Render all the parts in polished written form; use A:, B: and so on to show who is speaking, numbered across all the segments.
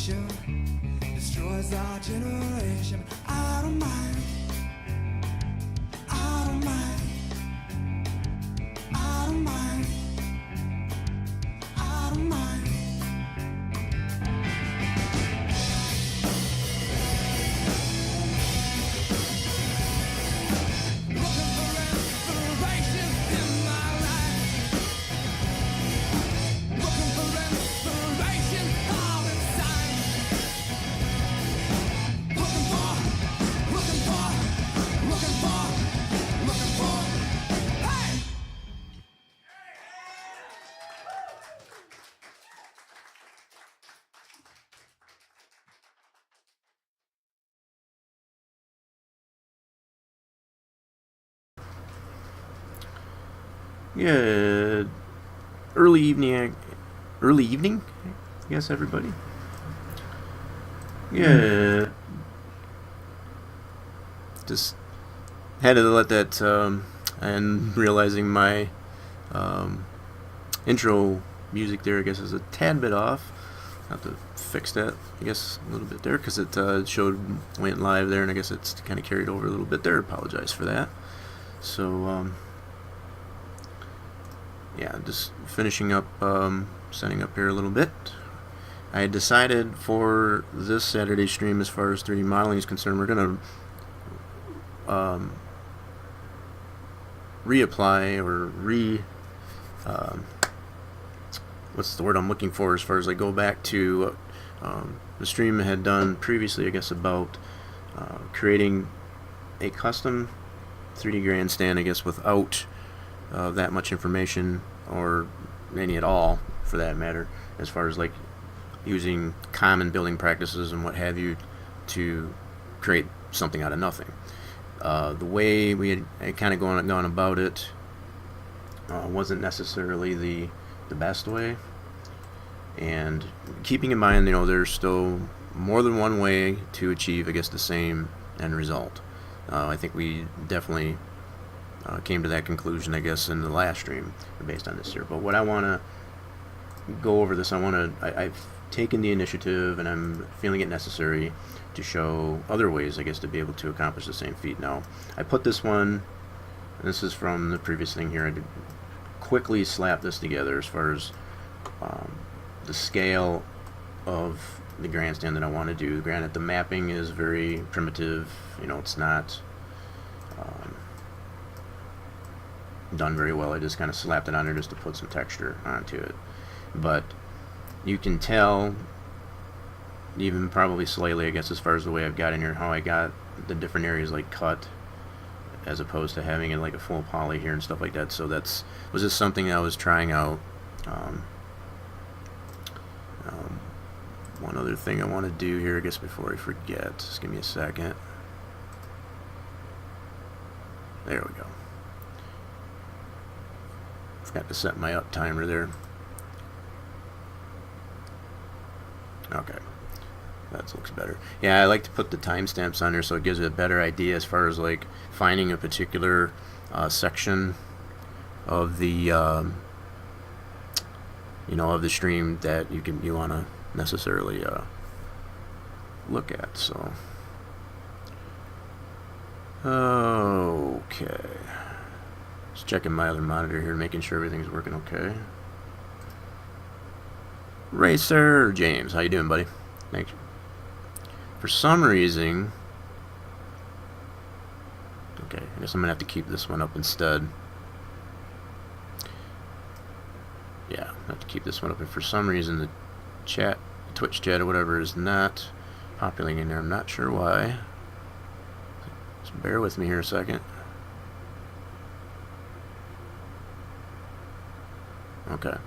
A: nation, destroys our generation. I don't mind. I don't mind. I don't mind. I don't mind. Looking for inspiration in my life. Looking for inspiration all inside. Looking for, looking for, looking for, looking for. Hey!
B: Good early evening, I guess, everybody. Yeah, just had to let that, and realizing my intro music there, I guess, is a tad bit off. Have to fix that, I guess, a little bit there, because it went live there, and I guess it's kind of carried over a little bit there. Apologize for that. So, yeah, just finishing up, setting up here a little bit. I had decided for this Saturday stream, as far as 3D modeling is concerned, we're going to reapply or what's the word I'm looking for, as far as I go back to the stream I had done previously, I guess, about creating a custom 3D grandstand, I guess, without that much information, or any at all for that matter, as far as like using common building practices and what have you to create something out of nothing. The way we had kind of gone about it wasn't necessarily the best way, and keeping in mind, there's still more than one way to achieve, I guess, the same end result. I think we definitely came to that conclusion, I guess, in the last stream based on this here. But what I want to go over this, I've taken the initiative, and I'm feeling it necessary to show other ways, I guess, to be able to accomplish the same feat. Now, I put this one, and this is from the previous thing here, I did quickly slap this together as far as the scale of the grandstand that I want to do. Granted, the mapping is very primitive, it's not done very well. I just kind of slapped it on there just to put some texture onto it. But you can tell, even probably slightly, I guess, as far as the way I've got in here, how I got the different areas like cut, as opposed to having it like a full poly here and stuff like that. So was just something I was trying out. One other thing I want to do here, I guess, before I forget, just give me a second. There we go. Forgot to set my up timer there. Okay, that looks better. Yeah, I like to put the timestamps on there so it gives it a better idea as far as like finding a particular section of the of the stream that you want to necessarily look at. So okay, just checking my other monitor here, making sure everything's working okay. Racer James, how you doing, buddy? Thanks. For some reason, okay, I guess I'm gonna have to keep this one up instead. Yeah, I have to keep this one up, and for some reason the Twitch chat or whatever is not populating in there. I'm not sure why. Just bear with me here a second. Okay.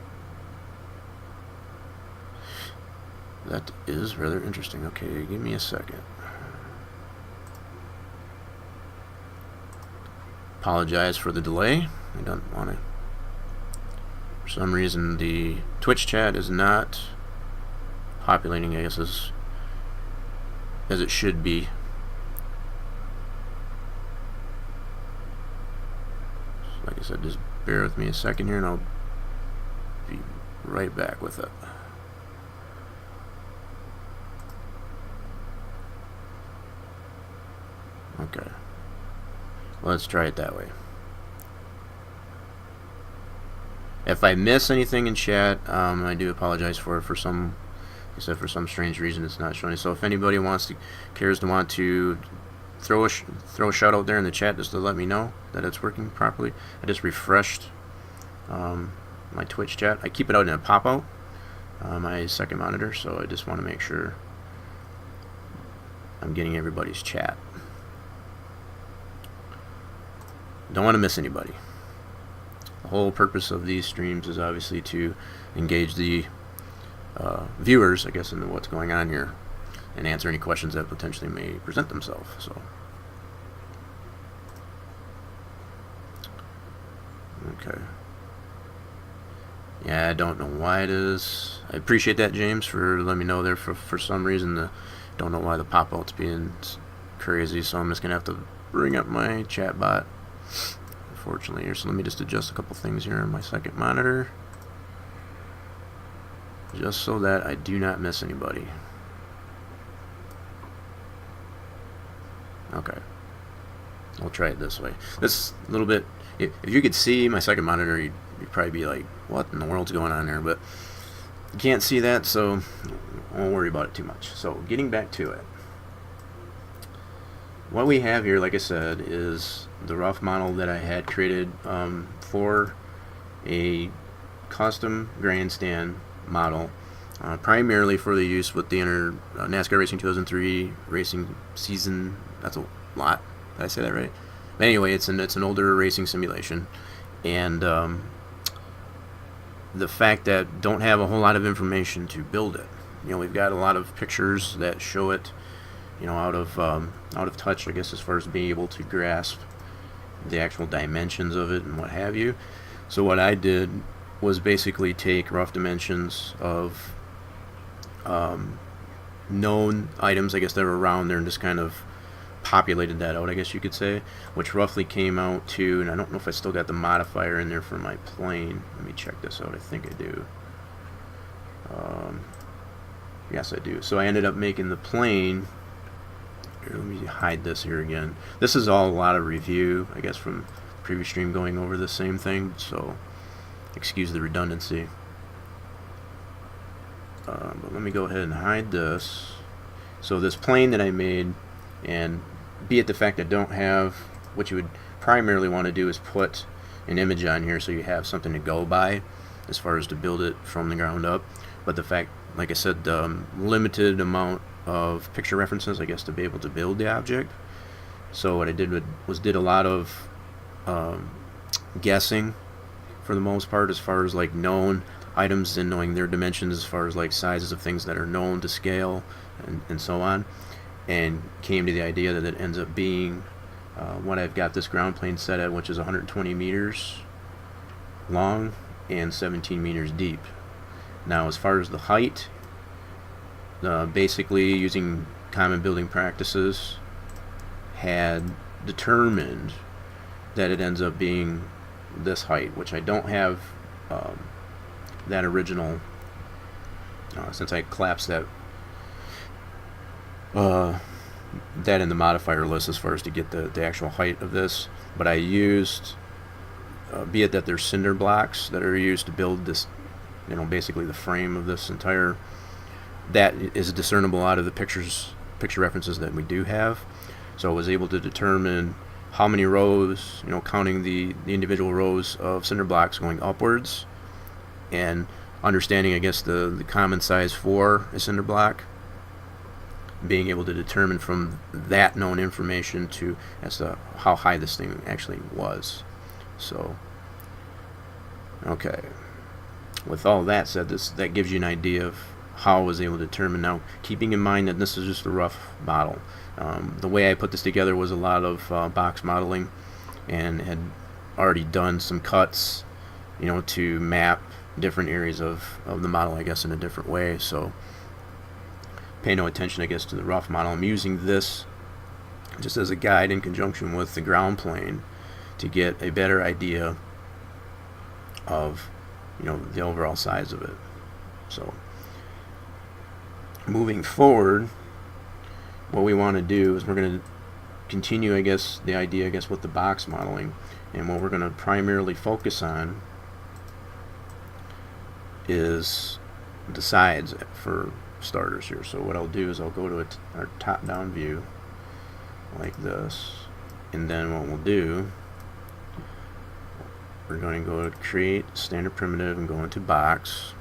B: That is rather interesting. Okay, give me a second. Apologize for the delay. I don't want to. For some reason, the Twitch chat is not populating, I guess, as it should be. So like I said, just bear with me a second here, and I'll be right back with it. Okay. Let's try it that way. If I miss anything in chat, I do apologize for it. For some, like I said, for some strange reason, it's not showing. So if anybody cares to throw a shout out there in the chat just to let me know that it's working properly. I just refreshed my Twitch chat. I keep it out in a pop out, my second monitor, so I just want to make sure I'm getting everybody's chat. Don't want to miss anybody. The whole purpose of these streams is obviously to engage the viewers, I guess, into what's going on here and answer any questions that potentially may present themselves. So, okay. Yeah, I don't know why it is. I appreciate that, James, for letting me know there. For some reason, don't know why the pop-out's being crazy, so I'm just going to have to bring up my chat bot, unfortunately, here. So let me just adjust a couple things here on my second monitor, just so that I do not miss anybody. Okay. I'll try it this way. This little bit, if you could see my second monitor, you'd probably be like, what in the world's going on there? But you can't see that, so I won't worry about it too much. So getting back to it. What we have here, like I said, is the rough model that I had created for a custom grandstand model, primarily for the use with the NASCAR Racing 2003 racing season. That's a lot. Did I say that right? But anyway, it's an older racing simulation, and the fact that don't have a whole lot of information to build it. You know, we've got a lot of pictures that show it, you know, out of touch, I guess, as far as being able to grasp the actual dimensions of it and what have you. So what I did was basically take rough dimensions of known items, I guess, that were around there, and just kind of populated that out, I guess you could say, which roughly came out to, and I don't know if I still got the modifier in there for my plane. Let me check this out. I think I do. Yes, I do. So I ended up making the plane. Here, let me hide this here again. This is all a lot of review, I guess, from the previous stream going over the same thing, so excuse the redundancy. But let me go ahead and hide this. So this plane that I made, and be it the fact I don't have, what you would primarily want to do is put an image on here so you have something to go by as far as to build it from the ground up. But the fact, like I said, limited amount of picture references, I guess, to be able to build the object. So what I did was did a lot of guessing for the most part, as far as like known items and knowing their dimensions, as far as like sizes of things that are known to scale and so on, and came to the idea that it ends up being what I've got this ground plane set at, which is 120 meters long and 17 meters deep. Now, as far as the height, basically using common building practices, had determined that it ends up being this height, which I don't have that original, since I collapsed that in the modifier list as far as to get the actual height of this. But I used, be it that there's cinder blocks that are used to build this, basically the frame of this entire, that is discernible out of the picture references that we do have. So I was able to determine how many rows, counting the individual rows of cinder blocks going upwards, and understanding, I guess, the common size for a cinder block, being able to determine from that known information as to how high this thing actually was. So, okay. With all that said, that gives you an idea of how I was able to determine. Now, keeping in mind that this is just a rough model. The way I put this together was a lot of box modeling, and had already done some cuts, to map different areas of the model, I guess, in a different way. So pay no attention, I guess, to the rough model. I'm using this just as a guide in conjunction with the ground plane to get a better idea of, the overall size of it. So moving forward, what we want to do is we're going to continue, I guess, the idea, I guess, with the box modeling. And what we're going to primarily focus on is the sides for starters here. So what I'll do is I'll go to our top-down view like this, and then what we'll do, we're going to go to create standard primitive and go into box.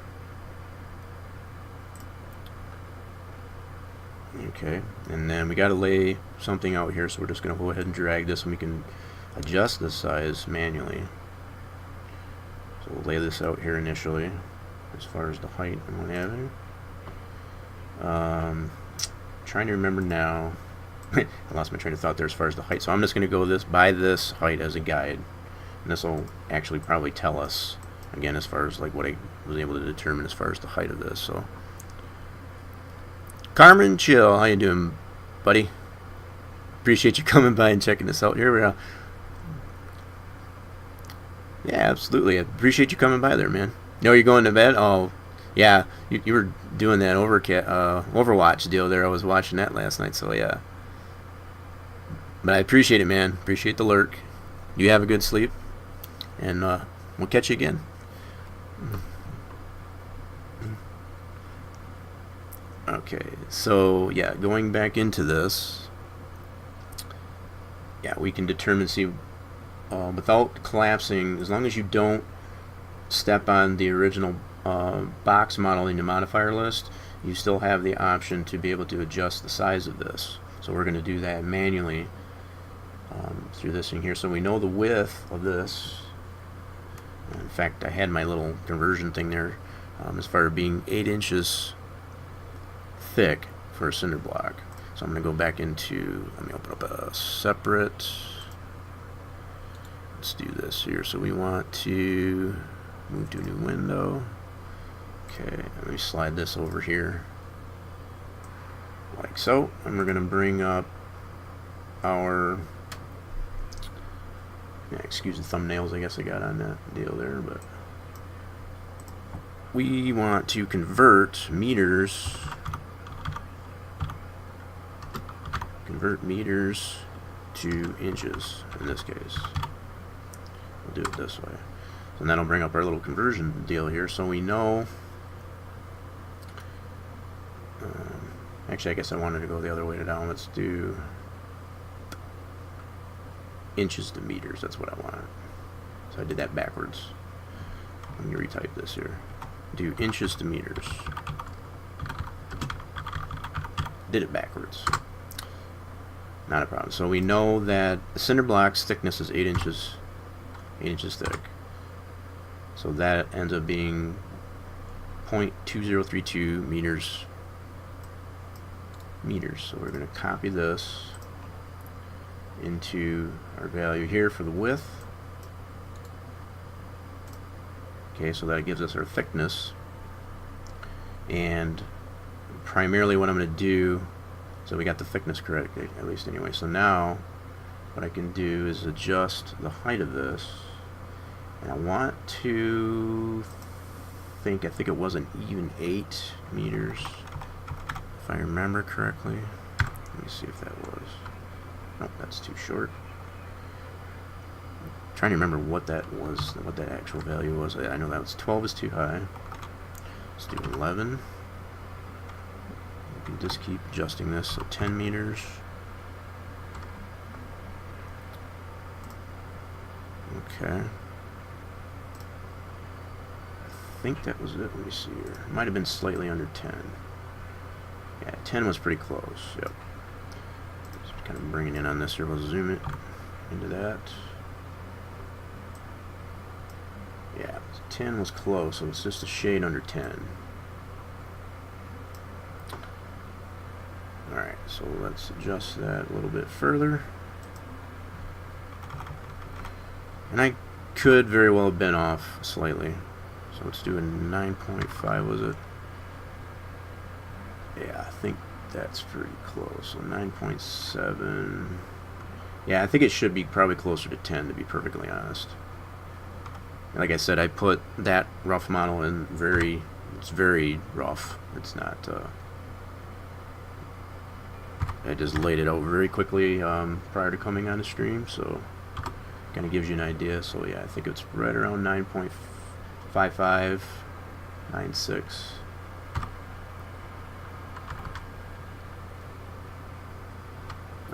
B: Okay, and then we got to lay something out here, so we're just going to go ahead and drag this, and we can adjust the size manually. So we'll lay this out here initially as far as the height and what have you. Trying to remember now. I lost my train of thought there as far as the height. So I'm just going to go by this height as a guide, and this will actually probably tell us again as far as like what I was able to determine as far as the height of this. So Carmen Chill, how you doing, buddy? Appreciate you coming by and checking this out. Here we are. Yeah, absolutely. I appreciate you coming by there, man. No, you're going to bed? Oh, yeah. You were doing that Overwatch deal there. I was watching that last night, so yeah. But I appreciate it, man. Appreciate the lurk. You have a good sleep, and we'll catch you again. Okay, so yeah, going back into this, yeah, we can determine, see, without collapsing, as long as you don't step on the original box model in the modifier list, you still have the option to be able to adjust the size of this. So we're going to do that manually through this in here. So we know the width of this. In fact, I had my little conversion thing there as far as being 8 inches thick for a cinder block. So I'm going to go back into, let me open up a separate, let's do this here. So we want to move to a new window. Okay, let me slide this over here like so, and we're going to bring up our, yeah, excuse the thumbnails I guess I got on that deal there, but we want to convert meters to inches in this case. We'll do it this way. And that'll bring up our little conversion deal here, so we know. Actually, I guess I wanted to go the other way down. Let's do inches to meters. That's what I want. So I did that backwards. Let me retype this here. Do inches to meters. Did it backwards. Not a problem. So we know that the cinder block's thickness is 8 inches. 8 inches thick. So that ends up being 0.2032 meters. So we're going to copy this into our value here for the width. Okay, so that gives us our thickness. And primarily what I'm going to do, so we got the thickness correct, at least anyway. So now what I can do is adjust the height of this. And I want to think it was an even 8 meters, if I remember correctly. Let me see if that was. Nope, that's too short. I'm trying to remember what that was, what that actual value was. I know that was 12 is too high. Let's do 11. We can just keep adjusting this. So 10 meters. Okay. I think that was it. Let me see here. It might have been slightly under 10. Yeah, 10 was pretty close. Yep. Just kind of bringing in on this here. We'll zoom it into that. Yeah, 10 was close, so it's just a shade under 10. Alright, so let's adjust that a little bit further. And I could very well have been off slightly. So let's do a 9.5, was it? Yeah, I think that's pretty close. So 9.7. Yeah, I think it should be probably closer to 10, to be perfectly honest. Like I said, I put that rough model in it's very rough. It's not, I just laid it out very quickly prior to coming on the stream, so kind of gives you an idea. So yeah, I think it's right around 9.55, 9.6.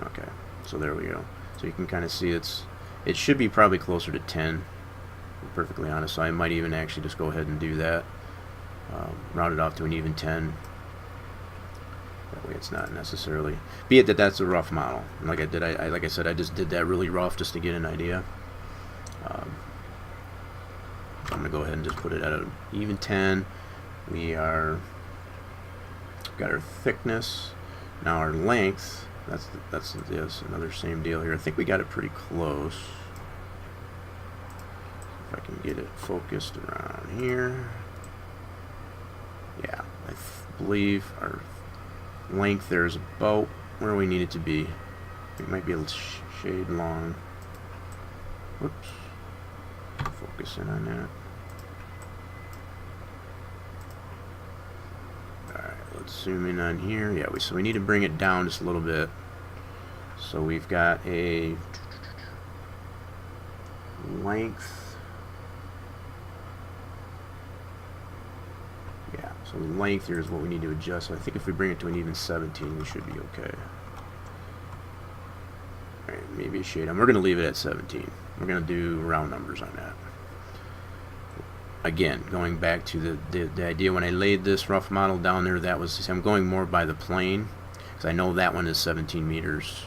B: Okay, so there we go. So you can kind of see it should be probably closer to 10, to be perfectly honest. So I might even actually just go ahead and do that. Round it off to an even 10. That way it's not necessarily, be it that that's a rough model. And like I said, I just did that really rough just to get an idea. I'm gonna go ahead and just put it at an even 10. We got our thickness. Now our length. That's another same deal here. I think we got it pretty close. If I can get it focused around here. Yeah, I believe our length there is about where we need it to be. It might be a little shade long. Whoops. Focus in on that. Alright, let's zoom in on here. Yeah, so we need to bring it down just a little bit. So we've got a length. Yeah, so the length here is what we need to adjust. So I think if we bring it to an even 17, we should be okay. Alright, maybe a shade on. We're going to leave it at 17. We're going to do round numbers on that. Again, going back to the idea when I laid this rough model down there, that was, I'm going more by the plane, because I know that one is 17 meters,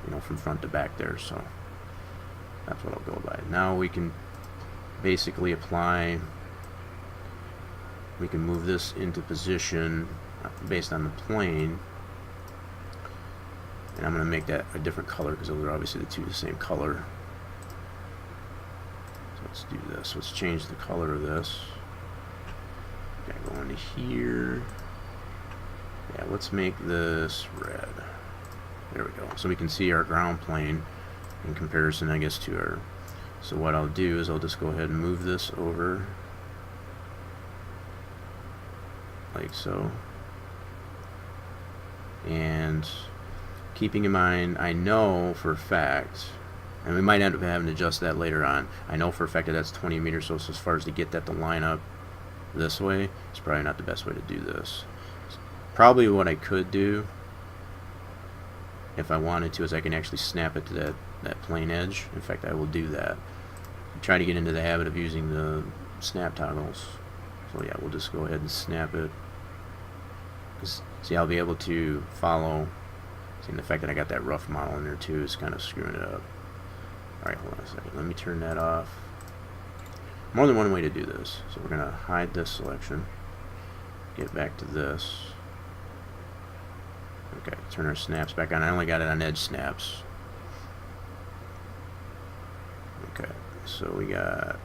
B: you know, from front to back there, so that's what I'll go by. Now we can basically apply, we can move this into position based on the plane, and I'm going to make that a different color because those are obviously the two the same color. So let's do this. Let's change the color of this. Okay, go into here. Yeah, let's make this red. There we go. So we can see our ground plane in comparison, I guess, to our. So what I'll do is I'll just go ahead and move this over like so. And keeping in mind, I know for a fact, and we might end up having to adjust that later on, I know for a fact that that's 20 meters, so as far as to get that to line up this way, it's probably not the best way to do this. Probably what I could do, if I wanted to, is I can actually snap it to that plane edge. In fact, I will do that. Try to get into the habit of using the snap toggles. So yeah, we'll just go ahead and snap it. See, I'll be able to follow. See, the fact that I got that rough model in there too is kind of screwing it up. Alright, hold on a second. Let me turn that off. More than one way to do this. So we're going to hide this selection. Get back to this. Okay, turn our snaps back on. I only got it on edge snaps. Okay, so we got...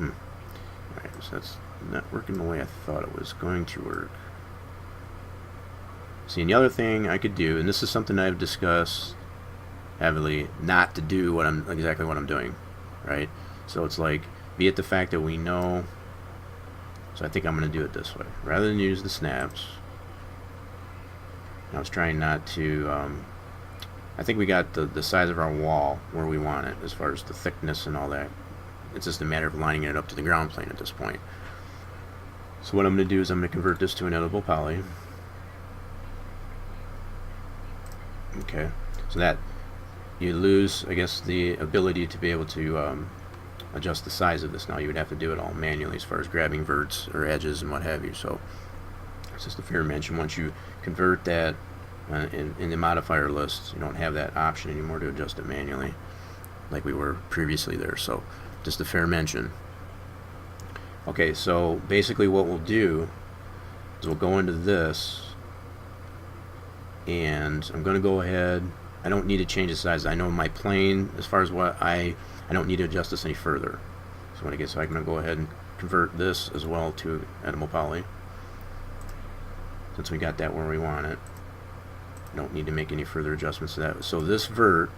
B: Alright, so that's not working the way I thought it was going to work. See, and the other thing I could do, and this is something I've discussed heavily, not to do exactly what I'm doing, right? So it's like, be it the fact that we know, so I think I'm going to do it this way. Rather than use the snaps, I was trying not to, I think we got the size of our wall where we want it, as far as the thickness and all that. It's just a matter of lining it up to the ground plane at this point. So what I'm going to do is I'm going to convert this to an editable poly. Okay, so that you lose, I guess, the ability to be able to adjust the size of this. Now you would have to do it all manually as far as grabbing verts or edges and what have you. So it's just a fair mention. Once you convert that in the modifier list, you don't have that option anymore to adjust it manually like we were previously there. So just a fair mention. Okay, so basically what we'll do is we'll go into this, and I'm going to go ahead. I don't need to change the size. I know my plane, as far as what I don't need to adjust this any further. So when I get, so I'm going to go ahead and convert this as well to editable poly. Since we got that where we want it, I don't need to make any further adjustments to that. So this vert,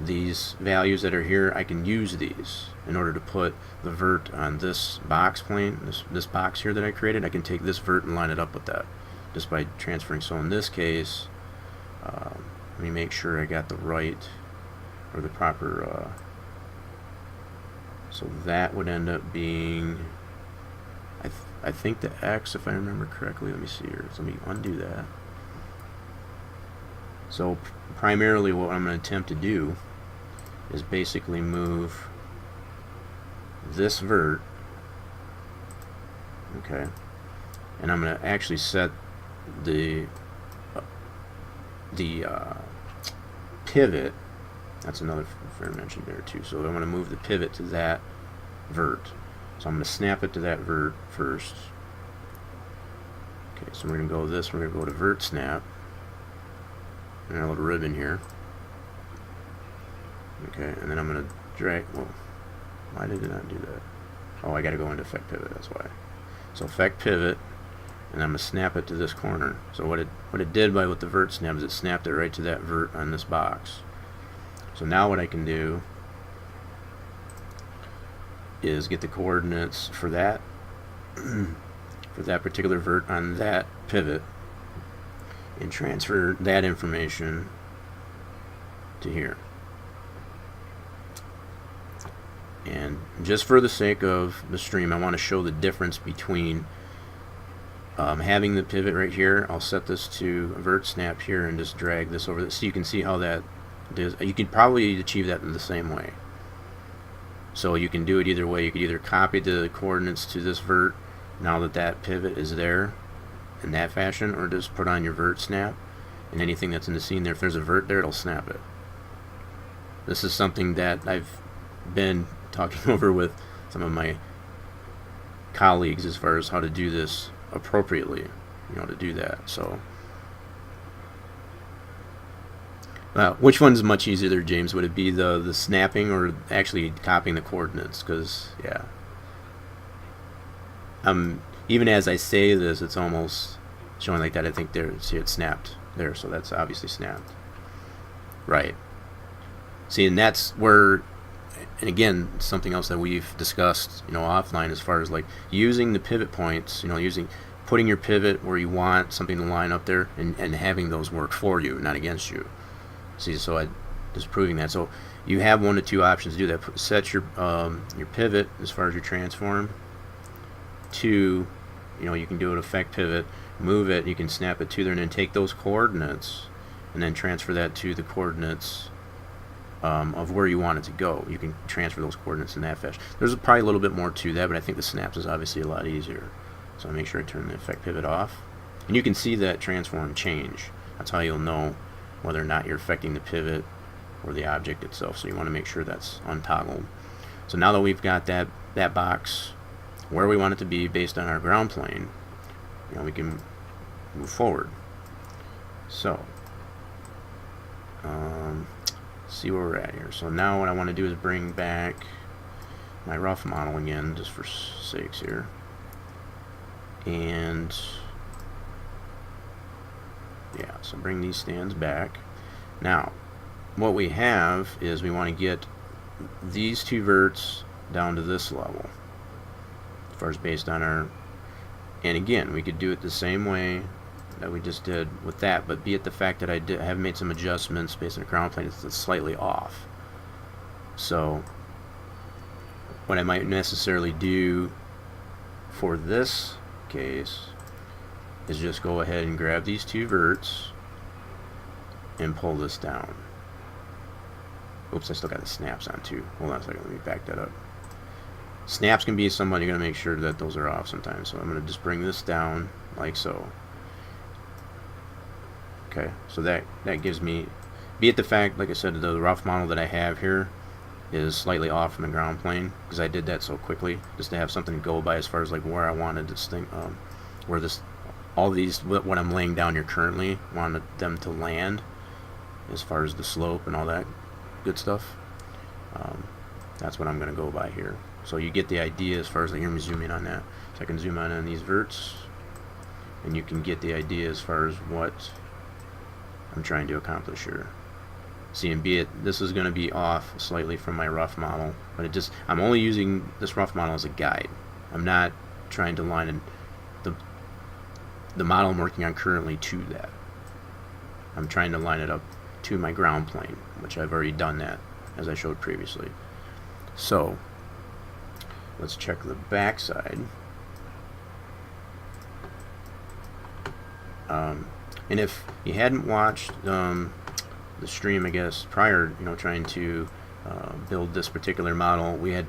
B: these values that are here, I can use these in order to put the vert on this box plane, this box here that I created. I can take this vert and line it up with that just by transferring. So in this case, let me make sure I got the right or the proper, so that would end up being, I think the X, if I remember correctly. Let me see here. So let me undo that. So primarily what I'm going to attempt to do is basically move this vert, okay, and I'm going to actually set the pivot. That's another fair mention there too. So I'm going to move the pivot to that vert. So I'm going to snap it to that vert first. Okay, so we're going to go this. We're going to go to vert snap. And our little ribbon here. Okay, and then I'm going to drag. Well, why did it not do that? Oh, I got to go into effect pivot. That's why. So effect pivot, and I'm going to snap it to this corner. So what it did with the vert snap is it snapped it right to that vert on this box. So now what I can do is get the coordinates for that for that particular vert on that pivot and transfer that information to here. And just for the sake of the stream, I want to show the difference between having the pivot right here. I'll set this to vert snap here and just drag this over so you can see how that does. You can probably achieve that in the same way. So you can do it either way. You could either copy the coordinates to this vert now that that pivot is there in that fashion, or just put on your vert snap, and anything that's in the scene there, if there's a vert there, it'll snap it. This is something that I've been talking over with some of my colleagues as far as how to do this appropriately, to do that. So which one's much easier there, James? Would it be the snapping or actually copying the coordinates? Because yeah, even as I say this, it's almost showing like that. I think there, see, it snapped there, so that's obviously snapped, right? See, and that's where, and again, something else that we've discussed, offline, as far as like using the pivot points, putting your pivot where you want something to line up there, and having those work for you, not against you. See, so I just proving that. So you have one of two options to do that. Set your pivot as far as your transform to, you can do it effect pivot, move it, you can snap it to there, and then take those coordinates and then transfer that to the coordinates of where you want it to go. You can transfer those coordinates in that fashion. There's probably a little bit more to that, but I think the snaps is obviously a lot easier. So I make sure I turn the effect pivot off, and you can see that transform change. That's how you'll know whether or not you're affecting the pivot or the object itself. So you want to make sure that's untoggled. So now that we've got that box where we want it to be based on our ground plane, we can move forward. So see where we're at here. So now what I want to do is bring back my rough model again, just for sakes here, and yeah, so bring these stands back. Now what we have is we want to get these two verts down to this level as far as based on our, and again, we could do it the same way that we just did with that, but be it the fact that I have made some adjustments based on the ground plane, it's slightly off. So what I might necessarily do for this case is just go ahead and grab these two verts and pull this down. Oops, I still got the snaps on too. Hold on a second, let me back that up. Snaps can be somebody, you're going to make sure that those are off sometimes. So I'm going to just bring this down like so. Okay, so that gives me, be it the fact, like I said, the rough model that I have here is slightly off from the ground plane, because I did that so quickly, just to have something to go by as far as like where I wanted this thing, where this, all these, what I'm laying down here currently, wanted them to land as far as the slope and all that good stuff. That's what I'm going to go by here. So you get the idea as far as, like, let me zoom in on that. So I can zoom in on these verts, and you can get the idea as far as what I'm trying to accomplish here. See, and be it, this is going to be off slightly from my rough model, but I'm only using this rough model as a guide. I'm not trying to line the model I'm working on currently to that. I'm trying to line it up to my ground plane, which I've already done that, as I showed previously. So, let's check the back side. And if you hadn't watched the stream, I guess, prior, trying to build this particular model, I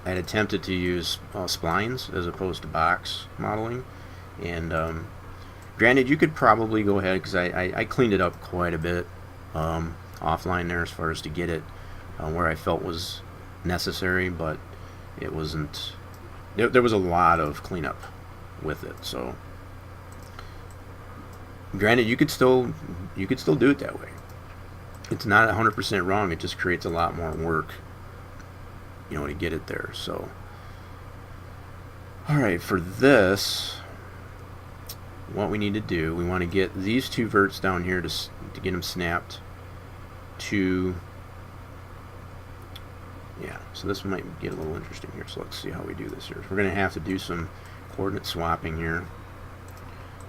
B: had attempted to use splines as opposed to box modeling. And granted, you could probably go ahead, because I cleaned it up quite a bit offline there as far as to get it where I felt was necessary, but it wasn't. There was a lot of cleanup with it. So, granted, you could still do it that way. It's not 100% wrong. It just creates a lot more work, to get it there. So, all right, for this, what we need to do, we want to get these two verts down here to get them snapped to. Yeah, so this might get a little interesting here. So let's see how we do this here. We're going to have to do some coordinate swapping here.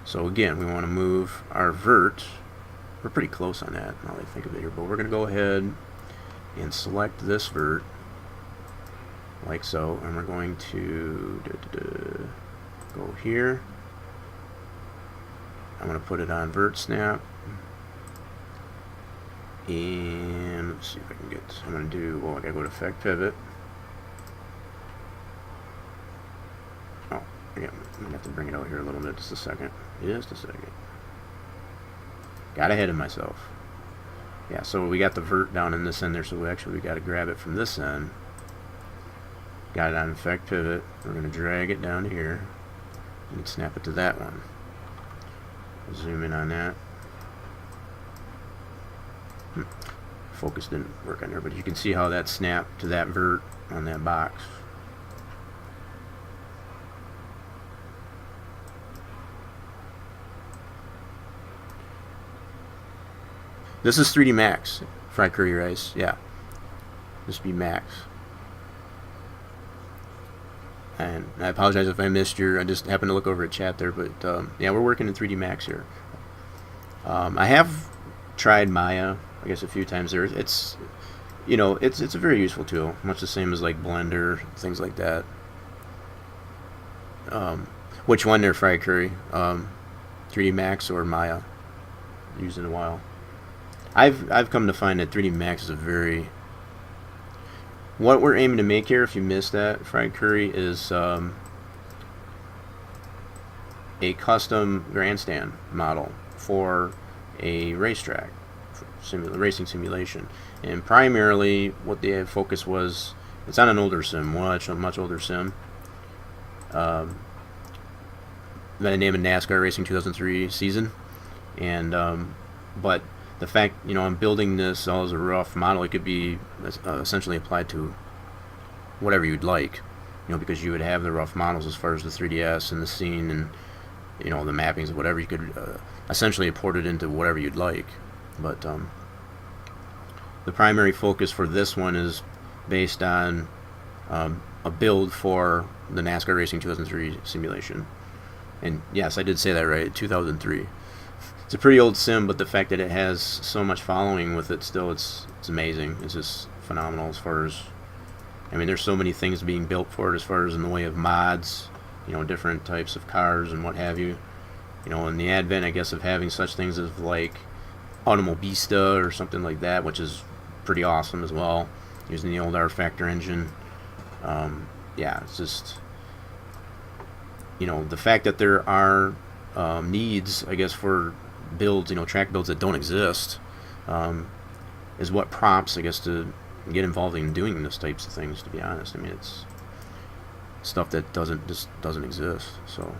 B: So again, we want to move our vert. We're pretty close on that, now that I think of it here, but we're going to go ahead and select this vert, like so, and we're going to go here. I'm going to put it on vert snap, and let's see if I can get, I'm going to do, well, I got to go to effect pivot. Oh, again, I'm going to have to bring it out here a little bit, just a second. Just a second. Got ahead of myself. Yeah, so we got the vert down in this end there, so we got to grab it from this end. Got it on effect pivot. We're going to drag it down here and snap it to that one. Zoom in on that. Focus didn't work on there, but you can see how that snapped to that vert on that box. This is 3D Max, fried curry rice. Yeah, this be Max. And I apologize if I missed I just happened to look over at chat there, but yeah, we're working in 3D Max here. I have tried Maya, I guess, a few times there. It's it's a very useful tool, much the same as like Blender, things like that. Which one there, fried curry? 3D Max or Maya? Used in a while. I've come to find that 3D Max is a very, what we're aiming to make here, if you missed that, fried curry, is a custom grandstand model for a racetrack, racing simulation. And primarily what the focus was, it's on an older sim, much older sim, by the name of NASCAR Racing 2003 season. And but the fact, I'm building this all as a rough model, it could be essentially applied to whatever you'd like, because you would have the rough models as far as the 3DS and the scene and, the mappings, whatever. You could essentially import it into whatever you'd like. But the primary focus for this one is based on a build for the NASCAR Racing 2003 simulation. And yes, I did say that right, 2003. It's a pretty old sim, but the fact that it has so much following with it still, it's amazing. It's just phenomenal as far as, there's so many things being built for it as far as in the way of mods, different types of cars and what have you. And the advent, I guess, of having such things as like Automobilista or something like that, which is pretty awesome as well, using the old R Factor engine. Yeah, it's just, the fact that there are needs, I guess, for builds, track builds that don't exist, is what prompts, I guess, to get involved in doing these types of things, to be honest. It's stuff that doesn't exist. So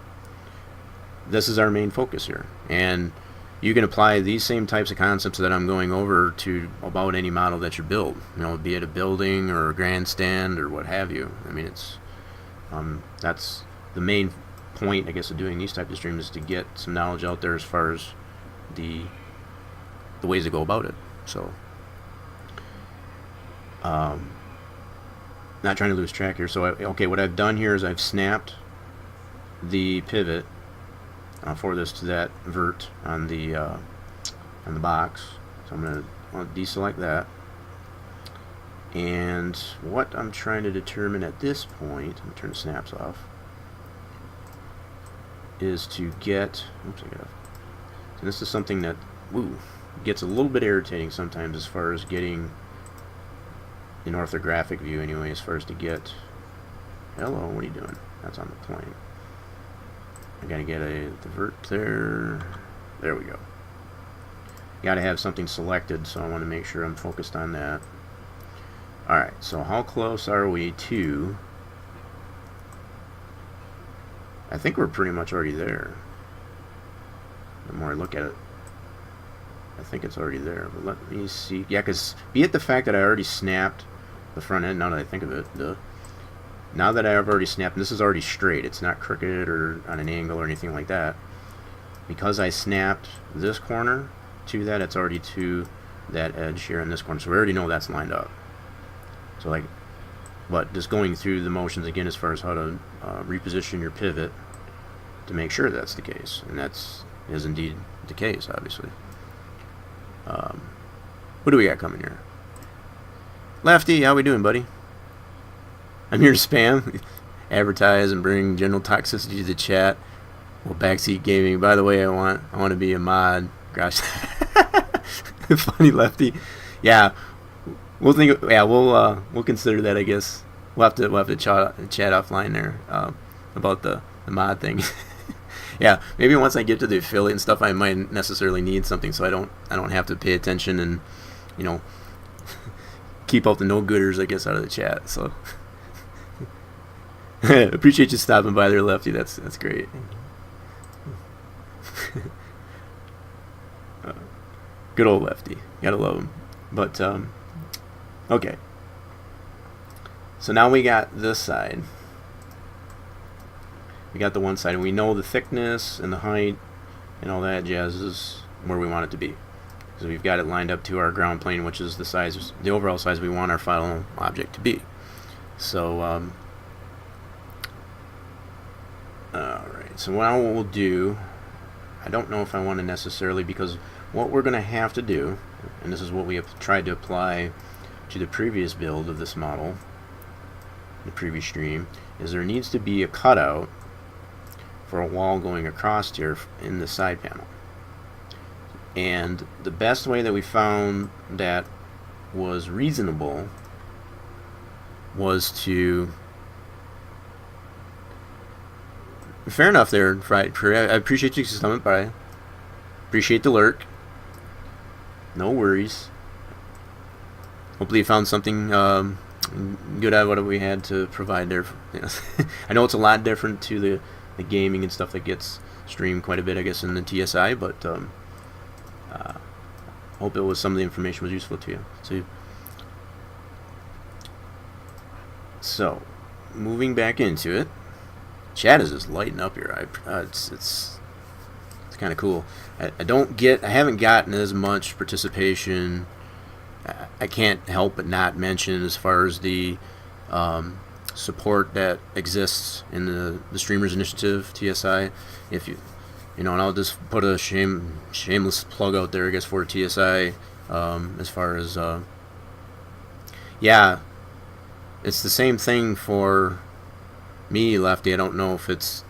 B: this is our main focus here, and you can apply these same types of concepts that I'm going over to about any model that you build, be it a building or a grandstand or what have you. It's that's the main point, I guess, of doing these types of streams, is to get some knowledge out there as far as the ways to go about it. So Not trying to lose track here. So, okay, what I've done here is I've snapped the pivot for this to that vert on the box. So I'm going to deselect that. And what I'm trying to determine at this point, I'm going to turn the snaps off, is to get, oops, I got off. So this is something that, gets a little bit irritating sometimes as far as getting an orthographic view anyway, as far as to get, hello, what are you doing? That's on the plane. I gotta get the vert there. There we go. Gotta have something selected, so I want to make sure I'm focused on that. Alright, so how close are we to... I think we're pretty much already there. The more I look at it, I think it's already there. But let me see. Yeah, because be it the fact that I already snapped the front end, now that I think of it, now that I've already snapped, and this is already straight, it's not crooked or on an angle or anything like that. Because I snapped this corner to that, it's already to that edge here in this corner. So we already know that's lined up. So like, but just going through the motions again as far as how to reposition your pivot to make sure that's the case, and that's is indeed the case, obviously. What do we got coming here? Lefty, how we doing, buddy? I'm here to spam, advertise, and bring general toxicity to the chat. Well, backseat gaming. By the way, I want to be a mod. Gosh, funny, Lefty. Yeah, we'll think. Yeah, we'll consider that. I guess we'll have to chat offline there about the mod thing. Yeah, maybe once I get to the affiliate and stuff, I might necessarily need something, so I don't have to pay attention and, you know, keep up the no-gooders, I guess, out of the chat. So appreciate you stopping by there, Lefty. That's great. Good old Lefty. Gotta love him. But okay. So now we got this side. We got the one side, and we know the thickness and the height and all that jazz is where we want it to be. So we've got it lined up to our ground plane, which is the size, the overall size we want our final object to be. So, alright, so what we'll do, I don't know if I want to necessarily, because what we're going to have to do, and this is what we have tried to apply to the previous build of this model, the previous stream, is there needs to be a cutout for a wall going across here in the side panel. And the best way that we found that was reasonable was to... Fair enough there, Friday. I appreciate you coming by. Appreciate the lurk. No worries. Hopefully you found something good at what we had to provide there. I know it's a lot different to the gaming and stuff that gets streamed quite a bit, I guess, in the TSI, but hope it was some of the information was useful to you. So moving back into it, chat is just lighting up here. It's kind of cool. I haven't gotten as much participation. I can't help but not mention as far as the support that exists in the Streamers Initiative, TSI. If you know, and I'll just put a shameless plug out there, I guess, for TSI, as far as yeah, it's the same thing for me, Lefty. I don't know if it's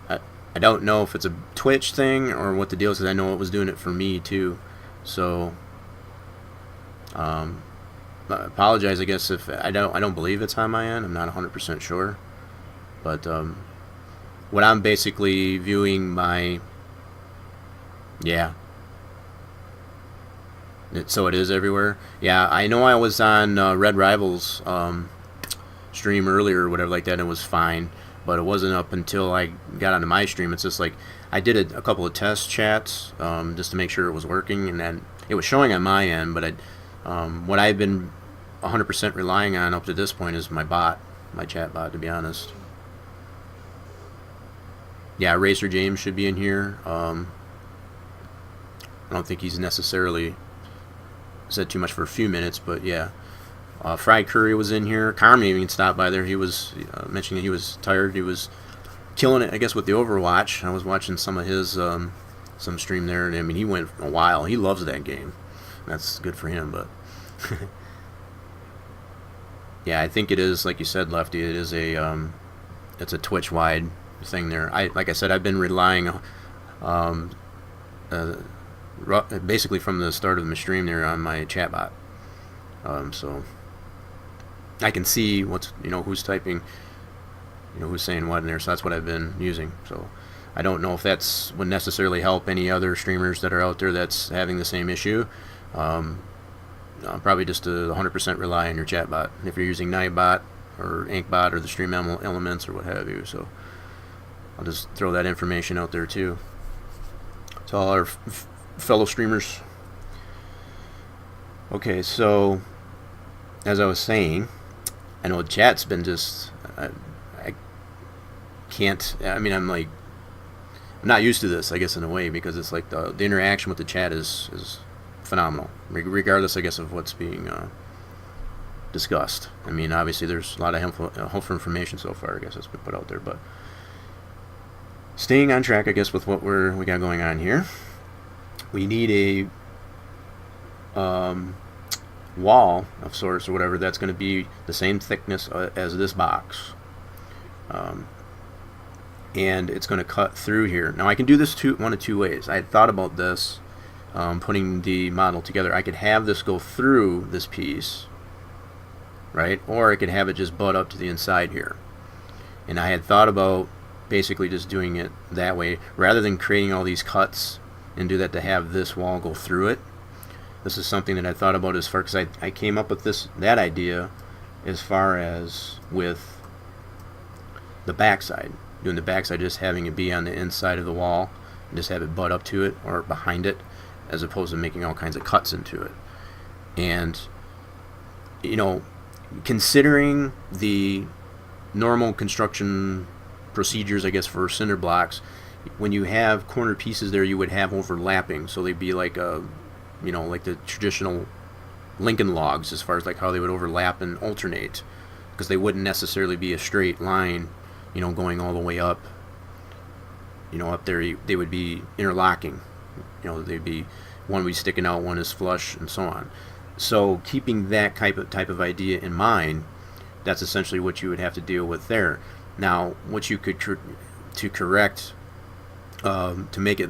B: I don't know if it's a Twitch thing or what the deal is, because I know it was doing it for me too. So I apologize, I guess, if I don't believe it's on my end. I'm not 100% sure, but what I'm basically viewing my so it is everywhere. Yeah, I know I was on Red Rivals stream earlier or whatever like that, and it was fine, but it wasn't up until I got onto my stream. It's just like I did a couple of test chats just to make sure it was working, and then it was showing on my end, but what I've been 100% relying on up to this point is my chat bot, to be honest. Yeah, Racer James should be in here. I don't think he's necessarily said too much for a few minutes, but yeah. Fry Curry was in here. Carmen even stopped by there. He was mentioning he was tired. He was killing it, I guess, with the Overwatch. I was watching some of his some stream there, and I mean, he went a while. He loves that game. That's good for him, but yeah, I think it is, like you said, Lefty. It is it's a Twitch wide thing there. Like I said, I've been relying basically from the start of the stream there on my chatbot. So I can see what's, who's typing, who's saying what in there. So that's what I've been using. So I don't know if that's would necessarily help any other streamers that are out there that's having the same issue. Probably just 100% rely on your chatbot if you're using Nightbot or InkBot or the Stream Elements or what have you. So I'll just throw that information out there too to all our fellow streamers. Okay, so as I was saying, I know chat's been just I can't. I mean, I'm not used to this, I guess, in a way, because it's like the interaction with the chat is phenomenal, regardless, I guess, of what's being discussed. I mean, obviously, there's a lot of helpful information so far, I guess, that's been put out there. But staying on track, I guess, with what we got going on here, we need a wall of sorts or whatever that's going to be the same thickness as this box. And it's going to cut through here. Now I can do this one of two ways. I had thought about this, putting the model together. I could have this go through this piece, right? Or I could have it just butt up to the inside here. And I had thought about basically just doing it that way, rather than creating all these cuts and do that, to have this wall go through it. This is something that I thought about as far, because I came up with that idea as far as with the backside. Doing the backside, just having it be on the inside of the wall and just have it butt up to it or behind it, as opposed to making all kinds of cuts into it. And considering the normal construction procedures, I guess, for cinder blocks, when you have corner pieces there, you would have overlapping, so they'd be like like the traditional Lincoln logs, as far as like how they would overlap and alternate, because they wouldn't necessarily be a straight line, going all the way up. Up there they would be interlocking. They'd be, one would be sticking out, one is flush, and so on. So keeping that type of idea in mind, that's essentially what you would have to deal with there. Now, what you could to correct, to make it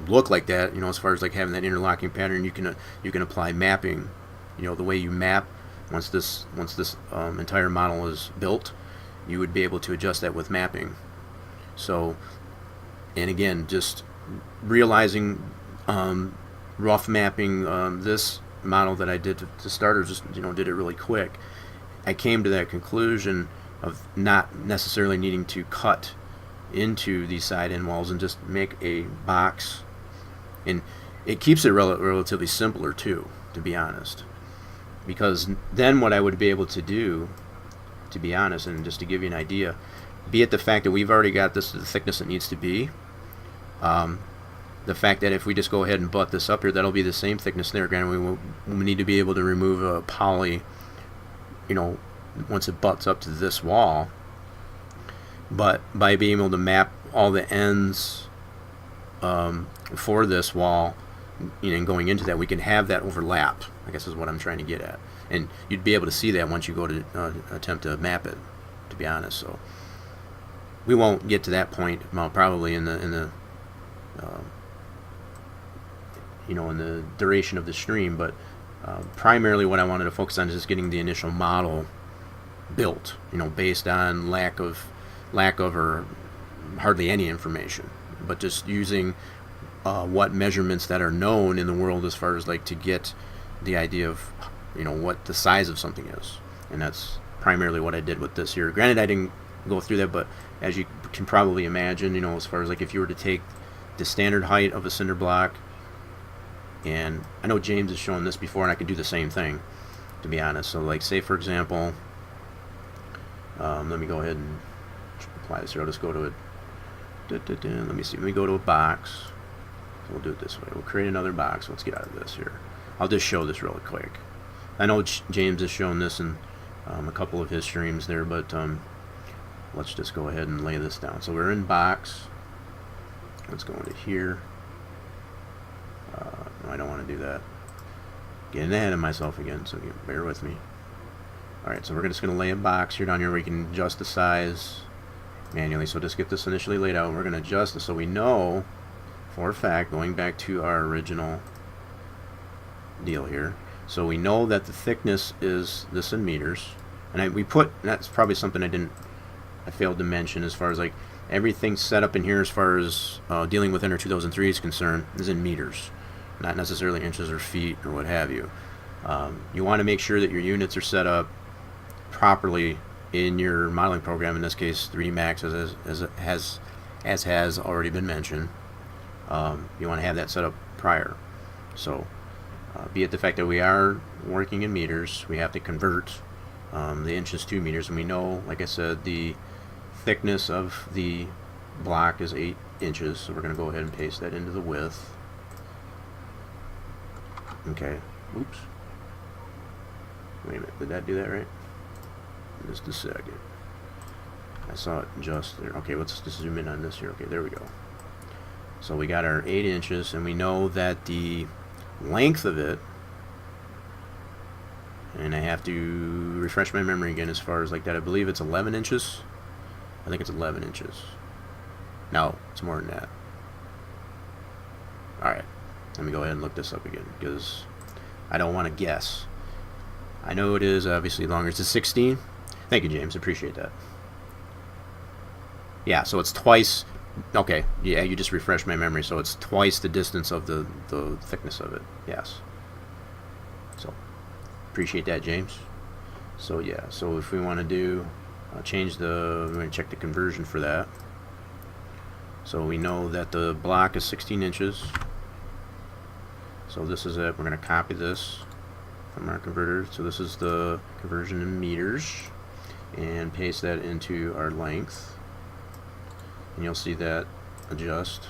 B: look like that, as far as like having that interlocking pattern, you can apply mapping. The way you map, once this entire model is built, you would be able to adjust that with mapping. So, and again, just realizing, rough mapping this model that I did to start, or just did it really quick, I came to that conclusion of not necessarily needing to cut into these side end walls and just make a box. And it keeps it relatively simpler too, to be honest, because then what I would be able to do, to be honest, and just to give you an idea, be it the fact that we've already got this to the thickness it needs to be, the fact that if we just go ahead and butt this up here, that'll be the same thickness there. Granted, we need to be able to remove a poly, once it butts up to this wall. But by being able to map all the ends for this wall, and going into that, we can have that overlap, I guess is what I'm trying to get at. And you'd be able to see that once you go to attempt to map it, to be honest. So we won't get to that point, probably in the in the duration of the stream. But primarily what I wanted to focus on is just getting the initial model built, based on lack of or hardly any information, but just using what measurements that are known in the world, as far as like to get the idea of what the size of something is. And that's primarily what I did with this here. Granted, I didn't go through that, but as you can probably imagine, as far as like if you were to take the standard height of a cinder block, and I know James has shown this before, and I could do the same thing, to be honest. So like, say for example, let me go ahead and apply this here. I'll just go to it. Let me see. Let me go to a box. So we'll do it this way. We'll create another box. Let's get out of this here. I'll just show this really quick. I know James has shown this in a couple of his streams there, but let's just go ahead and lay this down. So we're in box. Let's go into here. No, I don't want to do that. Getting ahead of myself again, so bear with me. Alright, so we're just going to lay a box here down here where we can adjust the size manually. So just get this initially laid out. We're going to adjust it so we know for a fact, going back to our original deal here, so we know that the thickness is this in meters. And that's probably something I failed to mention as far as like everything set up in here as far as dealing with Enter 2003 is concerned is in meters, not necessarily inches or feet or what have you. You want to make sure that your units are set up properly in your modeling program, in this case 3D Max, as has already been mentioned. You want to have that set up prior. So be it the fact that we are working in meters, we have to convert the inches to meters, and we know, like I said, the thickness of the block is 8 inches, so we're going to go ahead and paste that into the width. Okay, oops, wait a minute, did that do that right? Just a second, I saw it just there. Okay, let's just zoom in on this here. Okay, there we go. So we got our 8 inches, and we know that the length of it, and I have to refresh my memory again as far as like that, I believe it's 11 inches. I think it's 11 inches. No, it's more than that. Alright, let me go ahead and look this up again, because I don't want to guess. I know it is obviously longer. It's a 16. Thank you, James. Appreciate that. Yeah, so it's twice. Okay, yeah, you just refreshed my memory. So it's twice the distance of the thickness of it. Yes. So appreciate that, James. So yeah, so if we want to do change we're going to check the conversion for that. So we know that the block is 16 inches. So this is it. We're going to copy this from our converter. So this is the conversion in meters, and paste that into our length. And you'll see that adjust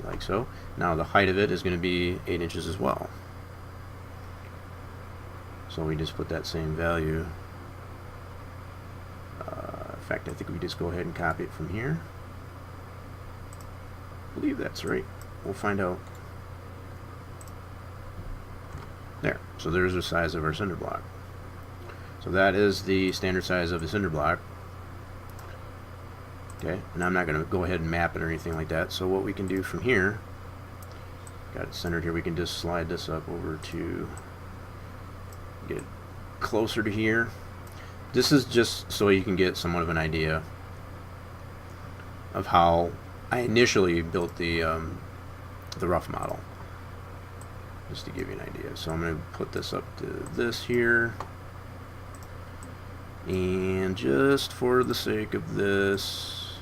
B: like so. Now the height of it is going to be 8 inches as well. So we just put that same value. In fact, I think we just go ahead and copy it from here. I believe that's right. We'll find out. There. So there's the size of our cinder block. So that is the standard size of the cinder block. Okay, and I'm not going to go ahead and map it or anything like that. So what we can do from here, got it centered here, we can just slide this up over to get it closer to here. This is just so you can get somewhat of an idea of how I initially built the rough model, just to give you an idea. So I'm going to put this up to this here, and just for the sake of this,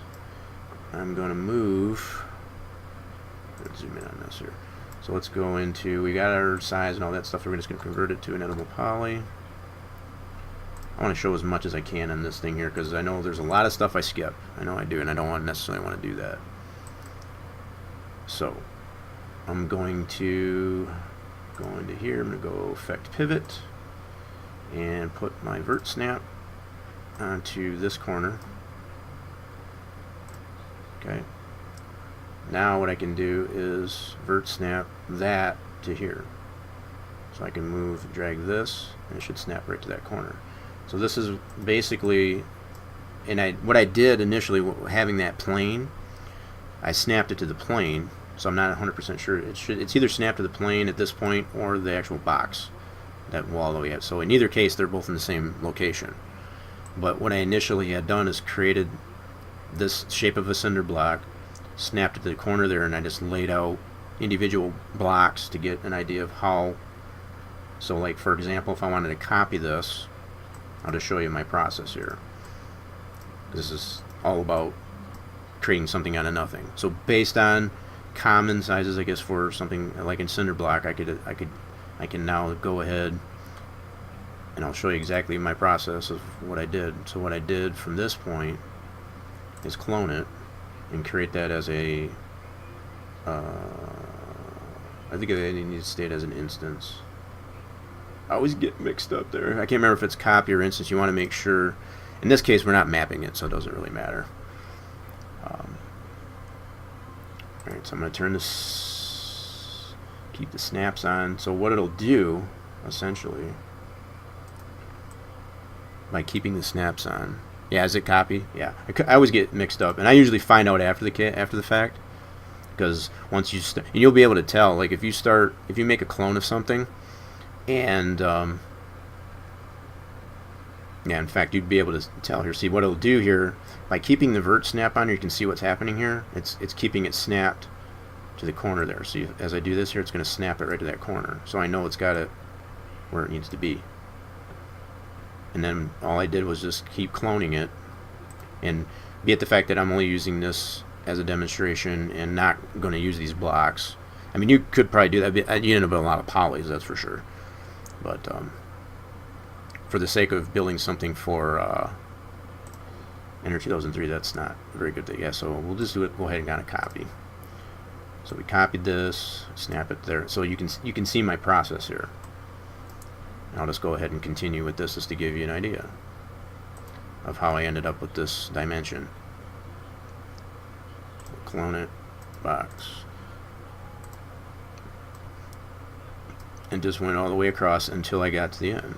B: I'm going to move. Let's zoom in on this here. So let's go into, we got our size and all that stuff. We're just going to convert it to an editable poly. I want to show as much as I can on this thing here, because I know there's a lot of stuff I skip. I know I do, and I don't necessarily want to do that. So I'm going to go into here. I'm going to go Effect Pivot and put my vert snap onto this corner. Okay. Now what I can do is vert snap that to here. So I can move, drag this, and it should snap right to that corner. So this is basically, and what I did initially, having that plane, I snapped it to the plane. So I'm not 100% sure. It's either snapped to the plane at this point or the actual box that wall that we have. So in either case, they're both in the same location. But what I initially had done is created this shape of a cinder block, snapped it to the corner there, and I just laid out individual blocks to get an idea of how. So like for example, if I wanted to copy this, I'll just show you my process here. This is all about creating something out of nothing. So based on common sizes, I guess, for something like in cinder block, I can now go ahead and I'll show you exactly my process of what I did. So what I did from this point is clone it and create that as a I think it needs to state as an instance. I always get mixed up there. I can't remember if it's copy or instance. You want to make sure. In this case, we're not mapping it, so it doesn't really matter. Alright, so I'm going to turn this, keep the snaps on. So what it'll do, essentially, by keeping the snaps on. Yeah, is it copy? Yeah, I always get mixed up, and I usually find out after the fact, because once you and you'll be able to tell. Like if you make a clone of something, and yeah, in fact, you'd be able to tell here. See what it'll do here by keeping the vert snap on. You can see what's happening here. It's keeping it snapped to the corner there. So as I do this here, it's going to snap it right to that corner. So I know it's got it where it needs to be. And then all I did was just keep cloning it, and be it the fact that I'm only using this as a demonstration and not going to use these blocks. I mean, you could probably do that. You end up with a lot of polys, that's for sure. But for the sake of building something for Enter 2003, that's not a very good thing. Yeah, so we'll just do it. Go ahead and kind of copy. So we copied this, snap it there. So you can see my process here. I'll just go ahead and continue with this just to give you an idea of how I ended up with this dimension. Clone it, box, and just went all the way across until I got to the end.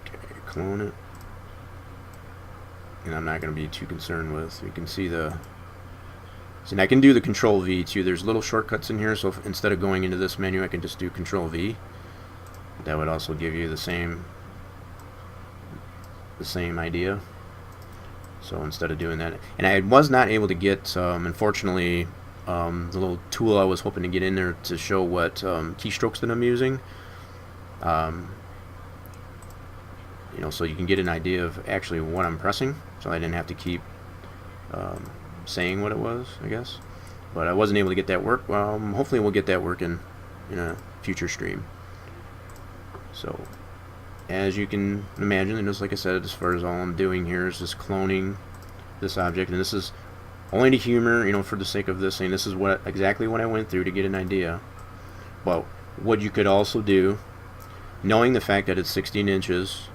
B: Okay, clone it, and I'm not going to be too concerned with. You can see the. See, and I can do the Control V too. There's little shortcuts in here, so instead of going into this menu, I can just do Control V. That would also give you the same idea. So instead of doing that, and I was not able to get, unfortunately, the little tool I was hoping to get in there to show what keystrokes that I'm using. You know, so you can get an idea of actually what I'm pressing, so I didn't have to keep saying what it was, I guess. But I wasn't able to get that work. Hopefully we'll get that working in a future stream. So as you can imagine, and just like I said, as far as all I'm doing here is just cloning this object, and this is only to humor, you know, for the sake of this thing. This is exactly what I went through to get an idea. But what you could also do, knowing the fact that it's 16 inches,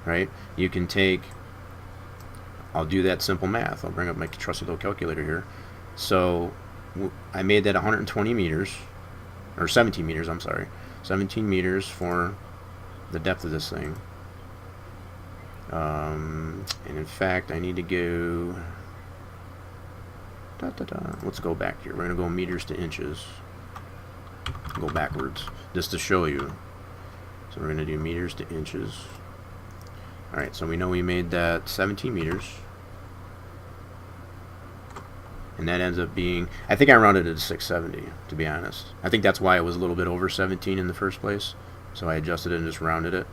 B: right, you can take, I'll do that simple math. I'll bring up my trusty little calculator here. So I made that 120 meters, or 17 meters, I'm sorry. 17 meters for the depth of this thing. And in fact, I need to go... Let's go back here. We're going to go meters to inches. Go backwards, just to show you. So we're going to do meters to inches. Alright, so we know we made that 17 meters. And that ends up being, I think I rounded it to 670, to be honest. I think that's why it was a little bit over 17 in the first place. So I adjusted it and just rounded it.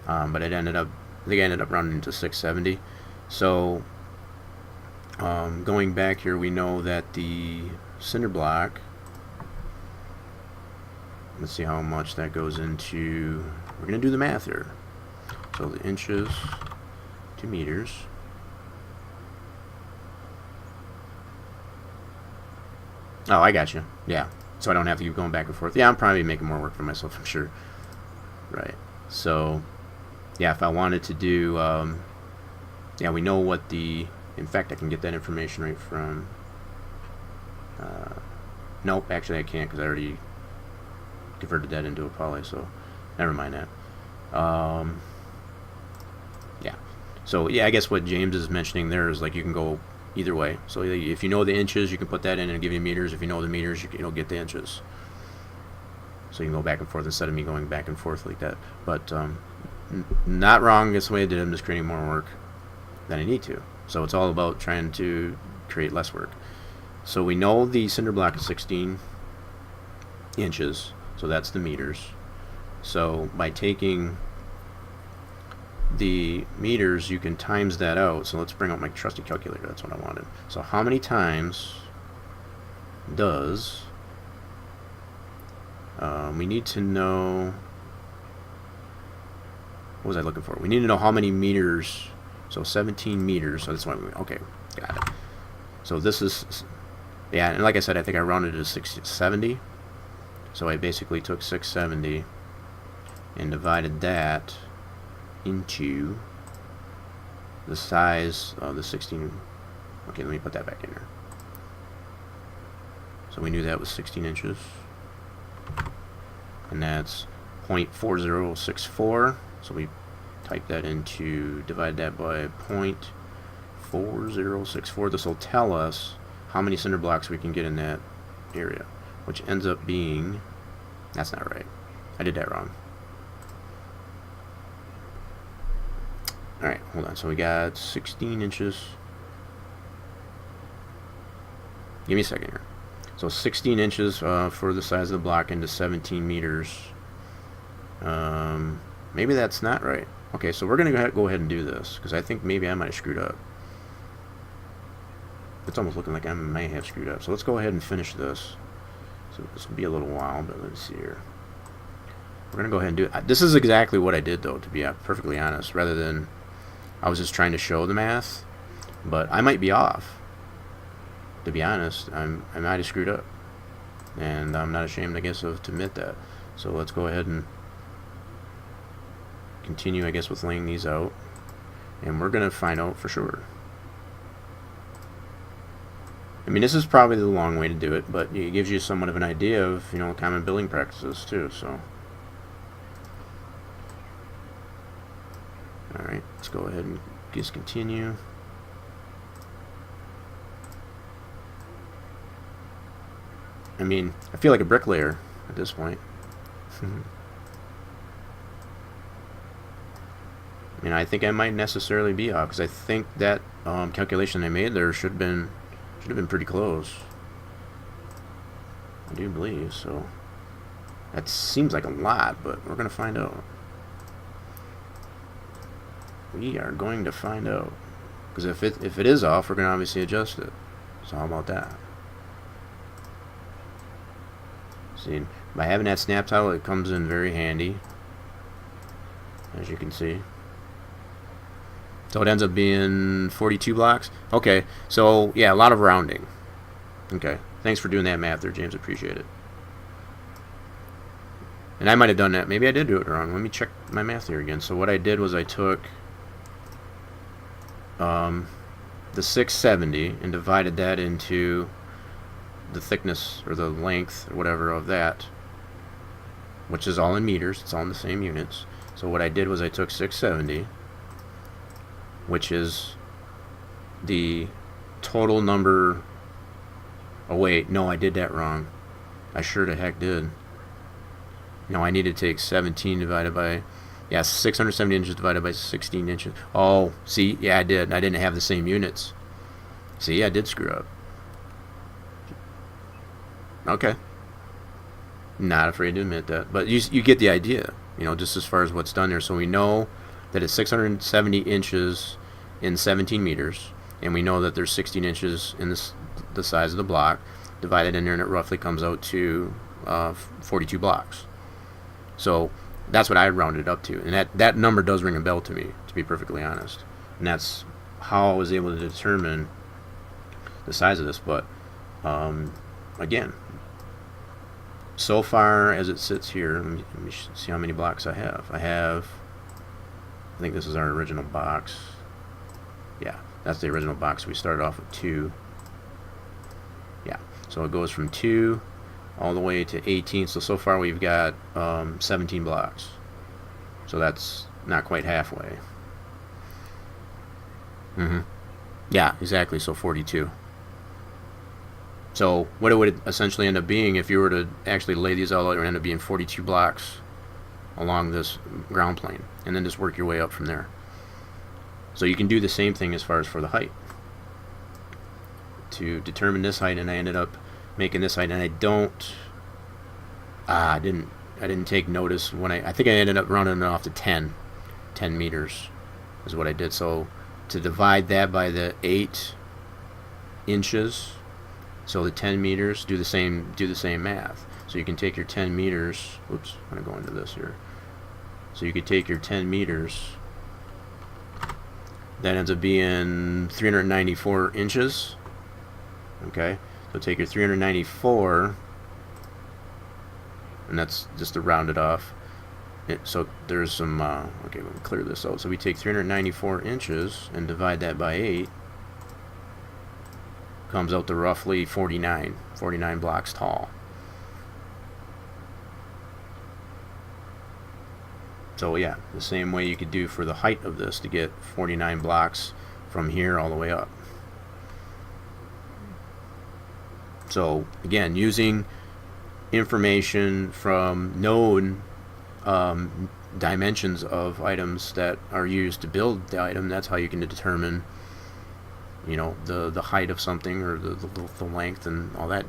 B: But it ended up, I think I ended up rounding to 670. So going back here, we know that the cinder block, let's see how much that goes into, we're going to do the math here. So the inches to meters. Oh, I got you. Yeah. So I don't have to keep going back and forth. Yeah, I'm probably making more work for myself, I'm sure. Right. So, yeah, if I wanted to do, yeah, we know what the, in fact, I can get that information right from, nope, actually I can't because I already converted that into a poly, so never mind that. Yeah. So, yeah, I guess what James is mentioning there is like you can go either way. So if you know the inches, you can put that in and give you meters. If you know the meters, you can, get the inches. So you can go back and forth instead of me going back and forth like that. But not wrong. That's the way I did it. I'm just creating more work than I need to. So it's all about trying to create less work. So we know the cinder block is 16 inches. So that's the meters. So by taking the meters, you can times that out. So let's bring out my trusty calculator. That's what I wanted. So how many times does we need to know, what was I looking for? We need to know how many meters. So 17 meters. So that's why we, okay, got it. So this is, yeah, and like I said, I think I rounded it to 70. So I basically took 670 and divided that into the size of the 16. Okay, let me put that back in there. So we knew that was 16 inches. And that's 0.4064. So we type that into, divide that by 0.4064. This will tell us how many cinder blocks we can get in that area, which ends up being, that's not right. I did that wrong. Alright, hold on. So we got 16 inches. Give me a second here. So 16 inches for the size of the block into 17 meters. Maybe that's not right. Okay, so we're going to go ahead and do this, because I think maybe I might have screwed up. It's almost looking like I may have screwed up. So let's go ahead and finish this. So this will be a little while, but let's see here. We're going to go ahead and do it. This is exactly what I did, though, to be perfectly honest, rather than I was just trying to show the math. But I might be off. To be honest, I might have screwed up. And I'm not ashamed, I guess, to admit that. So let's go ahead and continue, I guess, with laying these out. And we're going to find out for sure. I mean, this is probably the long way to do it, but it gives you somewhat of an idea of, you know, common building practices too. So, all right, let's go ahead and just continue. I mean, I feel like a bricklayer at this point. I mean, I think I might necessarily be off, because I think that calculation I made there should have been pretty close. I do believe so. That seems like a lot, but we're gonna find out. We are going to find out, because if it is off, we're gonna obviously adjust it. So how about that? See, by having that snap tile, it comes in very handy, as you can see. So it ends up being 42 blocks. Okay, so yeah, a lot of rounding. Okay, thanks for doing that math there, James. Appreciate it. And I might have done that. Maybe I did do it wrong. Let me check my math here again. So what I did was I took the 670 and divided that into the thickness or the length or whatever of that, which is all in meters. It's all in the same units. So what I did was I took 670, which is the total number. Oh wait, no, I did that wrong. I sure the heck did. No, I need to take 17 divided by, yeah, 670 inches divided by 16 inches. Oh, see, yeah, I did. I didn't have the same units. See, I did screw up. Okay. Not afraid to admit that, but you get the idea, you know, just as far as what's done there. So we know that it's 670 inches in 17 meters, and we know that there's 16 inches in the size of the block, divided in there, and it roughly comes out to 42 blocks. So that's what I rounded up to, and that number does ring a bell to me, to be perfectly honest. And that's how I was able to determine the size of this. But again, so far as it sits here, let me see how many blocks I have. I think this is our original box. Yeah, that's the original box. We started off with 2. Yeah, so it goes from 2 all the way to 18. So far we've got 17 blocks. So that's not quite halfway. Yeah, exactly. So 42. So what it would essentially end up being, if you were to actually lay these all out, it would end up being 42 blocks along this ground plane, and then just work your way up from there. So you can do the same thing as far as for the height. To determine this height, and I ended up making this height, and I didn't take notice when I think I ended up rounding it off to 10 meters is what I did. So to divide that by the 8 inches, so the 10 meters, do the same math. So you can take your 10 meters, oops, I'm going to go into this here. So you could take your 10 meters, that ends up being 394 inches. Okay, so take your 394 and that's just to round it off. So there's some, okay, let me clear this out. So we take 394 inches and divide that by 8. Comes out to roughly 49 blocks tall. So yeah, the same way you could do for the height of this to get 49 blocks from here all the way up. So again, using information from known dimensions of items that are used to build the item, that's how you can determine, you know, the height of something, or the length and all that.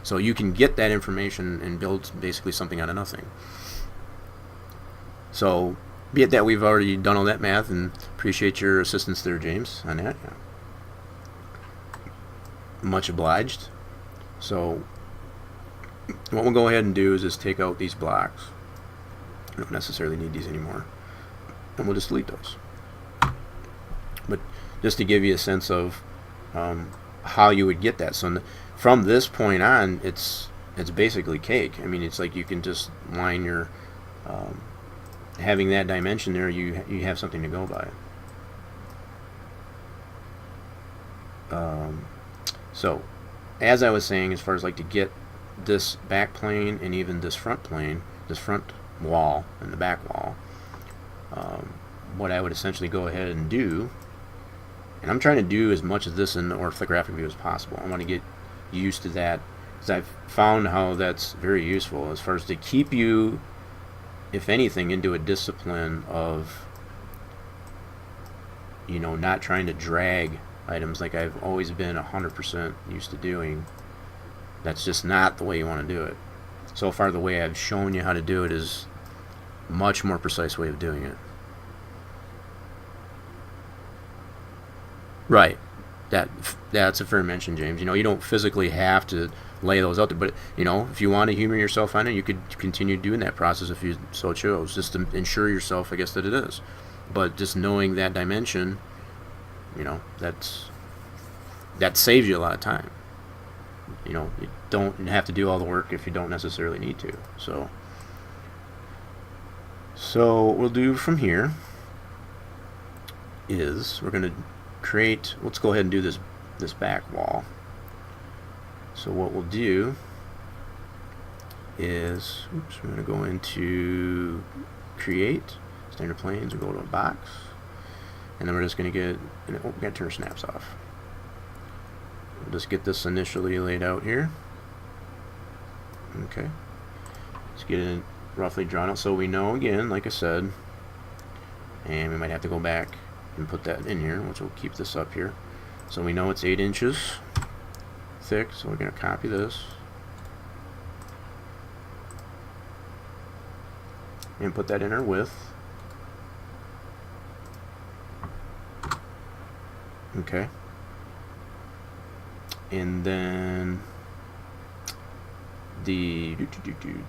B: So you can get that information and build basically something out of nothing. So, be it that we've already done all that math, and appreciate your assistance there, James, on that. Much obliged. So, what we'll go ahead and do is just take out these blocks. We don't necessarily need these anymore, and we'll just delete those. But just to give you a sense of how you would get that. So, from this point on, it's basically cake. I mean, it's like you can just line your having that dimension there, you have something to go by. So, as I was saying, as far as like to get this back plane and even this front plane, this front wall and the back wall, what I would essentially go ahead and do, and I'm trying to do as much of this in the orthographic view as possible. I want to get used to that, because I've found how that's very useful as far as to keep you, if anything, into a discipline of, you know, not trying to drag items like I've always been 100% used to doing. That's just not the way you want to do it. So far, the way I've shown you how to do it is a much more precise way of doing it. Right. That's a fair mention, James. You know, you don't physically have to lay those out there, but you know, if you want to humor yourself on it, you could continue doing that process if you so chose, just to ensure yourself, I guess, that it is. But just knowing that dimension, you know, that saves you a lot of time. You know, you don't have to do all the work if you don't necessarily need to. So what we'll do from here is we're going to create, let's go ahead and do this back wall. So what we'll do is, oops, we're going to go into create standard planes. We'll go to a box, and then we're just going to get, oh, we got to turn snaps off. We'll just get this initially laid out here. Okay, let's get it roughly drawn out so we know, again, like I said, and we might have to go back and put that in here, which will keep this up here. So we know it's 8 inches thick, so we're going to copy this and put that in our width. Okay, and then the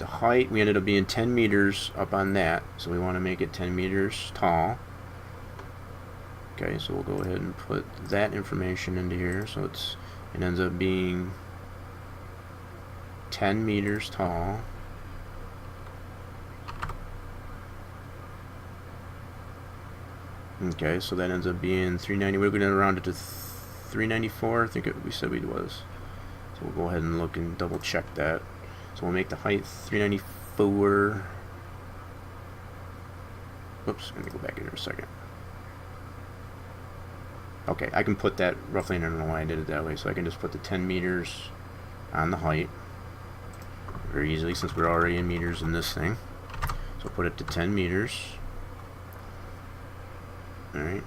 B: height, we ended up being 10 meters up on that, so we want to make it 10 meters tall. Okay, so we'll go ahead and put that information into here. So it ends up being 10 meters tall. Okay, so that ends up being 390. We're going to round it to 394. I think we said it was. So we'll go ahead and look and double check that. So we'll make the height 394. Oops, let me go back in here a second. Okay, I can put that roughly, I don't know why I did it that way, so I can just put the 10 meters on the height very easily, since we're already in meters in this thing. So put it to 10 meters. Alright,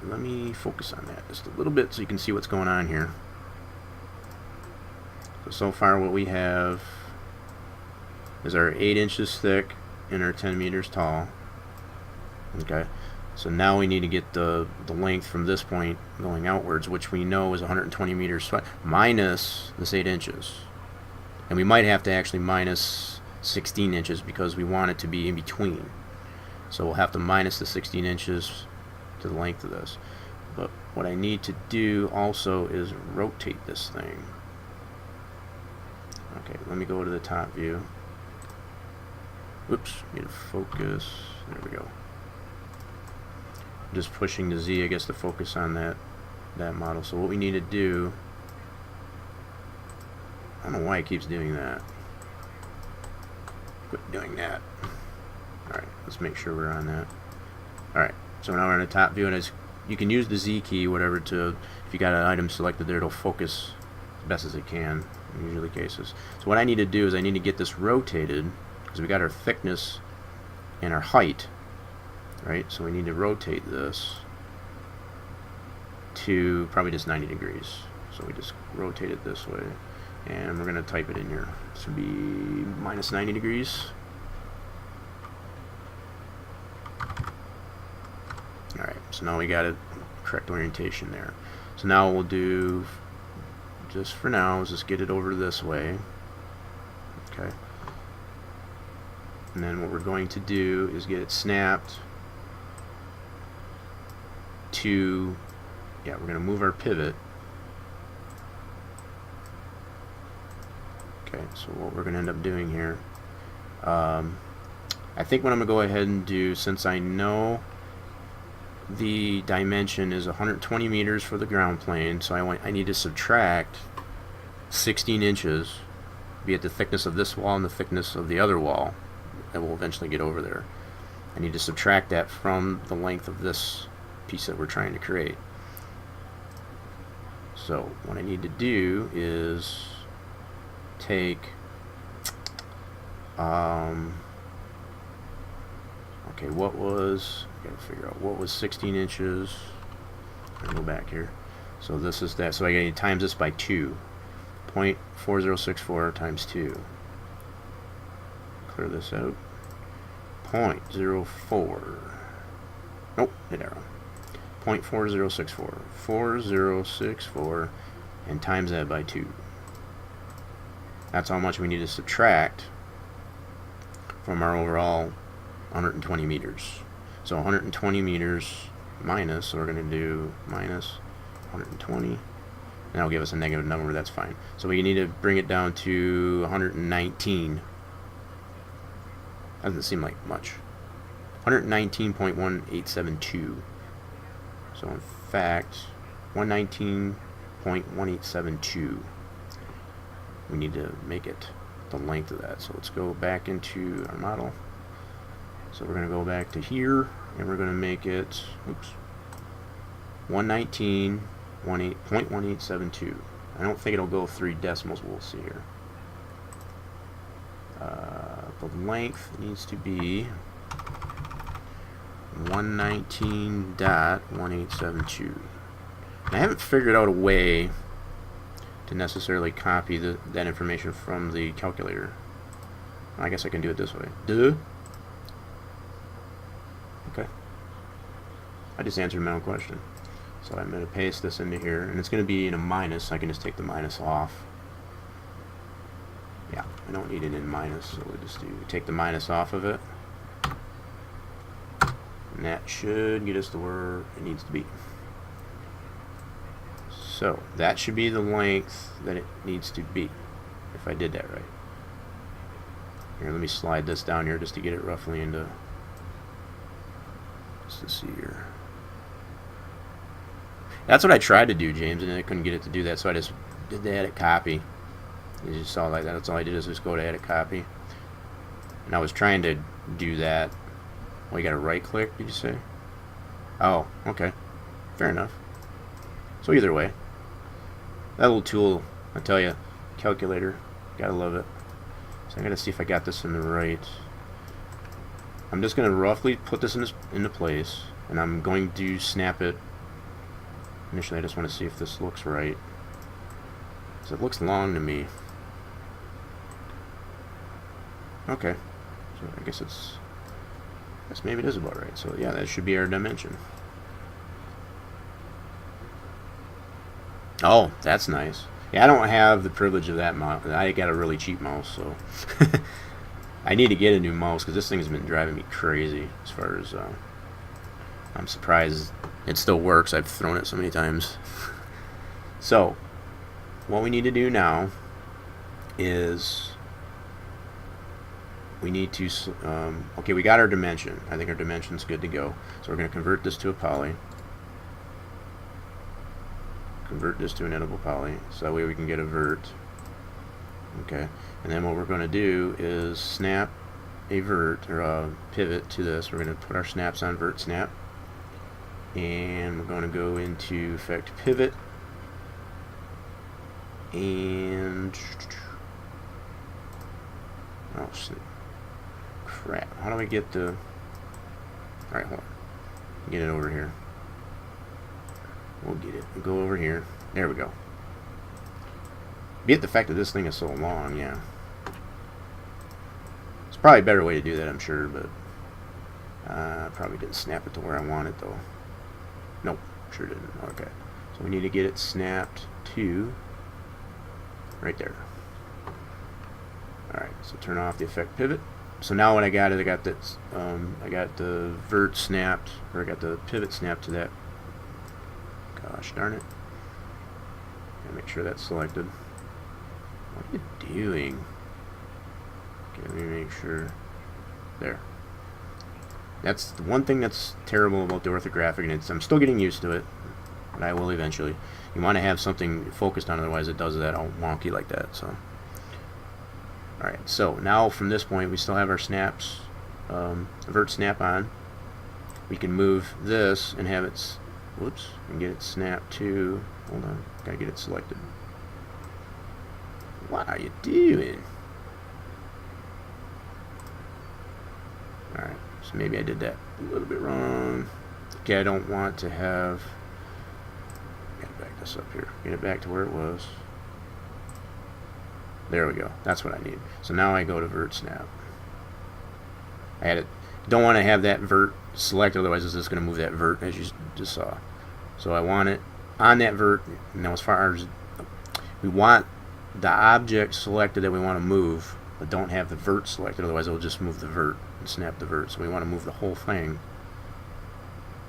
B: let me focus on that just a little bit so you can see what's going on here. So far what we have is our 8 inches thick and our 10 meters tall. Okay, so now we need to get the length from this point going outwards, which we know is 120 meters minus this 8 inches. And we might have to actually minus 16 inches because we want it to be in between. So we'll have to minus the 16 inches to the length of this. But what I need to do also is rotate this thing. Okay, let me go to the top view. whoops, need to focus. There we go. Just pushing the Z, I guess, to focus on that model. So what we need to do, I don't know why it keeps doing that. Quit doing that. Alright, let's make sure we're on that. Alright, so now we're in the top view, and you can use the Z key, whatever, to, if you got an item selected there, it'll focus as best as it can in usually cases. So what I need to do is I need to get this rotated, because we got our thickness and our height, right? So we need to rotate this to probably just 90 degrees. So we just rotate it this way, and we're going to type it in here. This would be minus 90 degrees. Alright, so now we got it correct orientation there. So now we'll do, just for now, let's just get it over this way. Okay. And then what we're going to do is get it snapped to, yeah, we're going to move our pivot. Okay, so what we're going to end up doing here, I think what I'm going to go ahead and do, since I know the dimension is 120 meters for the ground plane, so I need to subtract 16 inches, be it the thickness of this wall and the thickness of the other wall that will eventually get over there. I need to subtract that from the length of this piece that we're trying to create. So what I need to do is take okay, what was, I gotta figure out what was 16 inches. I'll go back here. So this is that, so I gotta times this by 2. 0.4064 times 2. Clear this out. 0.04. Nope, hit arrow. 0.4064. 4064, and times that by 2. That's how much we need to subtract from our overall 120 meters. So 120 meters minus, so we're going to do minus 120, and that'll give us a negative number. That's fine. So we need to bring it down to 119. Doesn't seem like much. 119.1872. So in fact, 119.1872. We need to make it the length of that. So let's go back into our model. So we're going to go back to here, and we're going to make it, oops, 119.1872. I don't think it'll go 3 decimals. We'll see here. The length needs to be 119.1872. I haven't figured out a way to necessarily copy that information from the calculator. I guess I can do it this way. Duh. Okay. I just answered my own question. So I'm going to paste this into here, and it's going to be in a minus, so I can just take the minus off. Yeah, I don't need it in minus, so we'll just take the minus off of it. And that should get us to where it needs to be. So that should be the length that it needs to be, if I did that right. Here, let me slide this down here just to get it roughly into, let's see here. That's what I tried to do, James, and I couldn't get it to do that, so I just did the edit copy. You just saw like that. That's all I did, is just go to edit copy. And I was trying to do that. Well, you got to right click, did you say? Oh, okay. Fair enough. So either way, that little tool, I tell you, calculator, gotta love it. So I gotta see if I got this in the right. I'm just gonna roughly put this into place, and I'm going to snap it. Initially, I just want to see if this looks right. So it looks long to me. Okay, so I guess maybe it is about right. So yeah, that should be our dimension. Oh, that's nice. Yeah, I don't have the privilege of that mouse. I got a really cheap mouse, so I need to get a new mouse because this thing has been driving me crazy. As far as I'm surprised it still works. I've thrown it so many times. So what we need to do now is we need to, okay, we got our dimension. I think our dimension's good to go. So we're going to convert this to a poly. Convert this to an editable poly, so that way we can get a vert. Okay, and then what we're going to do is snap a vert, or a pivot to this. We're going to put our snaps on vert snap. And we're going to go into effect pivot. And oh crap, how do I get the, alright, hold on, get it over here. We'll get it, we'll go over here, there we go. Be it the fact that this thing is so long, yeah, it's probably a better way to do that, I'm sure, but probably didn't snap it to where I want it though. Nope, sure didn't. Okay, so we need to get it snapped to right there. Alright, so turn off the effect pivot. So now what I got is I got that, I got the vert snapped, or I got the pivot snapped to that. Gosh darn it. Gotta make sure that's selected. What are you doing? Okay, let me make sure. There. That's the one thing that's terrible about the orthographic, and I'm still getting used to it, but I will eventually. You want to have something focused on, otherwise it does that all wonky like that. So, alright, so now from this point we still have our snaps, vert snap on. We can move this and have it, whoops, and get it snapped to, hold on, gotta get it selected. What are you doing? Alright, so maybe I did that a little bit wrong. Okay, I don't want to have, gotta back this up here, get it back to where it was. There we go, that's what I need. So now I go to vert snap. I had it, don't want to have that vert selected, otherwise it's just going to move that vert as you just saw. So I want it on that vert. Now as far as, we want the object selected that we want to move, but don't have the vert selected, otherwise it'll just move the vert and snap the vert. So we want to move the whole thing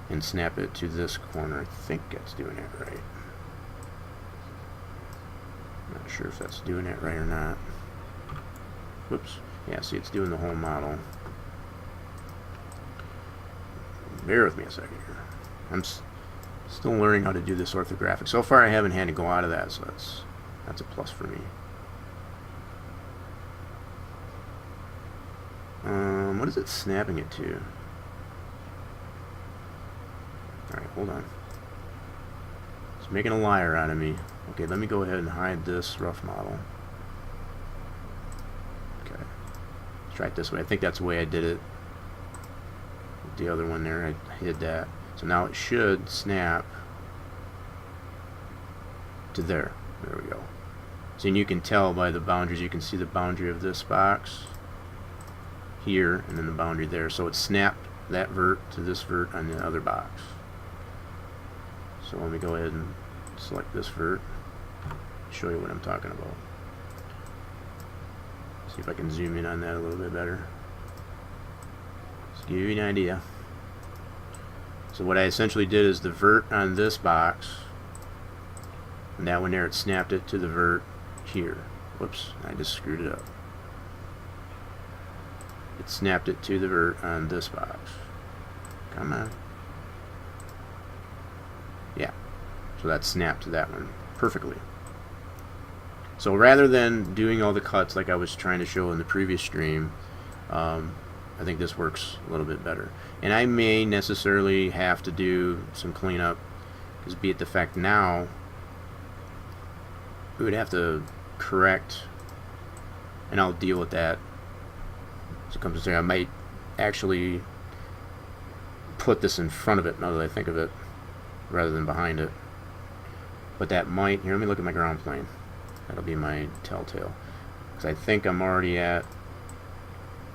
B: and snap it to this corner. I think that's doing it right. Not sure if that's doing it right or not. Whoops. Yeah, see, it's doing the whole model. Bear with me a second here. I'm still learning how to do this orthographic. So far I haven't had to go out of that, so that's a plus for me. What is it snapping it to? Alright, hold on. It's making a liar out of me. Okay, let me go ahead and hide this rough model. Okay. Let's try it this way. I think that's the way I did it. The other one there, I hid that. So now it should snap to there. There we go. So you can tell by the boundaries, you can see the boundary of this box here, and then the boundary there. So it snapped that vert to this vert on the other box. So let me go ahead and select this vert, show you what I'm talking about. See if I can zoom in on that a little bit better. Just give you an idea. So what I essentially did is the vert on this box, and that one there, it snapped it to the vert here. Whoops, I just screwed it up. It snapped it to the vert on this box. Come on. Yeah. So that snapped to that one perfectly. So rather than doing all the cuts like I was trying to show in the previous stream, I think this works a little bit better. And I may necessarily have to do some cleanup, because be it the fact now we would have to correct, and I'll deal with that. So it comes to say I might actually put this in front of it now that I think of it, rather than behind it. But that might, here, let me look at my ground plane. That'll be my telltale, because I think I'm already at,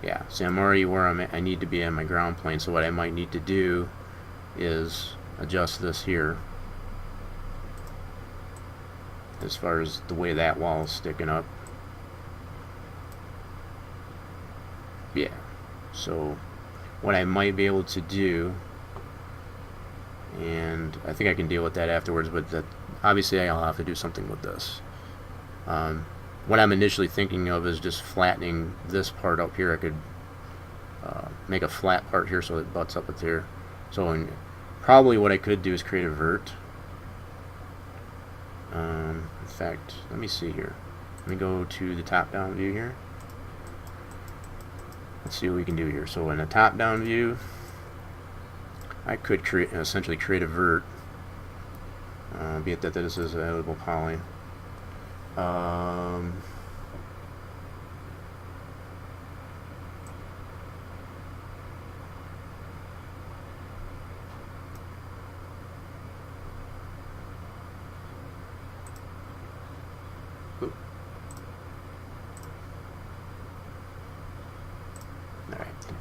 B: yeah, see, I'm already where I need to be on my ground plane. So what I might need to do is adjust this here as far as the way that wall is sticking up. Yeah, so what I might be able to do, and I think I can deal with that afterwards, but that obviously I'll have to do something with this. what I'm initially thinking of is just flattening this part up here. I could make a flat part here so it butts up with here. So probably what I could do is create a vert. In fact, let me see here. Let me go to the top-down view here. Let's see what we can do here. So in a top-down view, I could essentially create a vert, be it that this is an editable poly. Alright,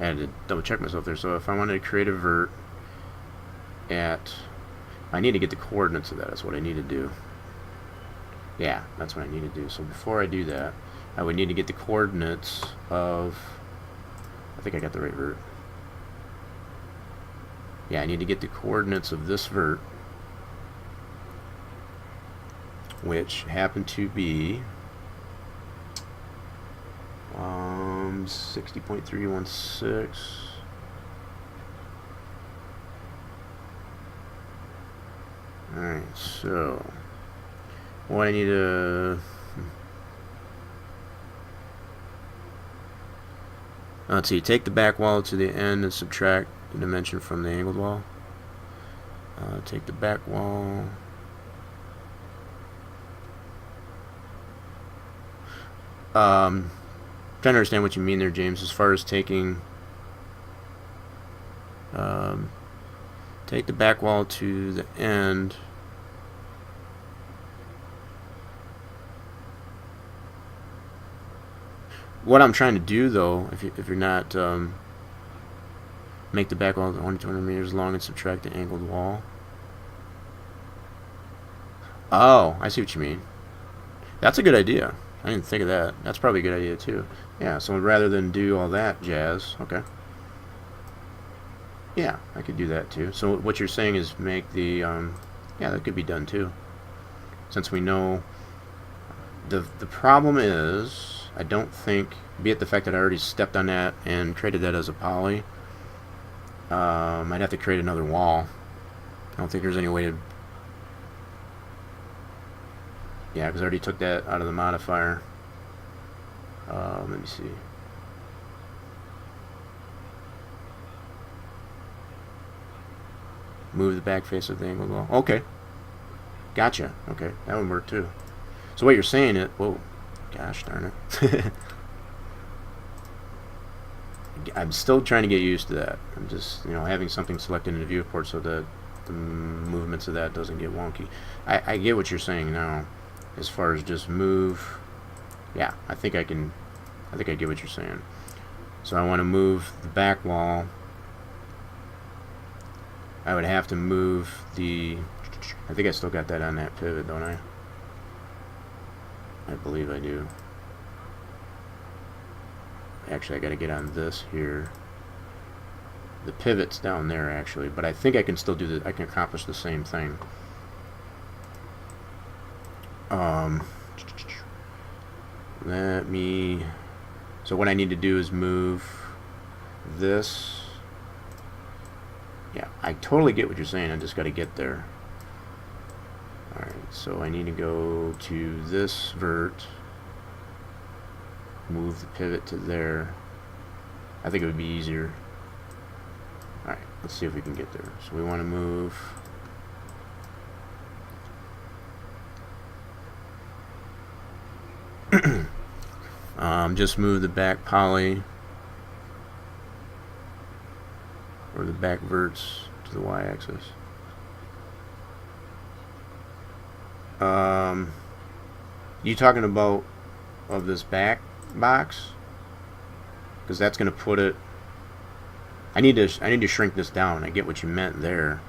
B: I had to double check myself there. So if I wanted to create a vert I need to get the coordinates of that. That's what I need to do. Yeah, that's what I need to do. So before I do that, I would need to get the coordinates of, I think I got the right vert. Yeah, I need to get the coordinates of this vert, which happen to be 60.316. Alright, so what I need to let's see, take the back wall to the end and subtract the dimension from the angled wall. Take the back wall. Trying to understand what you mean there, James, as far as taking take the back wall to the end. What I'm trying to do, though, if you're not make the back wall 200 meters long and subtract the angled wall. Oh, I see what you mean. That's a good idea. I didn't think of that. That's probably a good idea too. Yeah, so rather than do all that jazz, okay. Yeah, I could do that too. So what you're saying is make the yeah, that could be done too. Since we know the problem is, I don't think, be it the fact that I already stepped on that and created that as a poly, I'd have to create another wall. I don't think there's any way to, yeah, because I already took that out of the modifier. Let me see. Move the back face of the angled wall. Okay. Gotcha. Okay, that would work too. So what you're saying is, whoa, gosh darn it. I'm still trying to get used to that. I'm just, having something selected in the viewport so that the movements of that doesn't get wonky. I get what you're saying now, as far as just move. Yeah, I think I get what you're saying. So I want to move the back wall. I would have to move I think I still got that on that pivot, don't I? I believe I do. Actually, I got to get on this here. The pivot's down there actually, but I think I can still do I can accomplish the same thing. So what I need to do is move this. Yeah, I totally get what you're saying. I just got to get there. Alright, so I need to go to this vert, move the pivot to there. I think it would be easier. Alright, let's see if we can get there. So we want to move just move the back poly or the back verts to the y-axis. You talking about of this back box? Because that's going to put it. I need to shrink this down. I get what you meant there.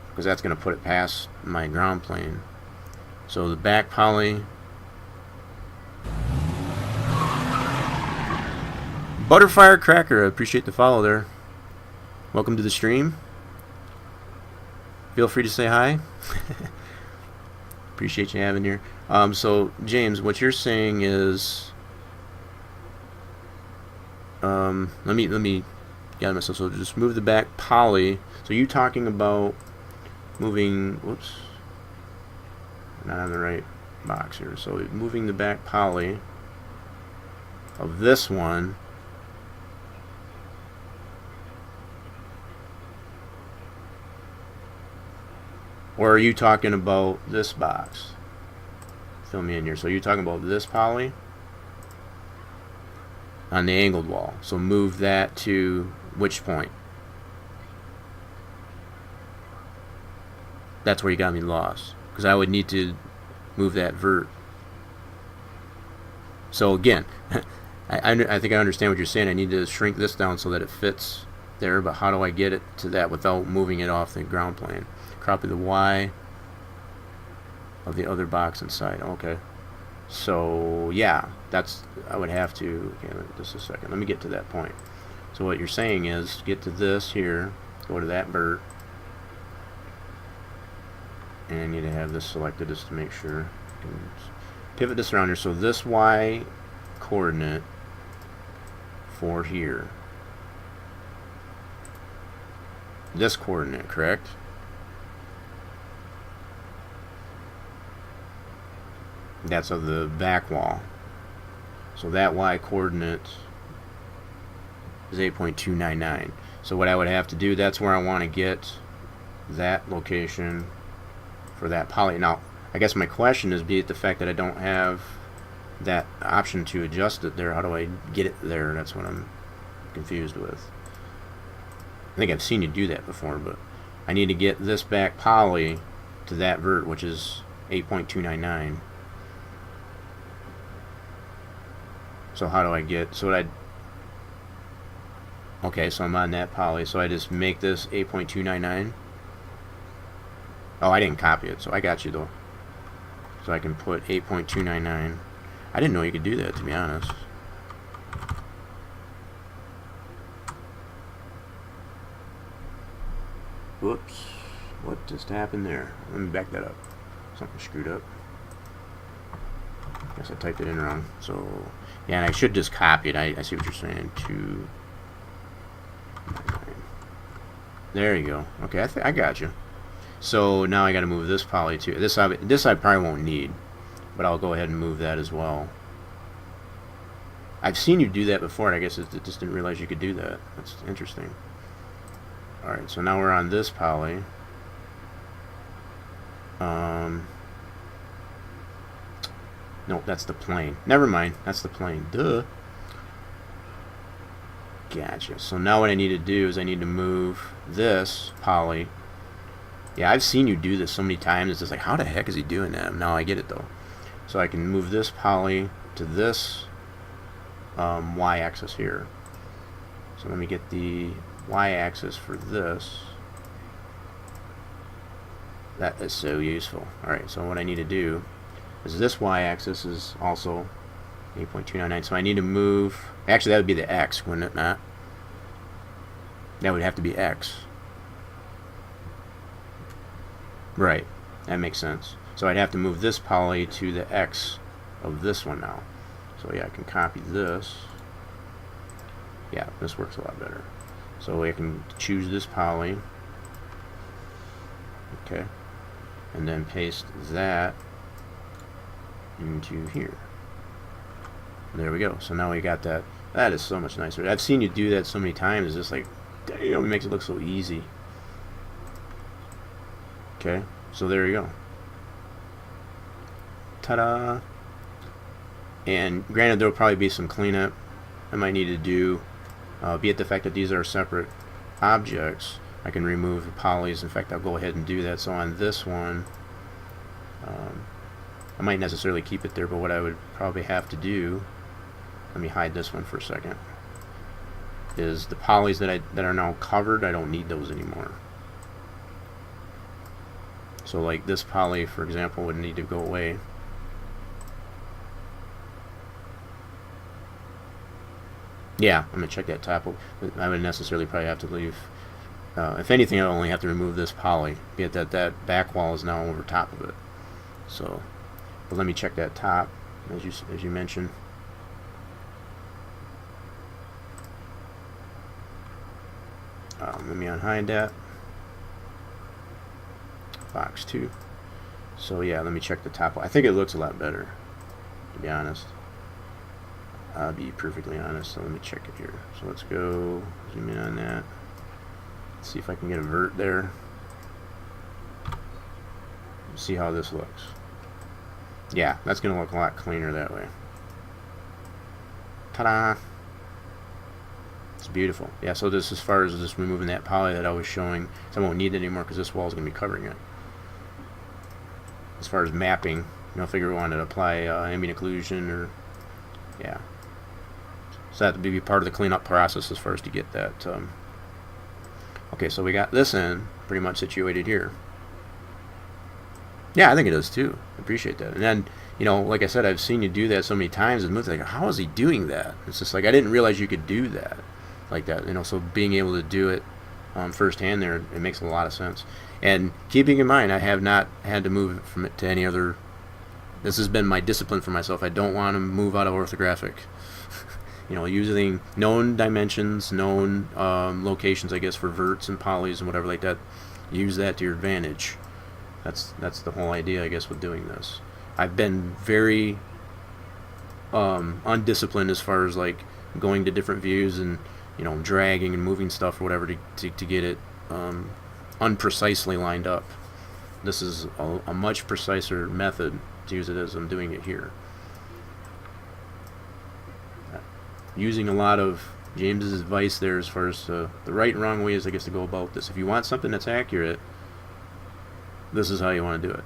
B: Because that's going to put it past my ground plane. So the back poly. Butterfire Cracker, I appreciate the follow there. Welcome to the stream. Feel free to say hi. Appreciate you having here. So James, what you're saying is, let me get myself. So just move the back poly. So you talking about moving? Whoops, not on the right box here. So moving the back poly of this one. Or are you talking about this box? Fill me in here. So you're talking about this poly on the angled wall. So move that to which point? That's where you got me lost. Because I would need to move that vert. So again, I think I understand what you're saying. I need to shrink this down so that it fits there. But how do I get it to that without moving it off the ground plane? Copy the Y of the other box inside. Okay. So yeah, that's, I would have to, okay, just a second. Let me get to that point. So what you're saying is get to this here, go to that vert, and I need to have this selected just to make sure. Pivot this around here. So this Y coordinate for here. This coordinate, correct? That's of the back wall. So that Y coordinate is 8.299. So what I would have to do, that's where I want to get that location for that poly. Now, I guess my question is, be it the fact that I don't have that option to adjust it there, how do I get it there? That's what I'm confused with. I think I've seen you do that before, but I need to get this back poly to that vert, which is 8.299. So how do I get, so I, okay, so I'm on that poly, so I just make this 8.299. Oh, I didn't copy it, so I got you though. So I can put 8.299. I didn't know you could do that, to be honest. Whoops, what just happened there? Let me back that up. Something screwed up. Guess I typed it in wrong. So yeah, and I should just copy it. I see what you're saying. 2. There you go. Okay, I got you. So now I got to move this poly too. This I probably won't need, but I'll go ahead and move that as well. I've seen you do that before, and I guess it just didn't realize you could do that. That's interesting. Alright, so now we're on this poly. No, that's the plane. Never mind, that's the plane. Duh. Gotcha. So now what I need to do is I need to move this poly. Yeah, I've seen you do this so many times. It's just like, how the heck is he doing that? Now I get it though. So I can move this poly to this y-axis here. So let me get the y-axis for this. That is so useful. Alright, so what I need to do is this y-axis is also 8.299. So I need to move, actually that would be the x, wouldn't it not? That would have to be x. Right, that makes sense. So I'd have to move this poly to the x of this one now. So yeah, I can copy this. Yeah, this works a lot better. So I can choose this poly. Okay. And then paste that into here. There we go. So now we got that. That is so much nicer. I've seen you do that so many times. It's just like, damn, it makes it look so easy. Okay, so there you go. Ta-da! And granted, there will probably be some cleanup I might need to do. Be it the fact that these are separate objects, I can remove the polys. In fact, I'll go ahead and do that. So on this one, I might necessarily keep it there, but what I would probably have to do, let me hide this one for a second, is the polys that are now covered, I don't need those anymore. So like this poly, for example, would need to go away. Yeah, I'm going to check that top. I would necessarily probably have to leave. If anything, I would only have to remove this poly, be it that that back wall is now over top of it. So, but let me check that top as you mentioned. Let me unhide that. Box 2. So yeah, let me check the top. I think it looks a lot better, to be honest. I'll be perfectly honest. So let me check it here. So let's go zoom in on that. Let's see if I can get a vert there. See how this looks. Yeah, that's going to look a lot cleaner that way. Ta-da! It's beautiful. Yeah, so this, as far as just removing that poly that I was showing, so I won't need it anymore because this wall is going to be covering it. As far as mapping, you know, figure we wanted to apply ambient occlusion or, yeah. So that would be part of the cleanup process as far as to get that. Okay, so we got this in pretty much situated here. Yeah, I think it is too. I appreciate that. And then, you know, like I said, I've seen you do that so many times, and it's like, how is he doing that? It's just like, I didn't realize you could do that like that. You know, so being able to do it firsthand there, it makes a lot of sense. And keeping in mind, I have not had to move from it to any other. This has been my discipline for myself. I don't want to move out of orthographic. You know, using known dimensions, known locations, I guess, for verts and polys and whatever like that. Use that to your advantage. That's the whole idea, I guess, with doing this. I've been very undisciplined as far as like going to different views and, you know, dragging and moving stuff or whatever to get it unprecisely lined up. This is a much preciser method to use it as I'm doing it here. Using a lot of James's advice there as far as the right and wrong ways, I guess, to go about this. If you want something that's accurate, this is how you want to do it.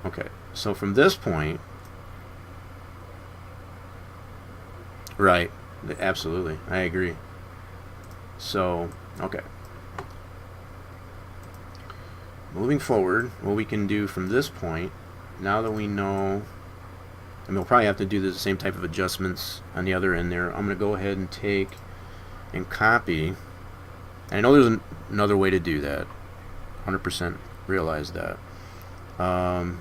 B: Okay, so from this point, right, absolutely, I agree. So, okay. Moving forward, what we can do from this point, now that we know, and we'll probably have to do the same type of adjustments on the other end there, I'm going to go ahead and take and copy. And I know there's another way to do that, 100% realize that. And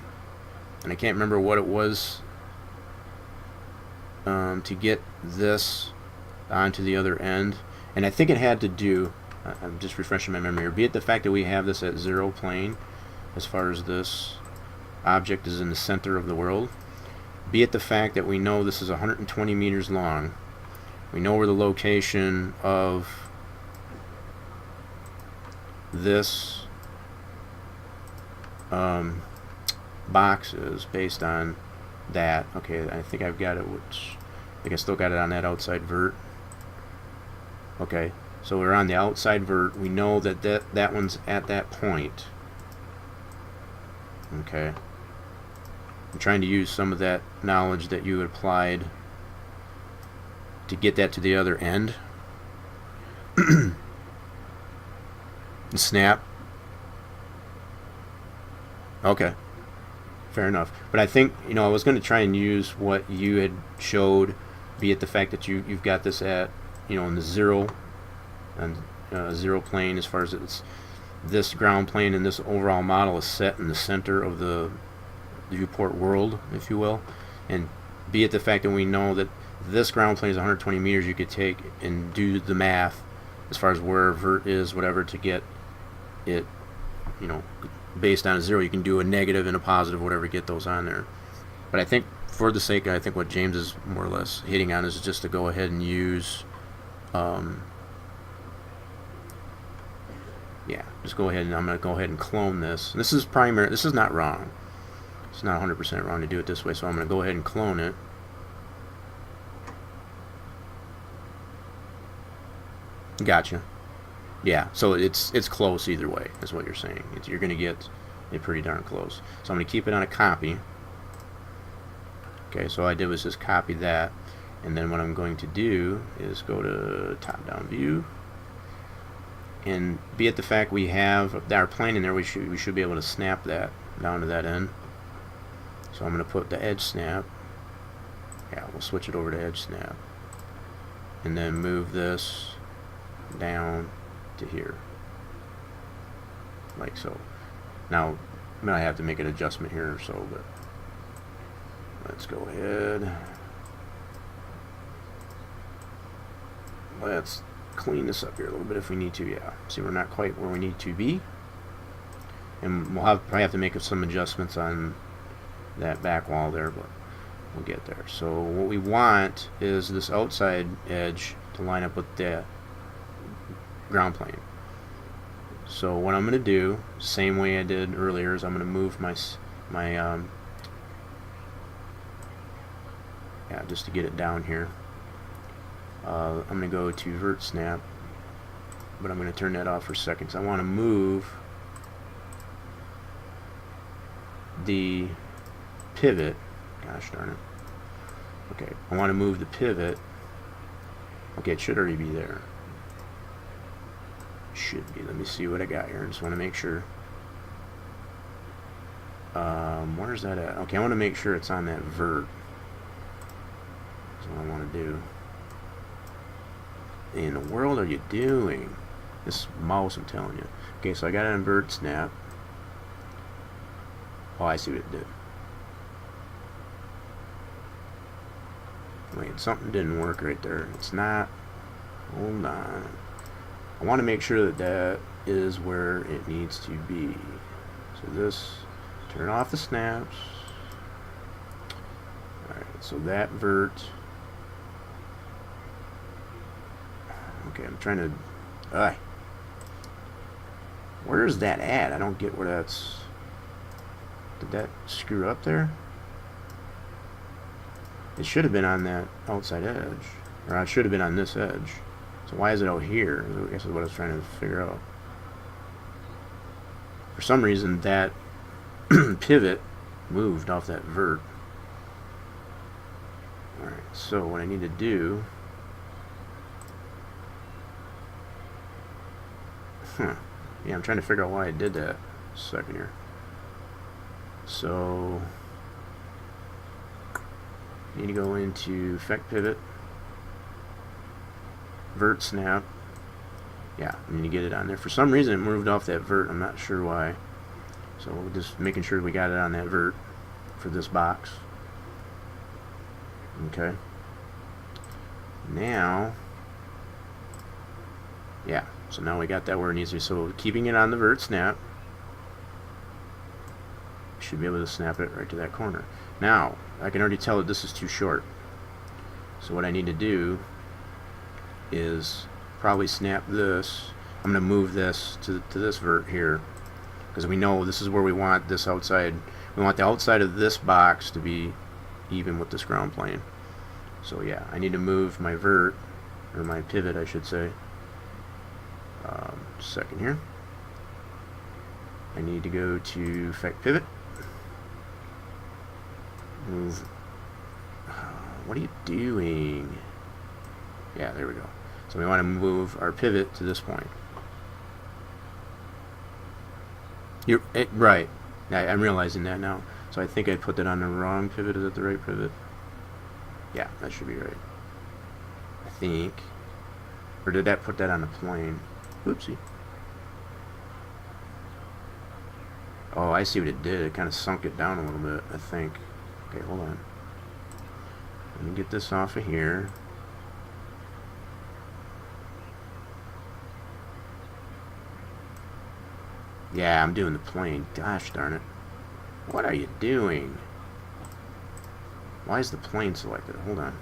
B: I can't remember what it was to get this onto the other end. And I think it had to do, I'm just refreshing my memory here, be it the fact that we have this at 0 plane as far as this object is in the center of the world, be it the fact that we know this is 120 meters long, we know where the location of this box is based on that. Okay, I think I've got it, which I think I still got it on that outside vert. Okay, so we're on the outside vert. We know that that one's at that point. Okay, I'm trying to use some of that knowledge that you applied to get that to the other end. Snap. Okay, fair enough. But I think, you know, I was going to try and use what you had showed, be it the fact that you've got this at, you know, in the 0 and 0 plane, as far as it's this ground plane, and this overall model is set in the center of the viewport world, if you will. And be it the fact that we know that this ground plane is 120 meters, you could take and do the math as far as where vert is, whatever, to get it, you know, based on a 0. You can do a negative and a positive, whatever, get those on there. But I think for the sake, I think what James is more or less hitting on is just to go ahead and use yeah, just go ahead, and I'm going to go ahead and clone this. This is primary. This is not wrong. It's not 100% wrong to do it this way, so I'm going to go ahead and clone it. Gotcha. Yeah, so it's close either way, is what you're saying. You're going to get it pretty darn close. So I'm going to keep it on a copy. Okay, so all I did was just copy that, and then what I'm going to do is go to top-down view, and be it the fact we have our plane in there, we should be able to snap that down to that end. So I'm going to put the edge snap. Yeah, we'll switch it over to edge snap, and then move this down to here, like so. Now might have to make an adjustment here or so, but let's go ahead. Let's clean this up here a little bit if we need to. Yeah, see, we're not quite where we need to be, and we'll probably have to make some adjustments on that back wall there, but we'll get there. So what we want is this outside edge to line up with the ground plane. So what I'm going to do, same way I did earlier, is I'm going to move my just to get it down here. I'm going to go to vert snap, but I'm going to turn that off for a second because I want to move the pivot. Gosh darn it. Okay, I want to move the pivot. Okay, it should already be there. Should be. Let me see what I got here. I just want to make sure. Where's that at? Okay, I want to make sure it's on that vert. That's what I want to do. In the world are you doing? This mouse, I'm telling you. Okay, so I got it on vert snap. Oh, I see what it did. Wait, something didn't work right there. It's not. Hold on. I want to make sure that that is where it needs to be. So this, turn off the snaps. Alright, so that vert. Okay, I'm trying to. Where's that at? I don't get where that's. Did that screw up there? It should have been on that outside edge. Or it should have been on this edge. So why is it out here? I guess is what I was trying to figure out. For some reason that pivot moved off that vert. Alright, so what I need to do. Yeah, I'm trying to figure out why I did that. A second here. So need to go into effect pivot, vert snap. Yeah, I need to get it on there. For some reason it moved off that vert. I'm not sure why. So we're just making sure we got it on that vert for this box. Okay. Now, yeah, so now we got that where it needs to be. So keeping it on the vert snap, should be able to snap it right to that corner. Now, I can already tell that this is too short. So what I need to do is probably snap this. I'm going to move this to this vert here because we know this is where we want this outside. We want the outside of this box to be even with this ground plane. So yeah, I need to move my vert, or my pivot I should say. Second here. I need to go to effect pivot. Move. What are you doing? Yeah, there we go. So we want to move our pivot to this point. Right. I'm realizing that now. So I think I put that on the wrong pivot. Is that the right pivot? Yeah, that should be right. I think. Or did that put that on the plane? Oopsie. Oh, I see what it did. It kind of sunk it down a little bit, I think. Okay, hold on. Let me get this off of here. Yeah, I'm doing the plane. Gosh darn it. What are you doing? Why is the plane selected? Hold on.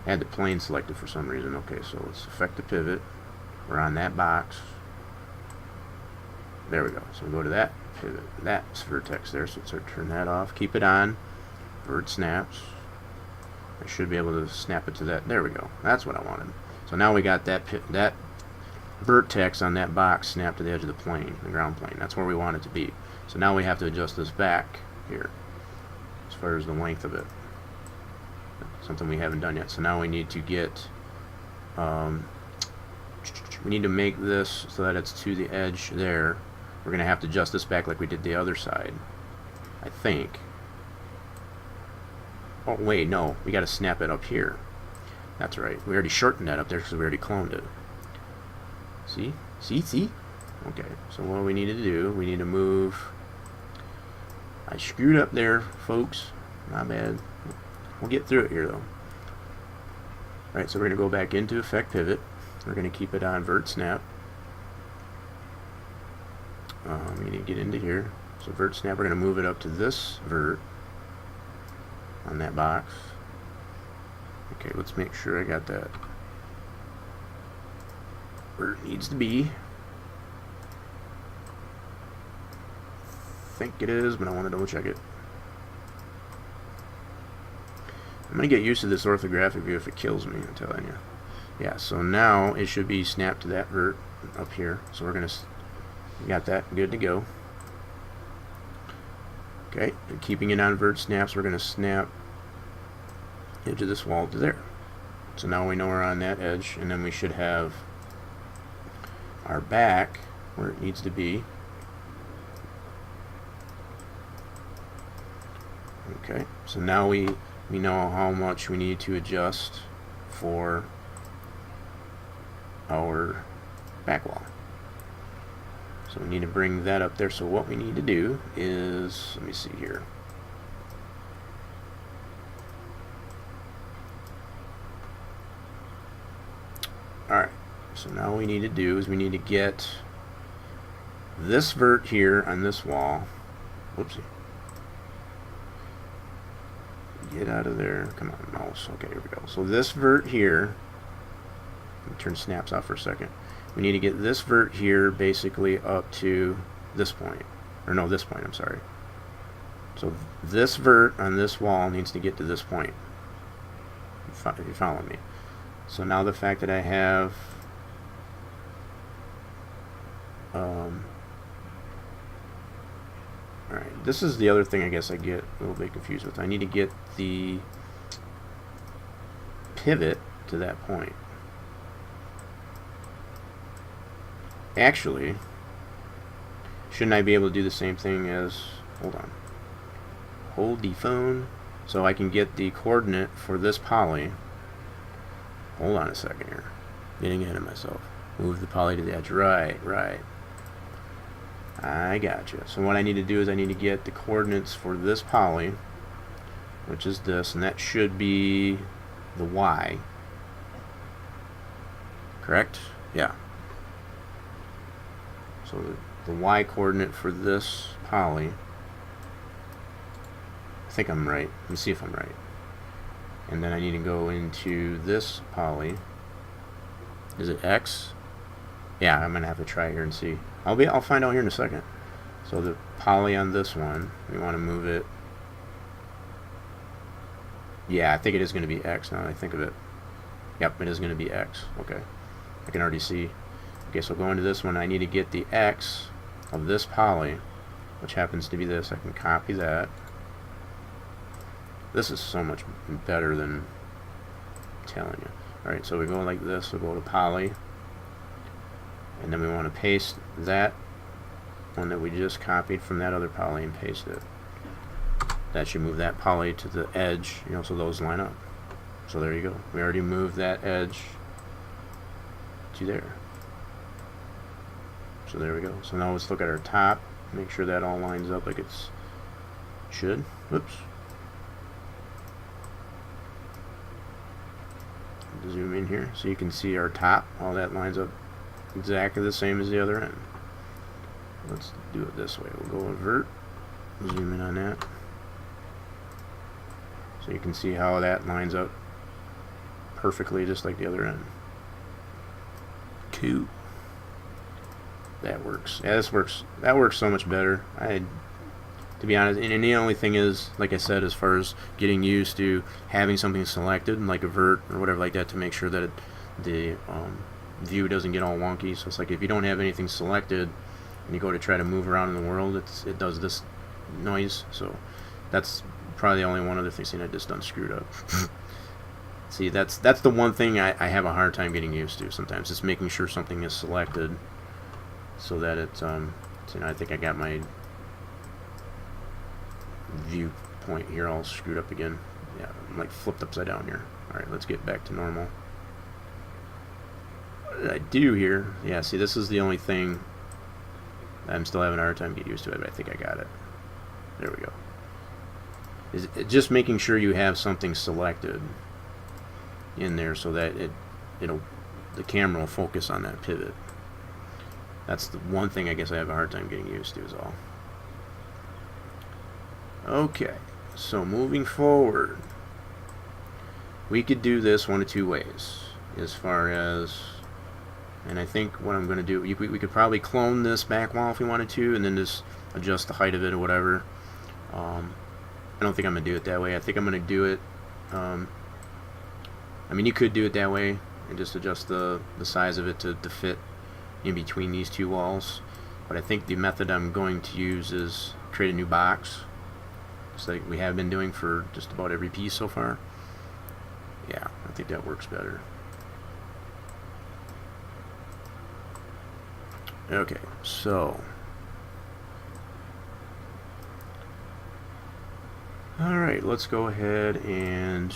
B: I had the plane selected for some reason. Okay, so let's effect the pivot. We're on that box. There we go. So we go to that pivot. That's vertex there. So let's turn that off. Keep it on. Vert snaps. I should be able to snap it to that. There we go. That's what I wanted. So now we got that vertex on that box snapped to the edge of the plane, the ground plane. That's where we want it to be. So now we have to adjust this back here as far as the length of it. Something we haven't done yet. So now we need to get we need to make this so that it's to the edge there. We're going to have to adjust this back like we did the other side, I think. Oh wait, no, we got to snap it up here. That's right. We already shortened that up there because we already cloned it. See? See? Okay, so what we need to do, we need to move. I screwed up there, folks. My bad. We'll get through it here, though. Alright, so we're going to go back into Effect Pivot. We're going to keep it on Vert Snap. We need to get into here. So Vert Snap, we're going to move it up to this vert on that box. Okay, let's make sure I got that where it needs to be. I think it is, but I want to double check it. I'm going to get used to this orthographic view if it kills me, I'm telling you. Yeah, so now it should be snapped to that vert up here. So we're going to, got that good to go. Okay, and keeping it on vert snaps, we're going to snap edge of this wall to there. So now we know we're on that edge, and then we should have our back where it needs to be. Okay, so now we know how much we need to adjust for our back wall. So we need to bring that up there. So what we need to do is, let me see here. Alright, so now what we need to do is we need to get this vert here on this wall. Whoopsie. Get out of there. Come on, mouse. Okay, here we go. So this vert here, let me turn snaps off for a second. We need to get this vert here basically up to this point. Or no, this point, I'm sorry. So this vert on this wall needs to get to this point. If you follow me. So now the fact that I have alright, this is the other thing I guess I get a little bit confused with. I need to get the pivot to that point. Actually, shouldn't I be able to do the same thing as, hold on, hold the phone, so I can get the coordinate for this poly. Hold on a second here, getting ahead of myself. Move the poly to the edge. Right. I gotcha. So what I need to do is I need to get the coordinates for this poly, which is this, and that should be the Y. Correct? Yeah. So the Y coordinate for this poly, I think I'm right. Let me see if I'm right. And then I need to go into this poly. Is it X? Yeah, I'm gonna have to try here and see. I'll find out here in a second. So the poly on this one, we want to move it. Yeah, I think it is going to be X now that I think of it. Yep, it is going to be X. Okay, I can already see. Okay, so going to this one, I need to get the X of this poly, which happens to be this. I can copy that. This is so much better than telling you. Alright, so we go like this. We'll go to poly, and then we want to paste that one that we just copied from that other poly and paste it. That should move that poly to the edge, you know, so those line up. So there you go. We already moved that edge to there. So there we go. So now let's look at our top, make sure that all lines up like it's should. Whoops. Zoom in here so you can see our top. All that lines up exactly the same as the other end. Let's do it this way. We'll go invert, zoom in on that, so you can see how that lines up perfectly just like the other end. Cool. That works. Yeah, this works. That works so much better. To be honest, and the only thing is, like I said, as far as getting used to having something selected, like a vert or whatever like that, to make sure that the view doesn't get all wonky. So it's like if you don't have anything selected and you go to try to move around in the world, it does this noise. So that's probably the only one other thing I just done screwed up. See, that's the one thing I have a hard time getting used to sometimes. It's making sure something is selected so that it's you know, I think I got my viewpoint here all screwed up again. Yeah, I'm like flipped upside down here. Alright, let's get back to normal. What did I do here? Yeah, see, this is the only thing I'm still having a hard time getting used to it, but I think I got it. There we go. Is just making sure you have something selected in there so that the camera will focus on that pivot. That's the one thing I guess I have a hard time getting used to is all. Okay, so moving forward, we could do this one of two ways as far as, and I think what I'm going to do, we could probably clone this back wall if we wanted to, and then just adjust the height of it or whatever. I don't think I'm going to do it that way. I think I'm going to do it, I mean, you could do it that way and just adjust the size of it to fit in between these two walls. But I think the method I'm going to use is create a new box, just like we have been doing for just about every piece so far. Yeah, I think that works better. Okay, so alright, let's go ahead and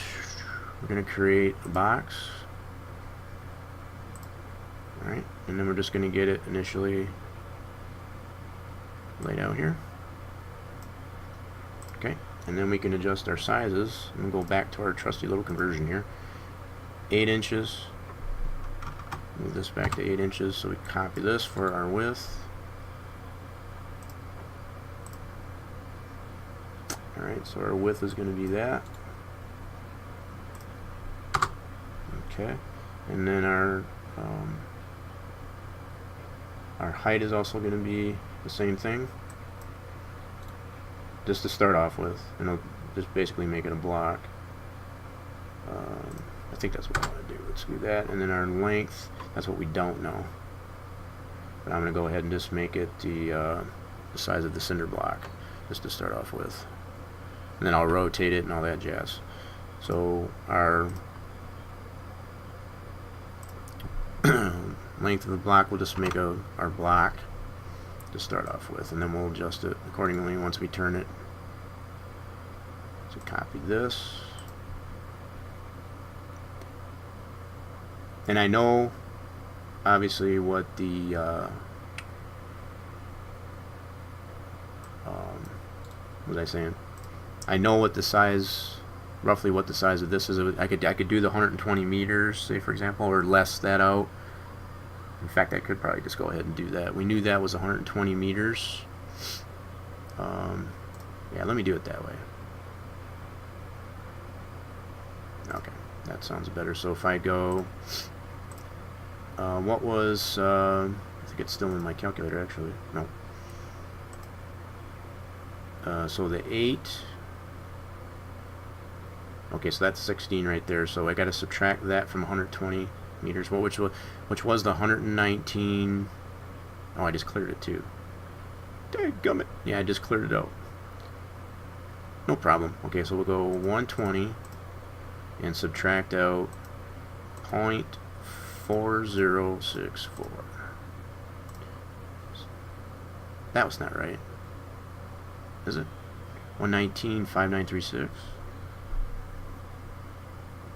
B: we're going to create a box. Alright, and then we're just going to get it initially laid out here. Okay, and then we can adjust our sizes and go back to our trusty little conversion here. 8 inches. Move this back to 8 inches, so we copy this for our width. Alright, so our width is going to be that. Okay, and then our height is also going to be the same thing, just to start off with, and I'll just basically make it a block. I think that's what I want to do. Let's do that, and then our length, that's what we don't know, but I'm going to go ahead and just make it the size of the cinder block, just to start off with, and then I'll rotate it and all that jazz. So our length of the block, we'll just make our block to start off with, and then we'll adjust it accordingly once we turn it. So copy this, and I know obviously what the what was I saying? I know what the size, roughly what the size of this is. I could do the 120 meters, say for example, or less that out. In fact, I could probably just go ahead and do that. We knew that was 120 meters. Yeah, let me do it that way. Okay, that sounds better. So if I go, what was, I think it's still in my calculator actually. No. So the 8. Okay, so that's 16 right there. So I got to subtract that from 120 meters. Well, which was the 119. Oh, I just cleared it too. Dadgummit. Yeah, I just cleared it out. No problem. Okay, so we'll go 120 and subtract out 0.4064. That was not right, is it? 119.5936.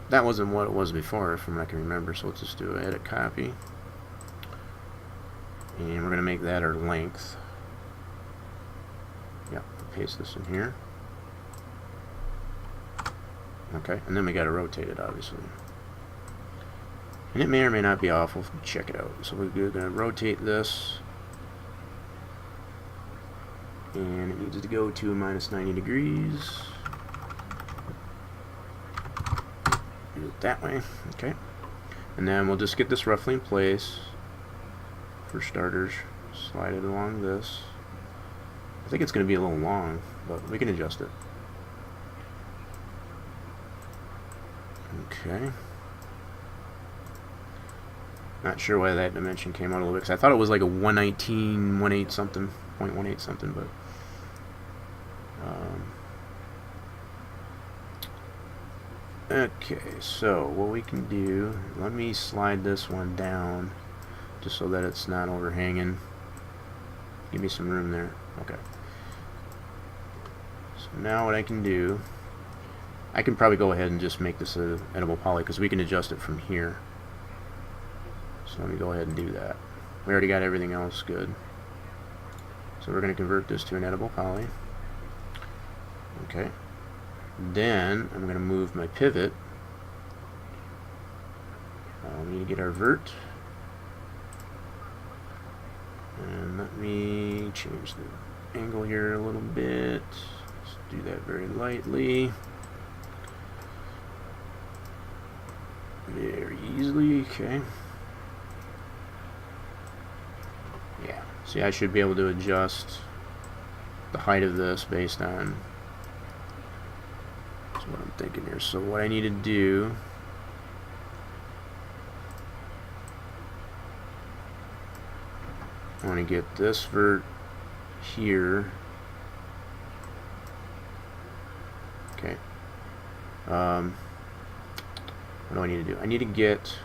B: That wasn't what it was before, from what I can remember. So let's just do an edit copy, and we're going to make that our length. Yep, paste this in here. Okay, and then we got to rotate it, obviously. And it may or may not be off. We'll check it out. So we're going to rotate this, and it needs to go to -90 degrees. Do it that way. Okay, and then we'll just get this roughly in place. For starters, slide it along this. I think it's going to be a little long, but we can adjust it. Okay. Not sure why that dimension came out a little bit, because I thought it was like a 119.18 something, 0.18 something, but okay, so what we can do, let me slide this one down just so that it's not overhanging. Give me some room there. Okay. So now what I can do, I can probably go ahead and just make this a editable poly, because we can adjust it from here. So let me go ahead and do that. We already got everything else good. So we're going to convert this to an editable poly. Okay. Then I'm going to move my pivot. We need to get our vert. And let me change the angle here a little bit. Let's do that very lightly. Very easily, okay. Yeah, see, I should be able to adjust the height of this based on what I'm thinking here. So what I need to do, I want to get this vert here. Okay. What do I need to do? I need to get,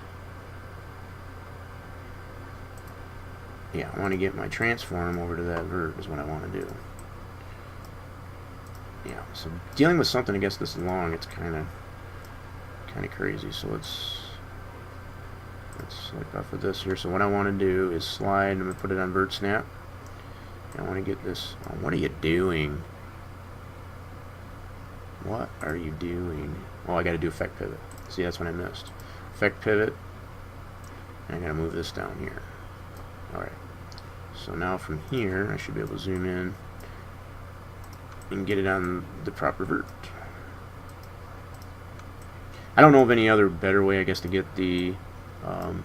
B: I want to get my transform over to that vert is what I want to do. Yeah, so dealing with something I guess this long, it's kind of crazy. So let's select off of this here. So what I want to do is slide. I'm going to put it on vert snap. I want to get this. Oh, what are you doing? What are you doing? Oh, I got to do effect pivot. See, that's what I missed. Effect pivot. And I got to move this down here. All right. So now from here, I should be able to zoom in and get it on the proper vert. I don't know of any other better way, I guess, to get the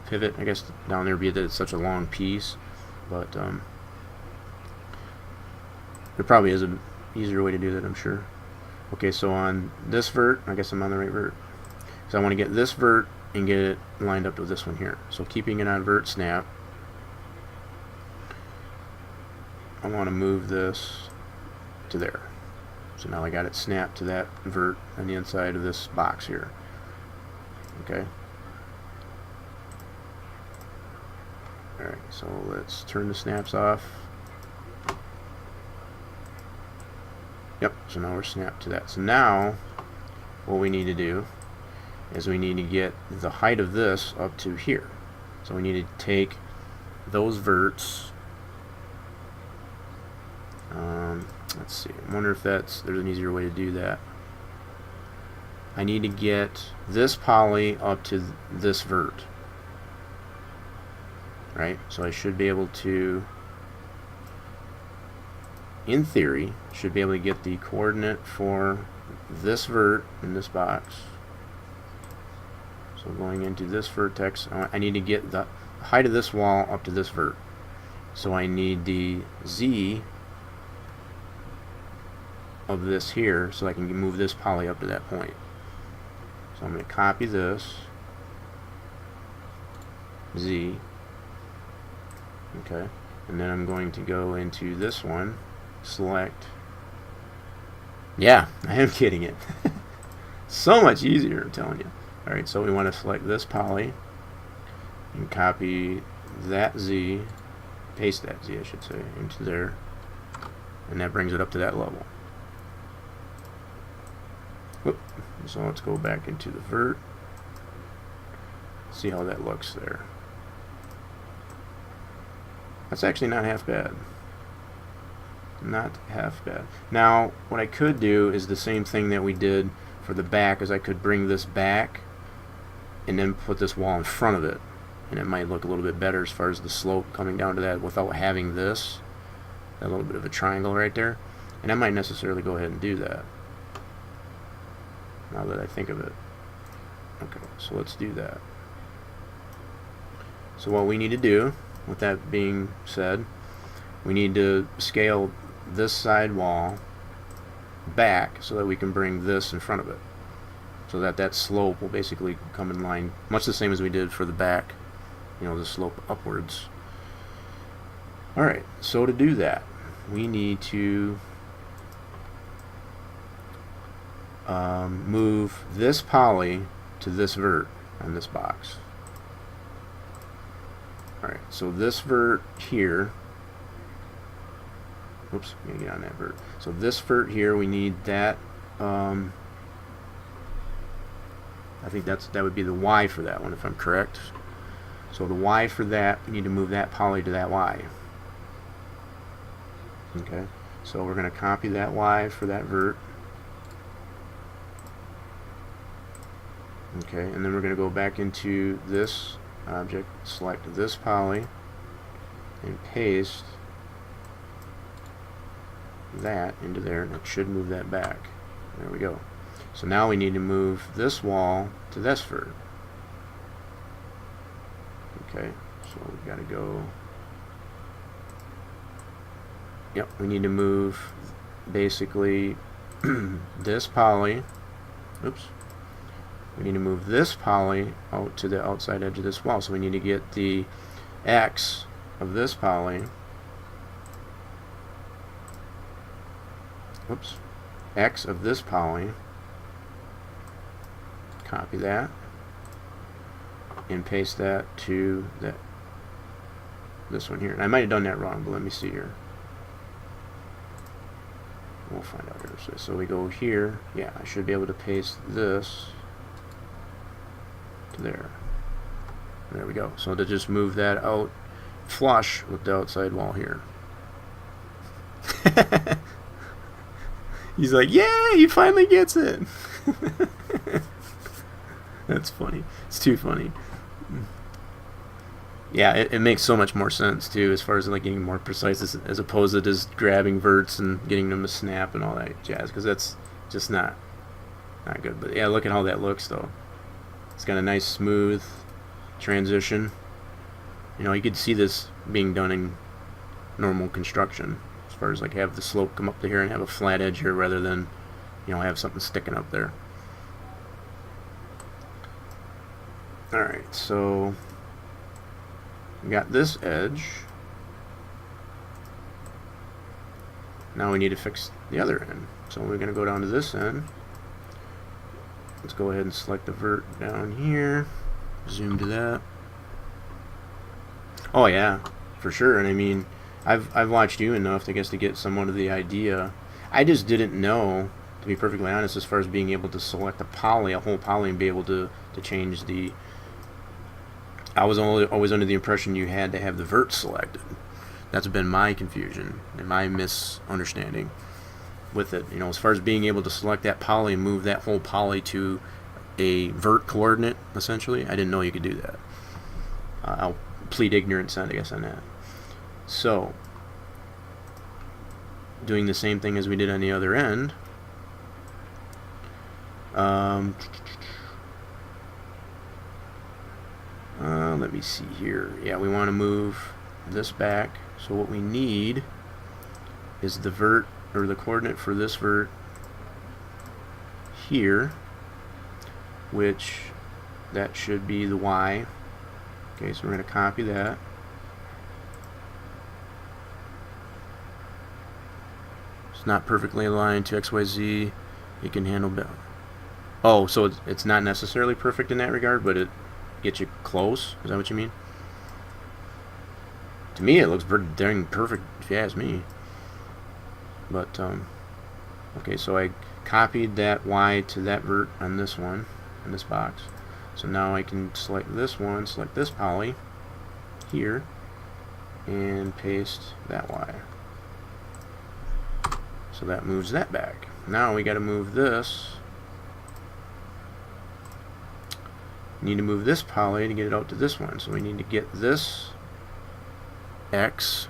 B: pivot, I guess, down there, be that it's such a long piece, but there probably is an easier way to do that, I'm sure. Okay, so on this vert, I guess I'm on the right vert. So I want to get this vert and get it lined up with this one here. So keeping it on vert snap, I want to move this to there. So now I got it snapped to that vert on the inside of this box here. Okay. Alright, so let's turn the snaps off. Yep, so now we're snapped to that. So now what we need to do is we need to get the height of this up to here. So we need to take those verts. Let's see. I wonder if there's an easier way to do that. I need to get this poly up to this vert. Right? So I should be able to, in theory, should be able to get the coordinate for this vert in this box. So going into this vertex, I need to get the height of this wall up to this vert. So I need the Z of this here so I can move this poly up to that point. So I'm going to copy this Z, okay, and then I'm going to go into this one, select, yeah, I am kidding it. So much easier, I'm telling you. Alright, so we want to select this poly and copy that Z, paste that Z I should say, into there, and that brings it up to that level. Whoop. So let's go back into the vert, see how that looks there. That's actually not half bad. Not half bad. Now what I could do is the same thing that we did for the back, is I could bring this back and then put this wall in front of it, and it might look a little bit better as far as the slope coming down to that without having this, that little bit of a triangle right there. And I might necessarily go ahead and do that now that I think of it. Okay, so let's do that. So what we need to do, with that being said, we need to scale this side wall back so that we can bring this in front of it, so that that slope will basically come in line, much the same as we did for the back, you know, the slope upwards. Alright, so to do that, we need to move this poly to this vert on this box. Alright, so this vert here, oops, I'm going to get on that vert. So this vert here, we need that, I think that would be the Y for that one, if I'm correct. So the Y for that, we need to move that poly to that Y. Okay, so we're going to copy that Y for that vert. Okay, and then we're going to go back into this object, select this poly, and paste that into there, and it should move that back. There we go. So now we need to move this wall to this vert. Okay, so we've got to go. Yep, we need to move basically this poly. Oops. We need to move this poly out to the outside edge of this wall. So we need to get the X of this poly. Oops. X of this poly. Copy that. And paste that to this one here. And I might have done that wrong, but let me see here. We'll find out here. So we go here. Yeah, I should be able to paste this to there. There we go. So to just move that out flush with the outside wall here. He's like, yeah, he finally gets it. That's funny. It's too funny. Yeah, it makes so much more sense too, as far as like getting more precise, as opposed to just grabbing verts and getting them to snap and all that jazz, because that's just not good. But yeah, look at how that looks though. It's got a nice smooth transition. You know, you could see this being done in normal construction, as far as like have the slope come up to here and have a flat edge here rather than, you know, have something sticking up there. Alright, so we got this edge. Now we need to fix the other end. So we're going to go down to this end. Let's go ahead and select the vert down here. Zoom to that. Oh yeah, for sure. And I mean, I've watched you enough, I guess, to get somewhat of the idea. I just didn't know, to be perfectly honest, as far as being able to select a poly, a whole poly, and be able to change the. I was always under the impression you had to have the vert selected. That's been my confusion and my misunderstanding with it. You know, as far as being able to select that poly and move that whole poly to a vert coordinate, essentially, I didn't know you could do that. I'll plead ignorance, I guess, on that. So, doing the same thing as we did on the other end. Let me see here. Yeah, we want to move this back. So what we need is the vert, or the coordinate for this vert here, which that should be the Y. Okay, so we're going to copy that. It's not perfectly aligned to XYZ. It can handle better. Oh, so it's not necessarily perfect in that regard, but it gets you close. Is that what you mean? To me, it looks pretty dang perfect, if you ask me. But okay, so I copied that Y to that vert on this one, in this box. So now I can select this one, select this poly here, and paste that Y. So that moves that back. Now we got to move this. We need to move this poly to get it out to this one. So we need to get this X.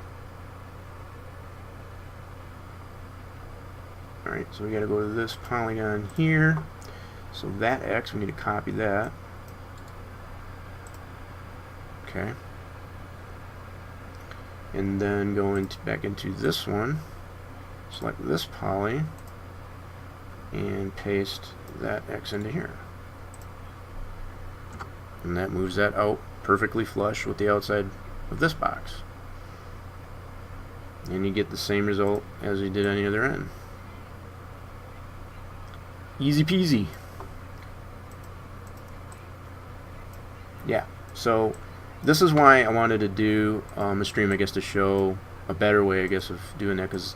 B: Alright, so we got to go to this polygon here. So that X, we need to copy that. Okay. And then go back into this one. Select this poly and paste that X into here. And that moves that out perfectly flush with the outside of this box. And you get the same result as you did on the other end. Easy peasy. Yeah, so this is why I wanted to do a stream, I guess, to show a better way, I guess, of doing that, because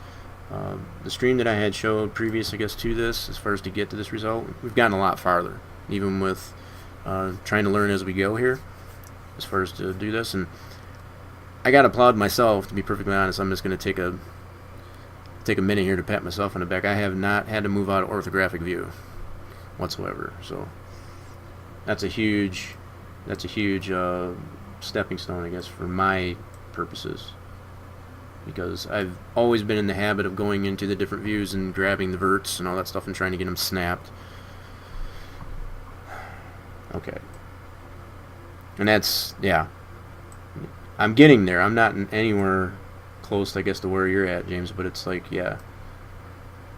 B: the stream that I had showed previous, I guess, to this, as far as to get to this result, we've gotten a lot farther, even with trying to learn as we go here, as far as to do this. And I got to applaud myself, to be perfectly honest. I'm just going to take take a minute here to pat myself on the back. I have not had to move out of orthographic view whatsoever. So that's a huge stepping stone, I guess, for my purposes, because I've always been in the habit of going into the different views and grabbing the verts and all that stuff and trying to get them snapped. Okay. And that's, yeah, I'm getting there. I'm not anywhere close, I guess, to where you're at, James, but it's like, yeah,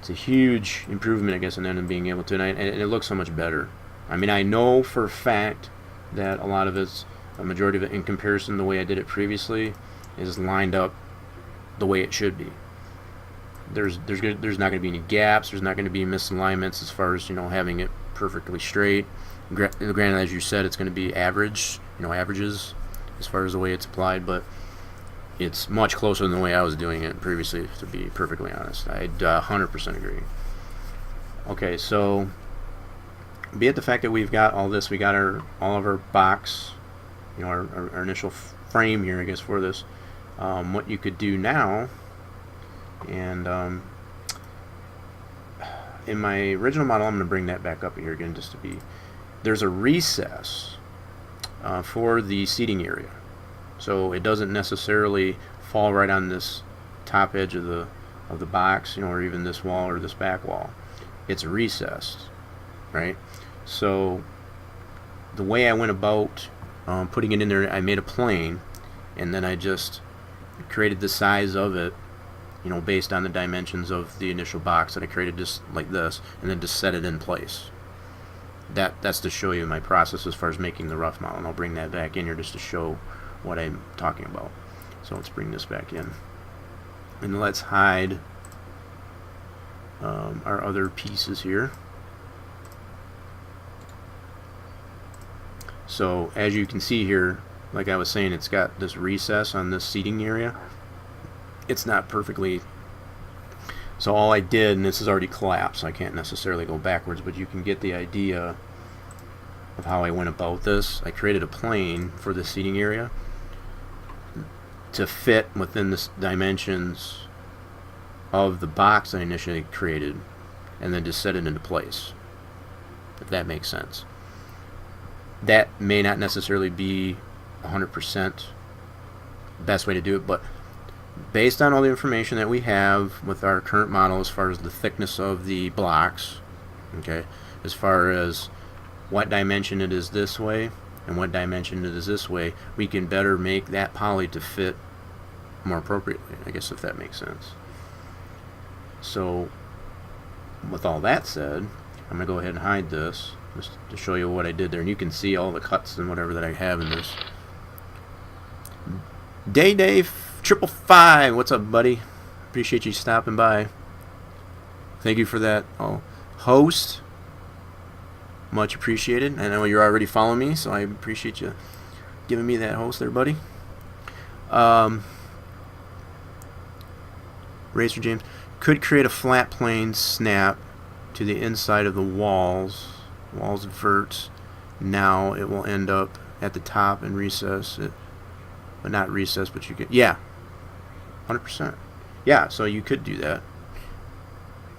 B: it's a huge improvement, I guess, in them being able to, and it looks so much better. I mean, I know for a fact that a lot of it's, a majority of it, in comparison to the way I did it previously, is lined up the way it should be. There's not going to be any gaps. There's not going to be misalignments as far as, you know, having it perfectly straight. Granted, as you said, it's going to be average, you know, averages as far as the way it's applied, but it's much closer than the way I was doing it previously, to be perfectly honest. I 100% agree. Okay, so be it the fact that we've got all this, we got all of our box, you know, our initial frame here, I guess, for this. What you could do now, and in my original model, I'm going to bring that back up here again, just to be, there's a recess for the seating area, so it doesn't necessarily fall right on this top edge of the box, you know, or even this wall or this back wall. It's recessed, right? So the way I went about putting it in there, I made a plane, and then I just created the size of it, you know, based on the dimensions of the initial box that I created, just like this, and then just set it in place. That's to show you my process as far as making the rough model, and I'll bring that back in here just to show what I'm talking about. So let's bring this back in, and let's hide our other pieces here. So as you can see here, like I was saying, it's got this recess on this seating area. It's not perfectly, so all I did, and this is already collapsed, so I can't necessarily go backwards, but you can get the idea of how I went about this. I created a plane for the seating area to fit within the dimensions of the box I initially created, and then just set it into place, if that makes sense. That may not necessarily be 100% best way to do it, but based on all the information that we have with our current model, as far as the thickness of the blocks, okay, as far as what dimension it is this way and what dimension it is this way, we can better make that poly to fit more appropriately, I guess, if that makes sense. So with all that said, I'm going to go ahead and hide this just to show you what I did there, and you can see all the cuts and whatever that I have in this. Day 555, what's up, buddy? Appreciate you stopping by. Thank you for that. Host, much appreciated. I know you're already following me, so I appreciate you giving me that host there, buddy. Racer James could create a flat plane snap to the inside of the walls verts. Now it will end up at the top and recess it, but not recess, but you could, yeah, 100%. Yeah, so you could do that,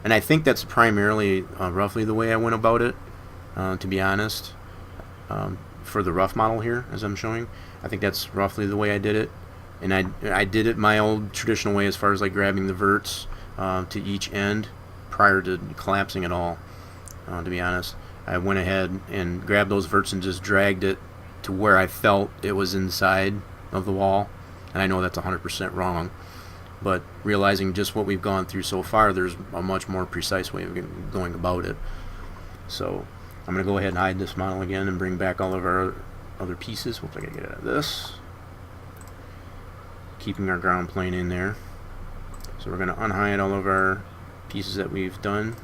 B: and I think that's primarily roughly the way I went about it, to be honest. For the rough model here, as I'm showing, I think that's roughly the way I did it, and I did it my old traditional way, as far as like grabbing the verts to each end prior to collapsing it all. To be honest, I went ahead and grabbed those verts and just dragged it to where I felt it was inside of the wall, and I know that's 100% wrong, but realizing just what we've gone through so far, there's a much more precise way of going about it. So I'm going to go ahead and hide this model again and bring back all of our other pieces. Whoops, I got to get out of this. Keeping our ground plane in there. So we're going to unhide all of our pieces that we've done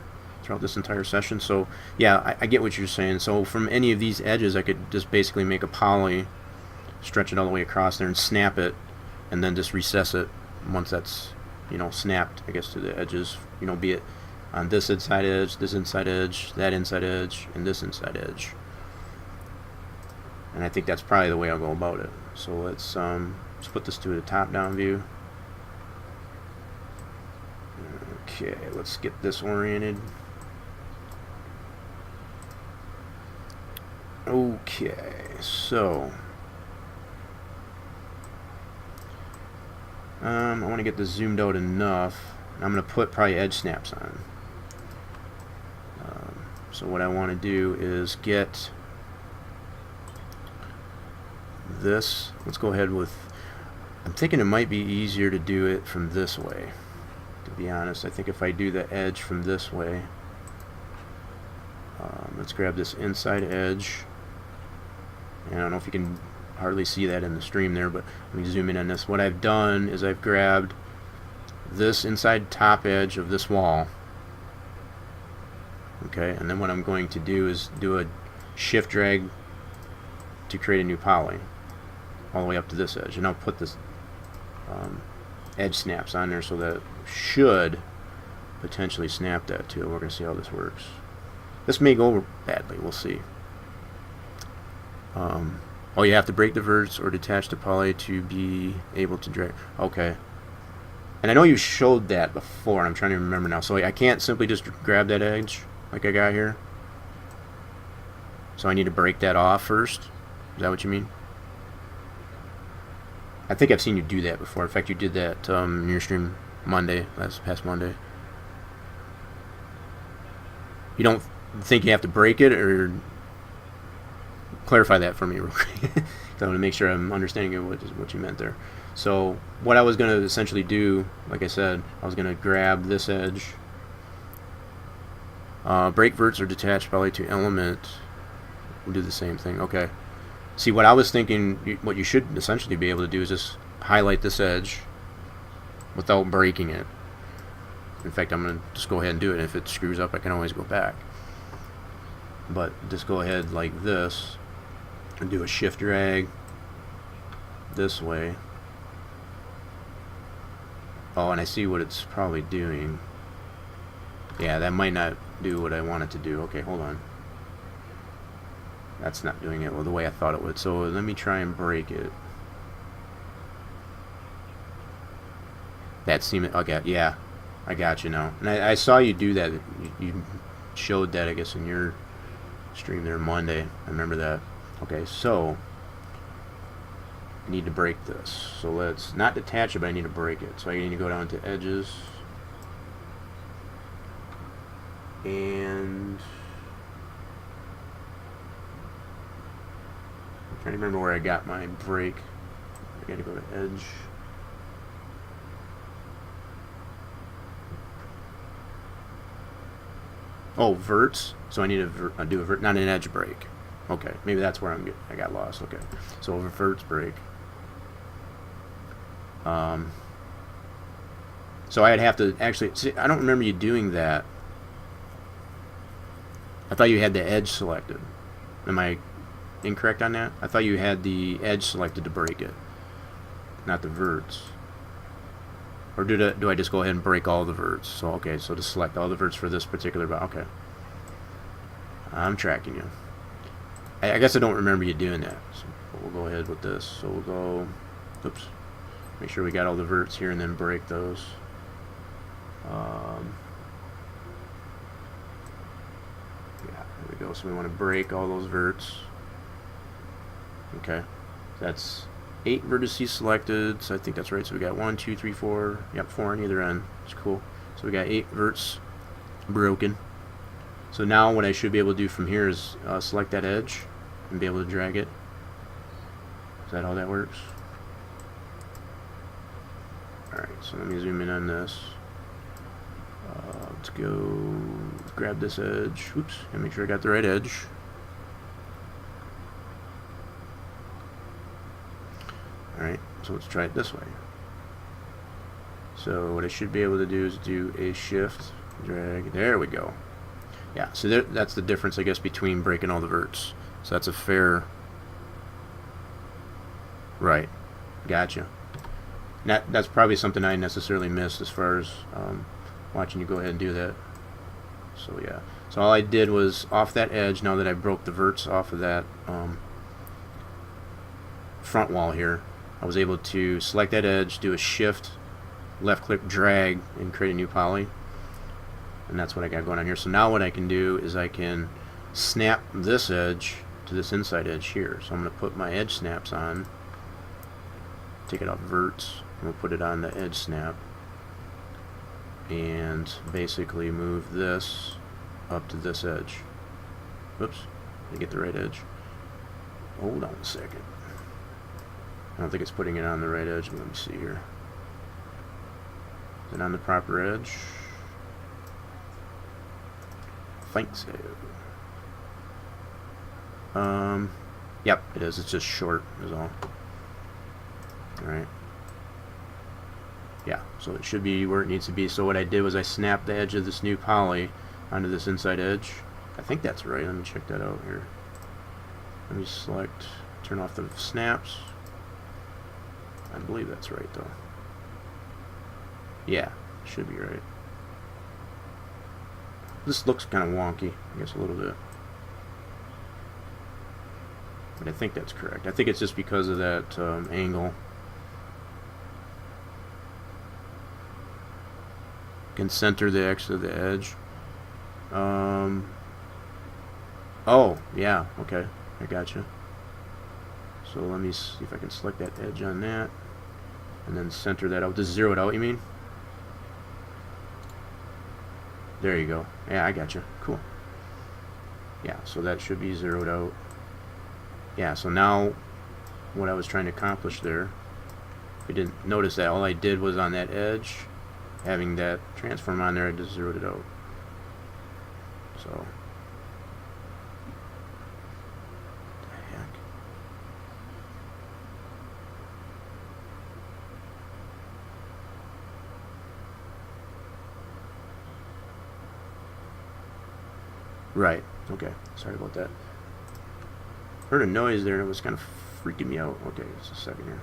B: throughout this entire session. So yeah, I get what you're saying. So from any of these edges, I could just basically make a poly, stretch it all the way across there and snap it, and then just recess it once that's, you know, snapped, I guess, to the edges, you know, be it on this inside edge, this inside edge, that inside edge, and this inside edge. And I think that's probably the way I'll go about it. So let's put this to a top-down view. Okay, let's get this oriented. Okay, so I want to get this zoomed out enough. I'm going to put probably edge snaps on. So what I want to do is get this. Let's go ahead with, I'm thinking it might be easier to do it from this way, to be honest. I think if I do the edge from this way, let's grab this inside edge. And I don't know if you can hardly see that in the stream there, but let me zoom in on this. What I've done is I've grabbed this inside top edge of this wall. Okay, and then what I'm going to do is do a shift drag to create a new poly all the way up to this edge, and I'll put this edge snaps on there so that should potentially snap that too. We're going to see how this works. This may go badly, we'll see. Oh, you have to break the verts or detach the poly to be able to drag. Okay. And I know you showed that before, and I'm trying to remember now. So I can't simply just grab that edge like I got here. So I need to break that off first. Is that what you mean? I think I've seen you do that before. In fact, you did that in your stream Monday, past Monday. You don't think you have to break it, or clarify that for me real quick. I want to make sure I'm understanding what you meant there. So what I was going to essentially do, like I said, I was going to grab this edge, break verts or detach poly to element, and do the same thing. Okay. See, what I was thinking, what you should essentially be able to do is just highlight this edge without breaking it. In fact, I'm going to just go ahead and do it. If it screws up, I can always go back. But just go ahead like this and do a shift drag this way. Oh, and I see what it's probably doing. Yeah, that might not do what I want it to do. Okay, hold on. That's not doing it the way I thought it would. So let me try and break it. That seemed, okay, yeah, I got you now. And I saw you do that. You showed that, I guess, in your stream there Monday. I remember that. Okay, so I need to break this. So let's not detach it, but I need to break it. So I need to go down to edges. And I'm trying to remember where I got my break. I gotta go to edge. Oh, verts. So I need to do a vert, not an edge break. Okay, maybe that's where I got lost. Okay, so over verts break. So I'd have to actually see. I don't remember you doing that. I thought you had the edge selected. Am I incorrect on that? I thought you had the edge selected to break it, not the verts. Or do I just go ahead and break all the verts? So okay, so to select all the verts for this particular. Okay, I'm tracking you. I guess I don't remember you doing that. So we'll go ahead with this. So we'll go. Oops. Make sure we got all the verts here, and then break those. Yeah, there we go. So we want to break all those verts. Okay, that's 8 vertices selected, so I think that's right. So we got 1, 2, 3, 4. Yep, 4 on either end. It's cool. So we got 8 verts broken. So now what I should be able to do from here is select that edge and be able to drag it. Is that how that works? Alright, so let me zoom in on this. Let's go grab this edge. Oops, and make sure I got the right edge. Alright, so let's try it this way. So what I should be able to do is do a shift, drag, there we go. Yeah, so that's the difference, I guess, between breaking all the verts. So that's a fair... Right, gotcha. That's probably something I necessarily missed as far as watching you go ahead and do that. So yeah, so all I did was off that edge, now that I broke the verts off of that front wall here, I was able to select that edge, do a shift, left click, drag, and create a new poly. And that's what I got going on here. So now what I can do is I can snap this edge to this inside edge here. So I'm going to put my edge snaps on, take it off verts, and we'll put it on the edge snap, and basically move this up to this edge. Oops, did I get the right edge? Hold on a second. I don't think it's putting it on the right edge. Let me see here. Is it on the proper edge? I think so. Yep, it is. It's just short is all. Alright. Yeah, so it should be where it needs to be. So what I did was I snapped the edge of this new poly onto this inside edge. I think that's right. Let me check that out here. Let me select, turn off the snaps. I believe that's right though. Yeah, should be right. This looks kind of wonky, I guess a little bit. But I think that's correct. I think it's just because of that angle. Can center the X of the edge. Oh, yeah, okay. I gotcha. So let me see if I can select that edge on that. And then center that out. Just zero it out, you mean? There you go. Yeah, I gotcha. Cool. Yeah, so that should be zeroed out. Yeah, so now what I was trying to accomplish there, if you didn't notice that, all I did was on that edge, having that transform on there, I just zeroed it out. So, what the heck? Right, okay, sorry about that. Heard a noise there and it was kind of freaking me out. Okay, just a second here.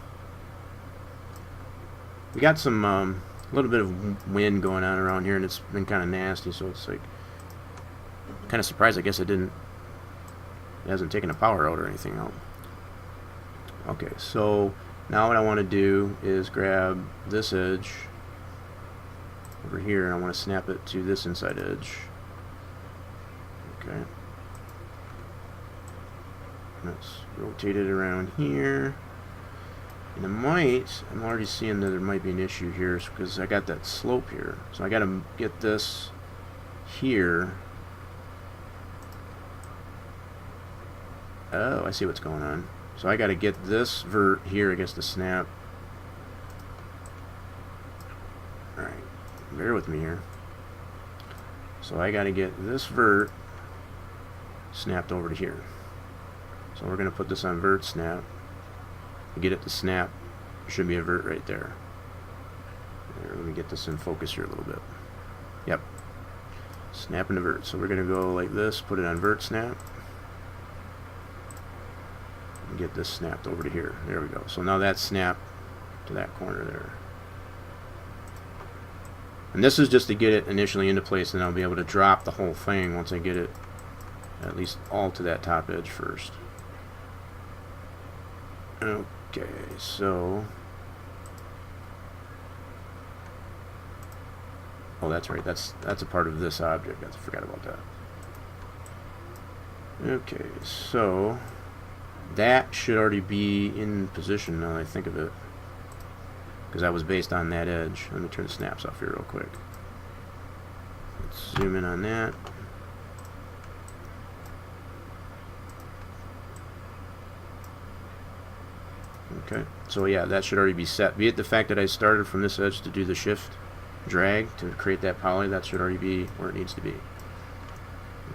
B: We got some a little bit of wind going on around here and it's been kind of nasty, so it's like kind of surprised. I guess it hasn't taken the power out or anything out. Okay, so now what I want to do is grab this edge over here and I want to snap it to this inside edge. Okay. Let's rotate it around here. And I'm already seeing that there might be an issue here because I got that slope here. So I got to get this here. Oh, I see what's going on. So I got to get this vert here against the snap. Alright, bear with me here. So I got to get this vert snapped over to here. So we're going to put this on vert snap. To get it to snap, there should be a vert right there. Let me get this in focus here a little bit. Yep. Snap into vert. So we're going to go like this, put it on vert snap. And get this snapped over to here. There we go. So now that's snapped to that corner there. And this is just to get it initially into place, and I'll be able to drop the whole thing once I get it at least all to that top edge first. Okay, so oh, that's right. That's a part of this object. I forgot about that. Okay, so that should already be in position now that I think of it, because that was based on that edge. Let me turn the snaps off here real quick. Let's zoom in on that. Okay, so yeah, that should already be set. Be it the fact that I started from this edge to do the shift drag to create that poly, that should already be where it needs to be.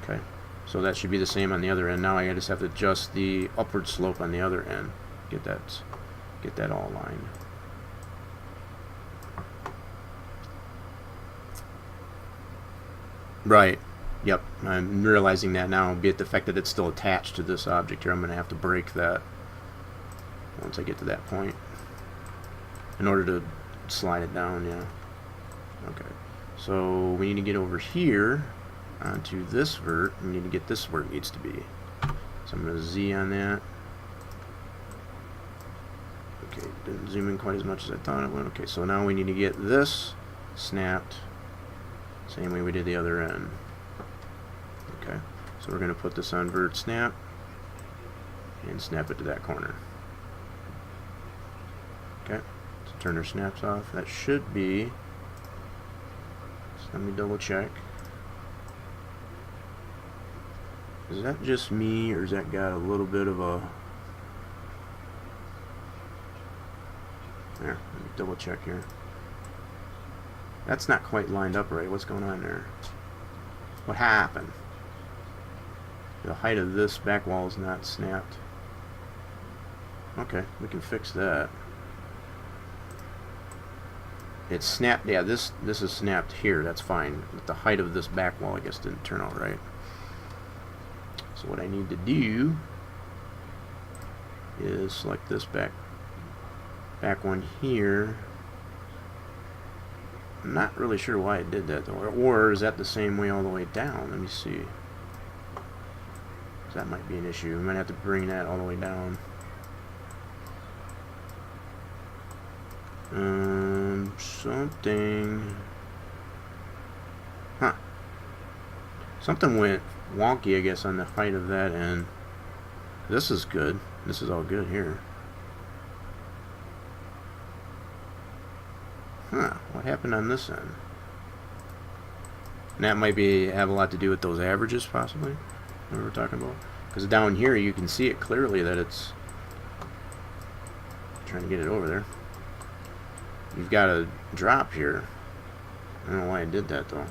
B: Okay, so that should be the same on the other end. Now I just have to adjust the upward slope on the other end. Get that all aligned. Right. Yep. I'm realizing that now. Be it the fact that it's still attached to this object here, I'm going to have to break that once I get to that point in order to slide it down. Yeah. Okay. So we need to get over here onto this vert. We need to get this where it needs to be. So I'm going to Z on that. Okay, didn't zoom in quite as much as I thought it would. Okay, so now we need to get this snapped Same way we did the other end. Okay, so we're going to put this on vert snap and snap it to that corner. Okay, so turn our snaps off. That should be, so let me double check. Is that just me, or has that got a little bit of a... There, let me double check here. That's not quite lined up right. What's going on there? What happened? The height of this back wall is not snapped. Okay, we can fix that. It's snapped, yeah, this is snapped here, that's fine. But the height of this back wall, I guess, didn't turn out right. So what I need to do is select this back one here. I'm not really sure why it did that though. Or is that the same way all the way down? Let me see. That might be an issue. I might have to bring that all the way down. Something. Huh. Something went wonky, I guess, on the height of that end. This is good. This is all good here. Huh. What happened on this end? And that might have a lot to do with those averages, possibly, that we were talking about. Because down here, you can see it clearly that it's... trying to get it over there. You've got a drop here. I don't know why I did that, though.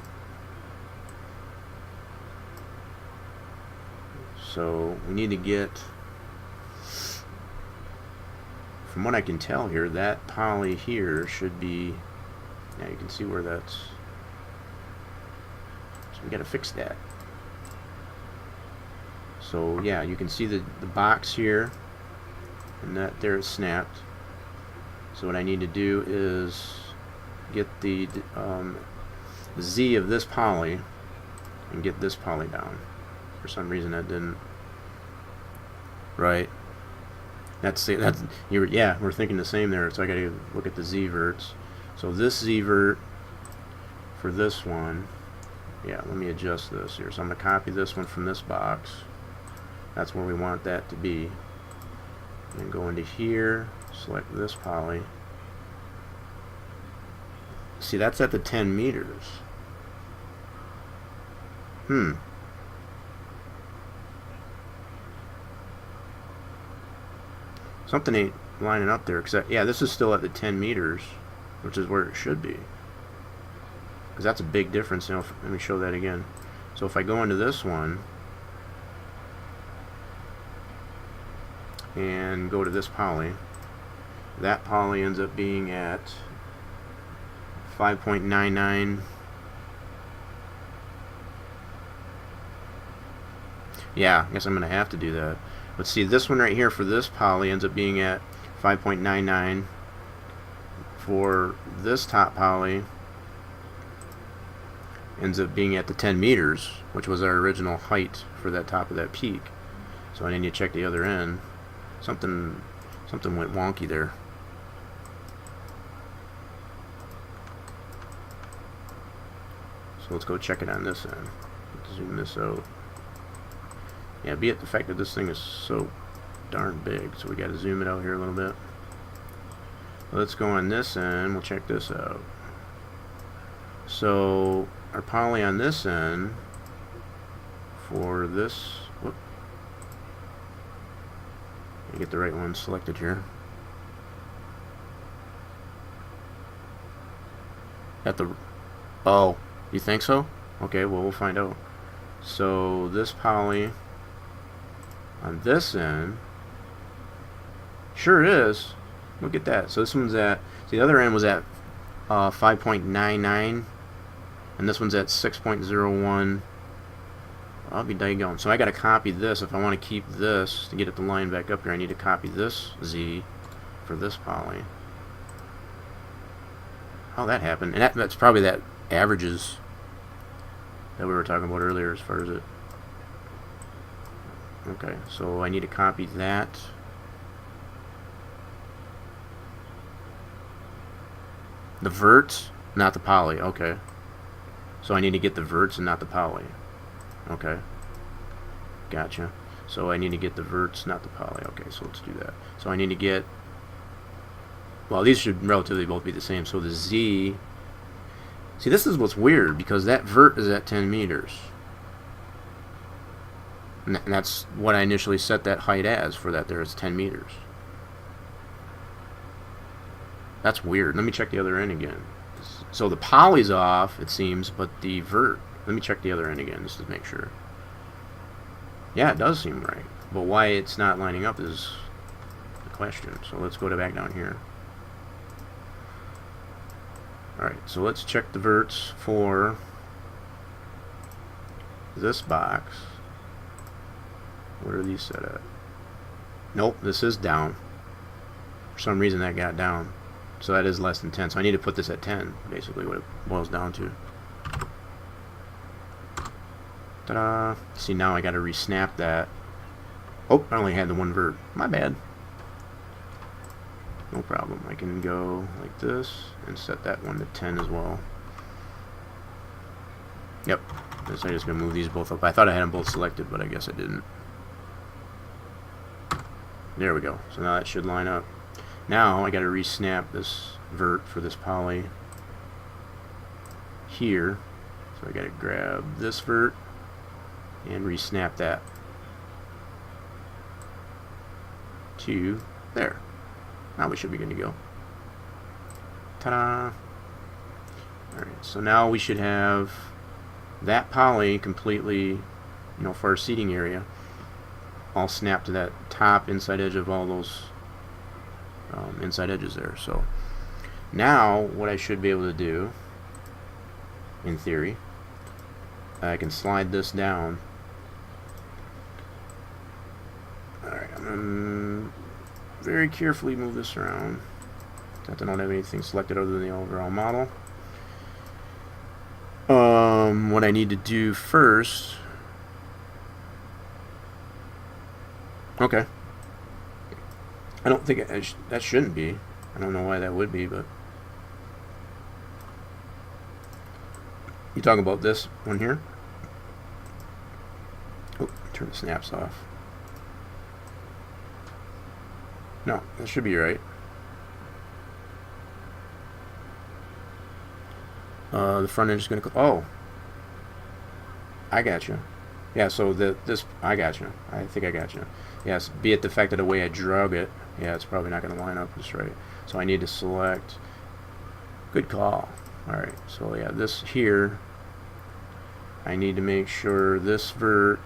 B: So, we need to get... From what I can tell here, that poly here should be... Now you can see where that's... So we got to fix that. So yeah, you can see the box here, and that there is snapped. So what I need to do is get the Z of this poly and get this poly down. For some reason that didn't. Right. Yeah, we're thinking the same there. So I got to look at the Z verts. So this Z vert for this one. Yeah, let me adjust this here. So I'm going to copy this one from this box. That's where we want that to be. And go into here, select this poly. See, that's at the 10 meters. Something ain't lining up there. Yeah, this is still at the 10 meters, which is where it should be. Because that's a big difference. Now, let me show that again. So if I go into this one and go to this poly, that poly ends up being at 5.99. Yeah, I guess I'm going to have to do that. But see, this one right here for this poly ends up being at 5.99. For this top poly ends up being at the 10 meters, which was our original height for that top of that peak. So I need to check the other end. Something went wonky there. So let's go check it on this end. Let's zoom this out. Yeah, be it the fact that this thing is so darn big, so we got to zoom it out here a little bit. Let's go on this end. We'll check this out. So our poly on this end for this. Whoop, get the right one selected here. At the... Oh, you think so? Okay, well, we'll find out. So this poly on this end sure is. Look at that. So this one's at... See, the other end was at 5.99, and this one's at 6.01. I'll be daggone. So I got to copy this. If I want to keep this to get it to line back up here, I need to copy this Z for this poly. How that happened? And that's probably that averages that we were talking about earlier as far as it. Okay, so I need to copy that. The vert, not the poly. Okay. So I need to get the verts and not the poly. Okay. Gotcha. So I need to get the verts, not the poly. Okay, so let's do that. So I need to get... Well, these should relatively both be the same. So the Z... See, this is what's weird, because that vert is at 10 meters. And that's what I initially set that height as for that there is 10 meters. That's weird. Let me check the other end again. So the poly's off, it seems, but the vert... Let me check the other end again, just to make sure. Yeah, it does seem right. But why it's not lining up is the question. So let's go back down here. Alright, so let's check the verts for this box. What are these set at? Nope, this is down. For some reason that got down. So that is less than 10. So I need to put this at 10, basically what it boils down to. Ta-da! See, now I got to re-snap that. Oh, I only had the one vert. My bad. No problem. I can go like this and set that one to 10 as well. Yep. So I'm just going to move these both up. I thought I had them both selected, but I guess I didn't. There we go. So now that should line up. Now I got to re-snap this vert for this poly here. So I got to grab this vert and re-snap that to there. Now we should be good to go. Ta-da! Alright, so now we should have that poly completely, for our seating area, all snapped to that top inside edge of all those inside edges there. So now what I should be able to do, in theory, I can slide this down. Alright, I'm going to very carefully move this around. Since I don't have anything selected other than the overall model. What I need to do first... Okay. I don't think that shouldn't be. I don't know why that would be, but... You talk about this one here? Oh, turn the snaps off. No, that should be right. The front edge is going to... Oh! I got you. Yeah, so this... I got you. I think I got you. Yes, be it the fact that the way I drug it, yeah, it's probably not going to line up just right. So I need to select... Good call. Alright, so yeah, this here, I need to make sure this vert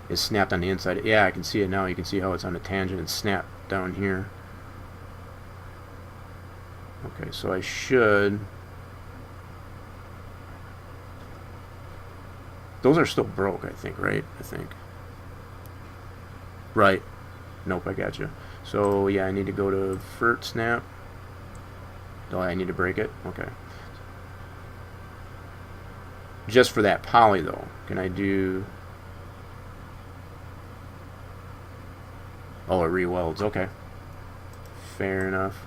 B: is snapped on the inside. Yeah, I can see it now. You can see how it's on a tangent and snapped down here. Okay, so I should... Those are still broke, I think, right? I think. Right. Nope, I got you. So, yeah, I need to go to vert snap. Oh, I need to break it? Okay. Just for that poly, though. Can I do... Oh, it re-welds. Okay. Fair enough.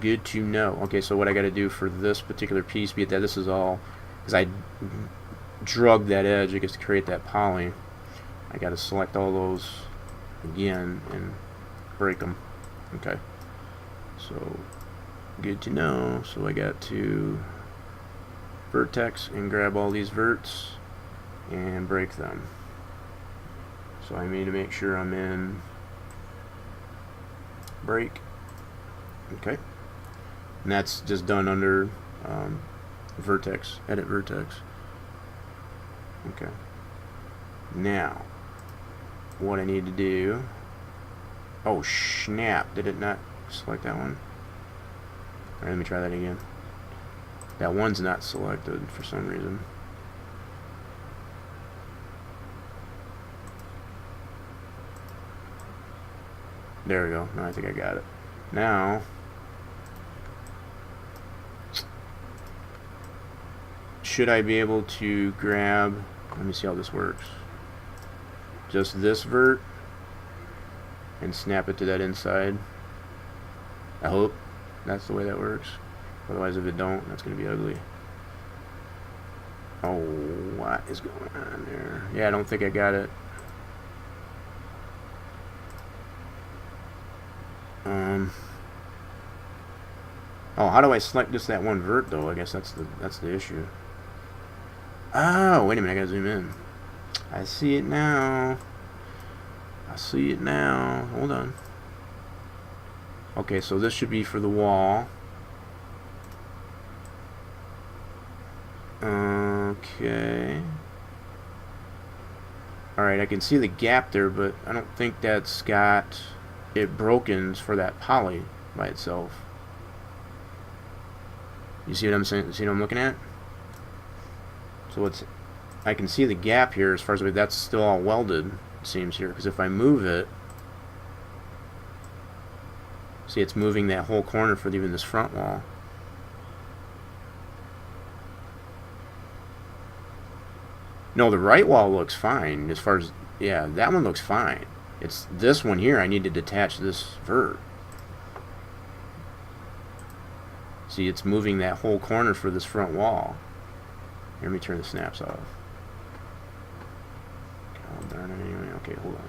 B: Good to know. Okay, so what I got to do for this particular piece, be it that this is all... Because I drug that edge, I guess, to create that poly. I got to select all those again and break them. Okay. So, good to know. So I got to vertex and grab all these verts and break them. So I need to make sure I'm in break. Okay. And that's just done under vertex, edit vertex. Okay. Now, what I need to do... Oh, snap. Did it not select that one? Alright, let me try that again. That one's not selected for some reason. There we go. No, I think I got it. Now, should I be able to grab... Let me see how this works. Just this vert and snap it to that inside. I hope that's the way that works. Otherwise, if it don't, that's going to be ugly. Oh, what is going on there? Yeah, I don't think I got it. Oh, how do I select just that one vert though? I guess that's the issue. Oh, wait a minute, I gotta zoom in. I see it now. I see it now. Hold on. Okay, so this should be for the wall. Okay. Alright, I can see the gap there, but I don't think that's got it broken for that poly by itself. You see what I'm saying? See what I'm looking at? So I can see the gap here as far as that's still all welded, it seems here, because if I move it, see it's moving that whole corner for even this front wall. No, the right wall looks fine as far as, yeah, that one looks fine. It's this one here I need to detach this vert. See, it's moving that whole corner for this front wall. Here, let me turn the snaps off. God darn it anyway. Okay, hold on.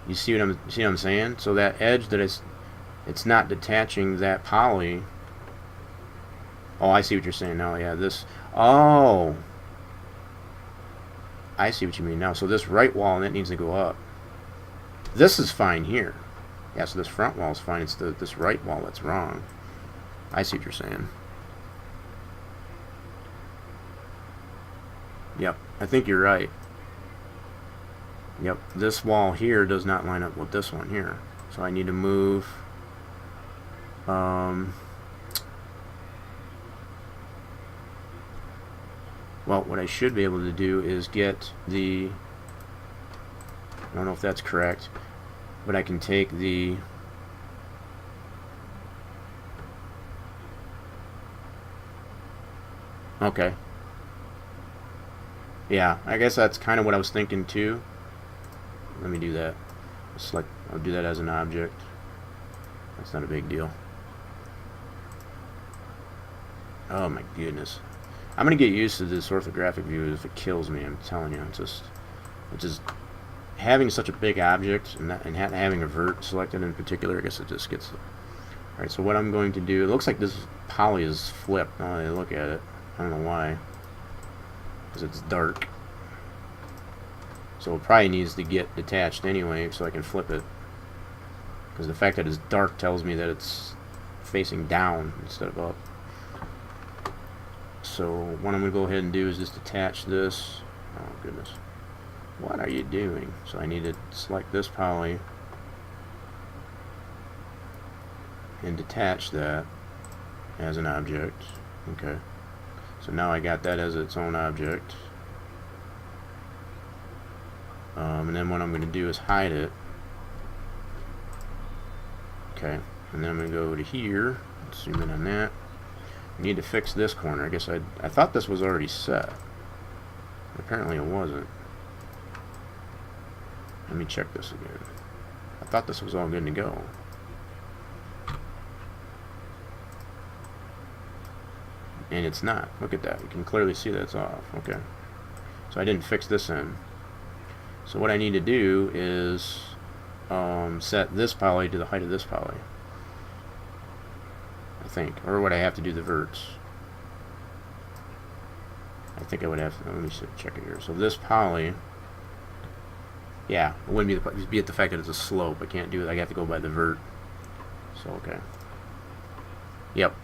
B: You see what I'm saying? So that edge that it's not detaching that poly. Oh, I see what you're saying now. Yeah, this. Oh, I see what you mean now. So this right wall, that needs to go up. This is fine here. Yeah, so this front wall is fine. It's this right wall that's wrong. I see what you're saying. Yep, I think you're right. Yep, this wall here does not line up with this one here. So I need to move well, what I should be able to do is get the, I don't know if that's correct, but I can take the okay. Yeah, I guess that's kind of what I was thinking too. Let me do that. I'll do that as an object. That's not a big deal. Oh my goodness. I'm gonna get used to this orthographic view if it kills me. I'm telling you, it's just having such a big object and having a vert selected in particular. I guess it just gets. All right. So what I'm going to do? It looks like this poly is flipped. Now that I look at it, I don't know why. Because it's dark. So it probably needs to get detached anyway, so I can flip it. Because the fact that it's dark tells me that it's facing down instead of up. So what I'm going to go ahead and do is just attach this. Oh goodness. What are you doing? So I need to select this poly and detach that as an object. Okay. So now I got that as its own object. And then what I'm going to do is hide it. Okay. And then I'm going to go to here. Let's zoom in on that. I need to fix this corner. I guess I thought this was already set. Apparently it wasn't. Let me check this again. I thought this was all good to go. And it's not. Look at that. You can clearly see that it's off. Okay. So I didn't fix this in. So what I need to do is set this poly to the height of this poly. I think. Or would I have to do the verts? I think I would have to. Let me check it here. So this poly, yeah, it wouldn't be at the fact that it's a slope. I can't do it. I have to go by the vert. So, okay. Yep.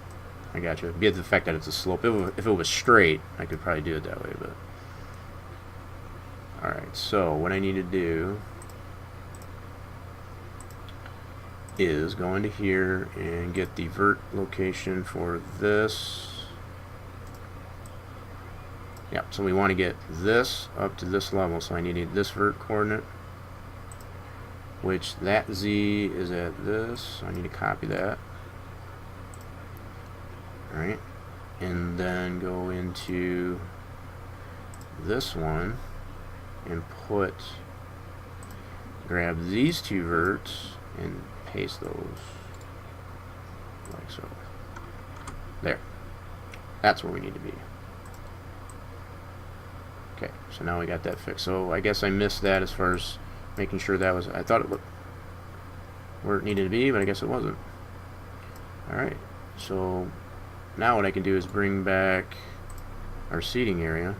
B: I got you. It'd be at the fact that it's a slope. If it was straight, I could probably do it that way, but. Alright, so what I need to do is go into here and get the vert location for this. Yep, so we want to get this up to this level, so I need this vert coordinate, which that Z is at this, so I need to copy that. Alright, and then go into this one and grab these two verts and paste those like so. There. That's where we need to be. Okay, so now we got that fixed. So I guess I missed that as far as making sure that was, I thought it looked where it needed to be, but I guess it wasn't. Alright, so now what I can do is bring back our seating area,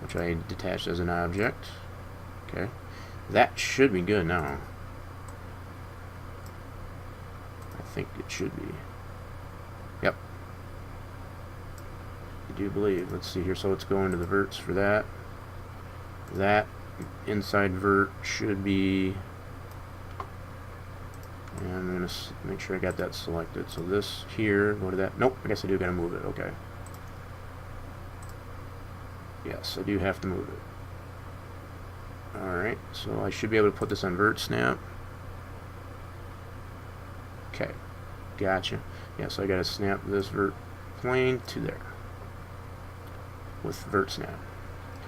B: which I detached as an object. Okay, that should be good now. I think it should be. Yep. I do believe. Let's see here. So it's going to the verts for that. That inside vert should be. And I'm going to make sure I got that selected. So this here, go to that. Nope, I guess I do got to move it. Okay. Yes, I do have to move it. Alright, so I should be able to put this on vert snap. Okay, gotcha. Yeah, so I got to snap this vert plane to there with vert snap.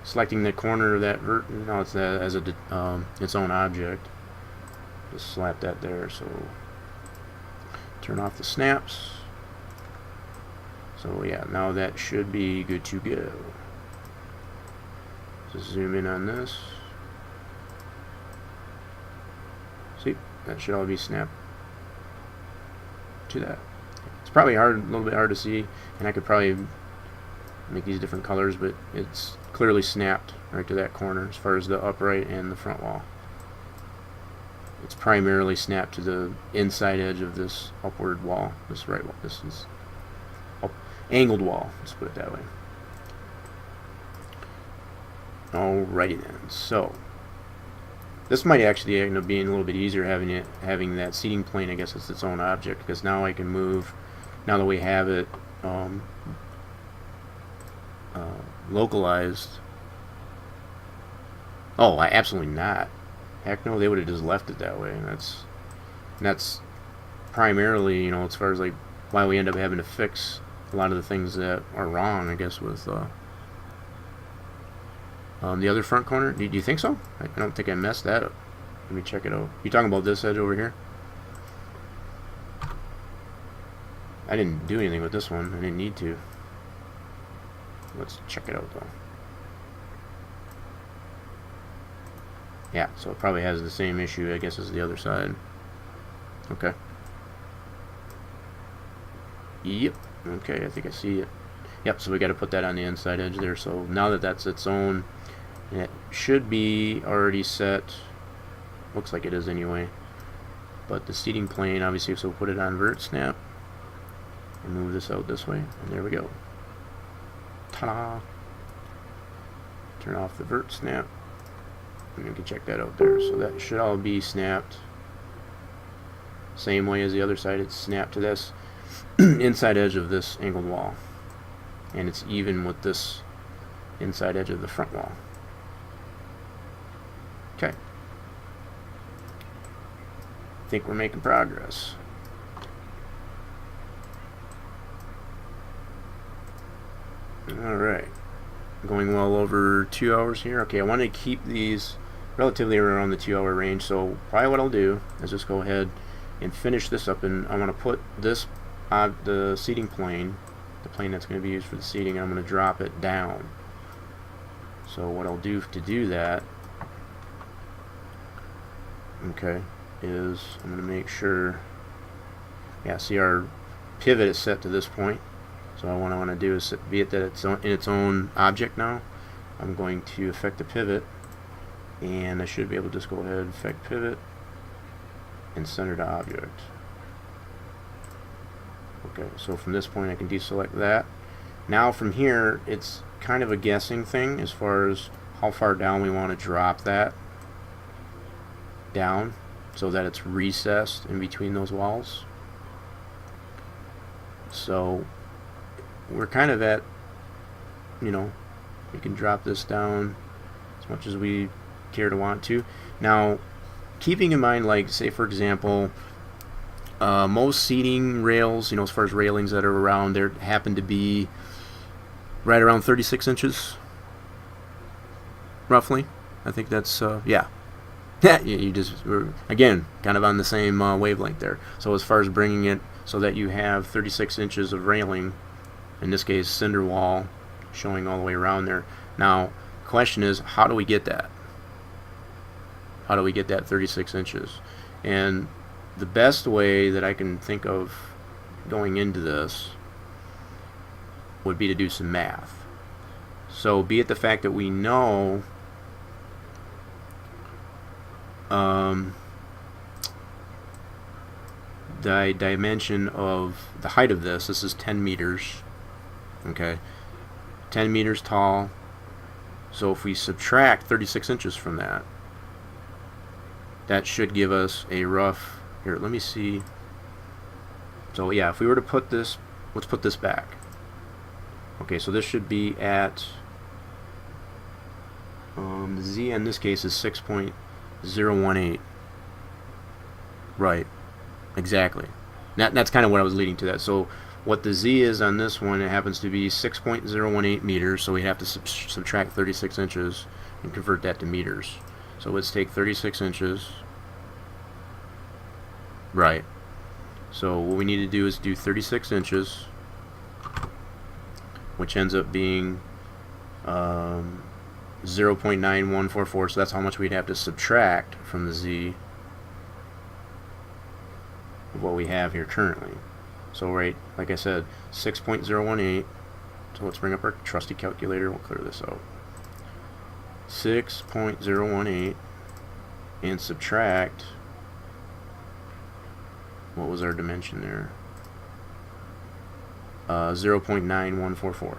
B: Selecting the corner of that vert, now it's as its own object. Just slap that there. So turn off the snaps. So yeah, now that should be good to go. Just zoom in on this. See, that should all be snapped to that. It's probably hard, a little bit hard to see, and I could probably make these different colors, but it's clearly snapped right to that corner as far as the upright and the front wall. It's primarily snapped to the inside edge of this upward wall, this right wall. This is angled wall, let's put it that way. Alrighty then, so this might actually end up being a little bit easier having that seating plane, I guess it's its own object, because now I can move, now that we have it localized. Oh, absolutely not. Heck no, they would have just left it that way. And that's primarily, you know, as far as like why we end up having to fix a lot of the things that are wrong, I guess, with the other front corner. Do you think so? I don't think I messed that up. Let me check it out. You talking about this edge over here? I didn't do anything with this one. I didn't need to. Let's check it out though. Yeah, so it probably has the same issue, I guess, as the other side. Okay. Yep. Okay, I think I see it. Yep, so we got to put that on the inside edge there. So now that that's its own, it should be already set. Looks like it is anyway. But the seating plane, obviously, so we'll put it on vert snap and move this out this way, and there we go. Ta-da! Turn off the vert snap. And you can check that out there. So that should all be snapped. Same way as the other side, it's snapped to this inside edge of this angled wall. And it's even with this inside edge of the front wall. Okay. I think we're making progress. Alright. Going well over 2 hours here. Okay, I want to keep these relatively around the 2 hour range, so probably what I'll do is just go ahead and finish this up, and I want to put this the seating plane, the plane that's going to be used for the seating, and I'm going to drop it down. So what I'll do to do that, okay, is I'm going to make sure, yeah, see our pivot is set to this point. So what I want to do is be it that it's in its own object now. I'm going to affect the pivot, and I should be able to just go ahead and affect pivot and center to object. Okay, so from this point I can deselect that. Now from here it's kind of a guessing thing as far as how far down we want to drop that down so that it's recessed in between those walls. So we're kind of at, you know, we can drop this down as much as we care to want to. Now, keeping in mind, like, say for example, most seating rails, you know, as far as railings that are around there, happen to be right around 36 inches, roughly. I think that's, yeah. You just, we're, again, kind of on the same wavelength there. So as far as bringing it so that you have 36 inches of railing, in this case cinder wall, showing all the way around there. Now, question is, how do we get that? How do we get that 36 inches? And the best way that I can think of going into this would be to do some math. So be it the fact that we know the dimension of the height of this is 10 meters, okay, 10 meters tall. So if we subtract 36 inches from that, that should give us a rough, here, let me see. So yeah, if we were to put this, let's put this back. Okay, so this should be at, the Z in this case is 6.018. Right, exactly. That's kind of what I was leading to that. So what the Z is on this one, it happens to be 6.018 meters, so we have to subtract 36 inches and convert that to meters. So let's take 36 inches. Right. So what we need to do is do 36 inches, which ends up being 0.9144. So that's how much we'd have to subtract from the Z of what we have here currently. So right, like I said, 6.018. So let's bring up our trusty calculator. We'll clear this out. 6.018 and subtract, what was our dimension there? 0.9144.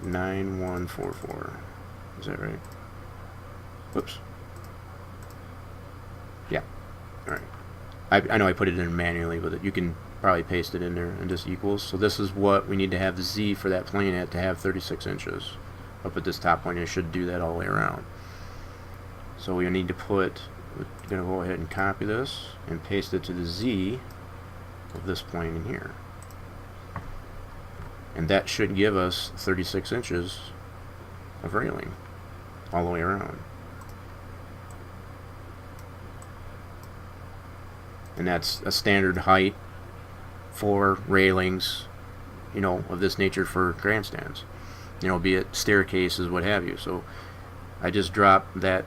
B: .9144. Is that right? Whoops. Yeah. Alright. I know I put it in manually, but you can probably paste it in there and just equals. So this is what we need to have the Z for that plane at to have 36 inches up at this top point. It should do that all the way around. So we need to put, we're going to go ahead and copy this and paste it to the Z of this plane in here. And that should give us 36 inches of railing all the way around. And that's a standard height for railings, you know, of this nature for grandstands, you know, be it staircases, what have you. So I just dropped that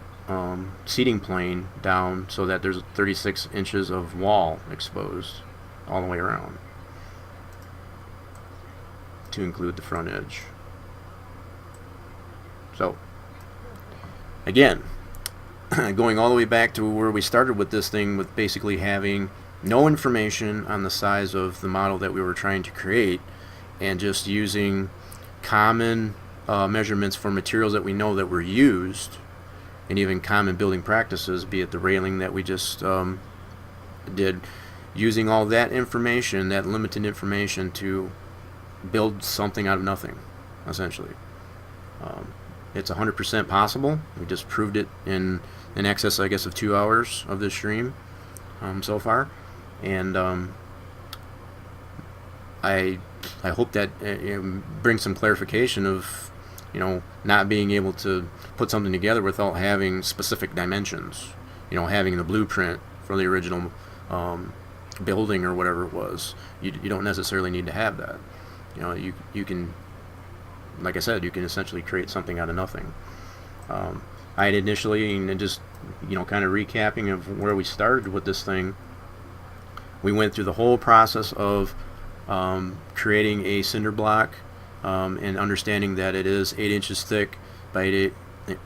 B: seating plane down so that there's 36 inches of wall exposed all the way around to include the front edge. So again, going all the way back to where we started with this thing, with basically having no information on the size of the model that we were trying to create, and just using common measurements for materials that we know that were used, and even common building practices, be it the railing that we just did, using all that information, that limited information, to build something out of nothing, essentially. It's 100% possible. We just proved it in excess, I guess, of 2 hours of this stream so far, and I hope that brings some clarification of, you know, not being able to put something together without having specific dimensions. You know, having the blueprint for the original building or whatever it was. You don't necessarily need to have that. You know, you can, like I said, you can essentially create something out of nothing. I had initially, and just, you know, kind of recapping of where we started with this thing, we went through the whole process of creating a cinder block, and understanding that it is 8 inches thick by 8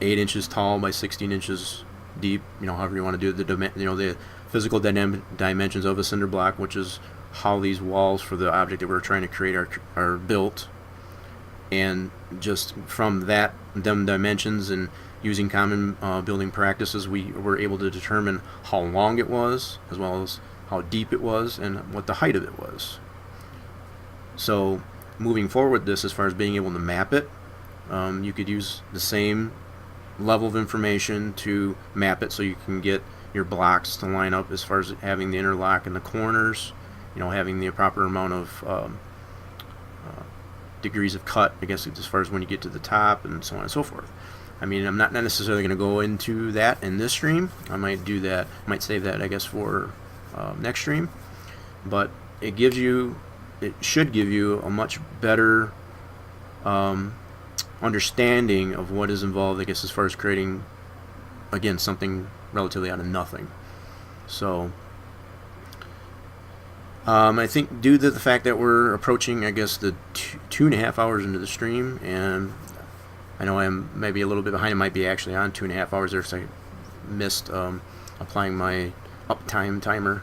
B: inches tall by 16 inches deep. You know, however you want to do it, the physical dimensions of a cinder block, which is how these walls for the object that we're trying to create are built. And just from them dimensions and using common building practices, we were able to determine how long it was, as well as how deep it was, and what the height of it was. So moving forward with this, as far as being able to map it, you could use the same level of information to map it, so you can get your blocks to line up as far as having the interlock in the corners, you know, having the proper amount of degrees of cut, I guess, as far as when you get to the top, and so on and so forth. I mean, I'm not necessarily going to go into that in this stream. I might do that, might save that, I guess, for next stream. But it should give you a much better understanding of what is involved, I guess, as far as creating, again, something relatively out of nothing. So I think due to the fact that we're approaching, I guess, the 2.5 hours into the stream, and I know I'm maybe a little bit behind. It might be actually on 2.5 hours there, because I missed applying my uptime timer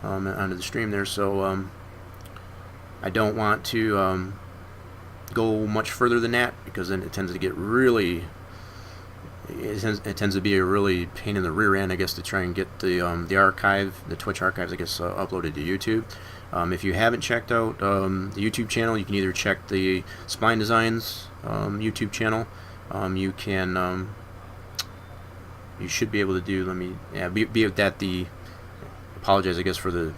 B: onto the stream there. So I don't want to go much further than that, because then it tends to get really, it tends to be a really pain in the rear end, I guess, to try and get the archive, the Twitch archives, I guess, uploaded to YouTube. If you haven't checked out the YouTube channel, you can either check the Spline Designs YouTube channel. You can, you should be able to do, be at that, apologize, I guess, for the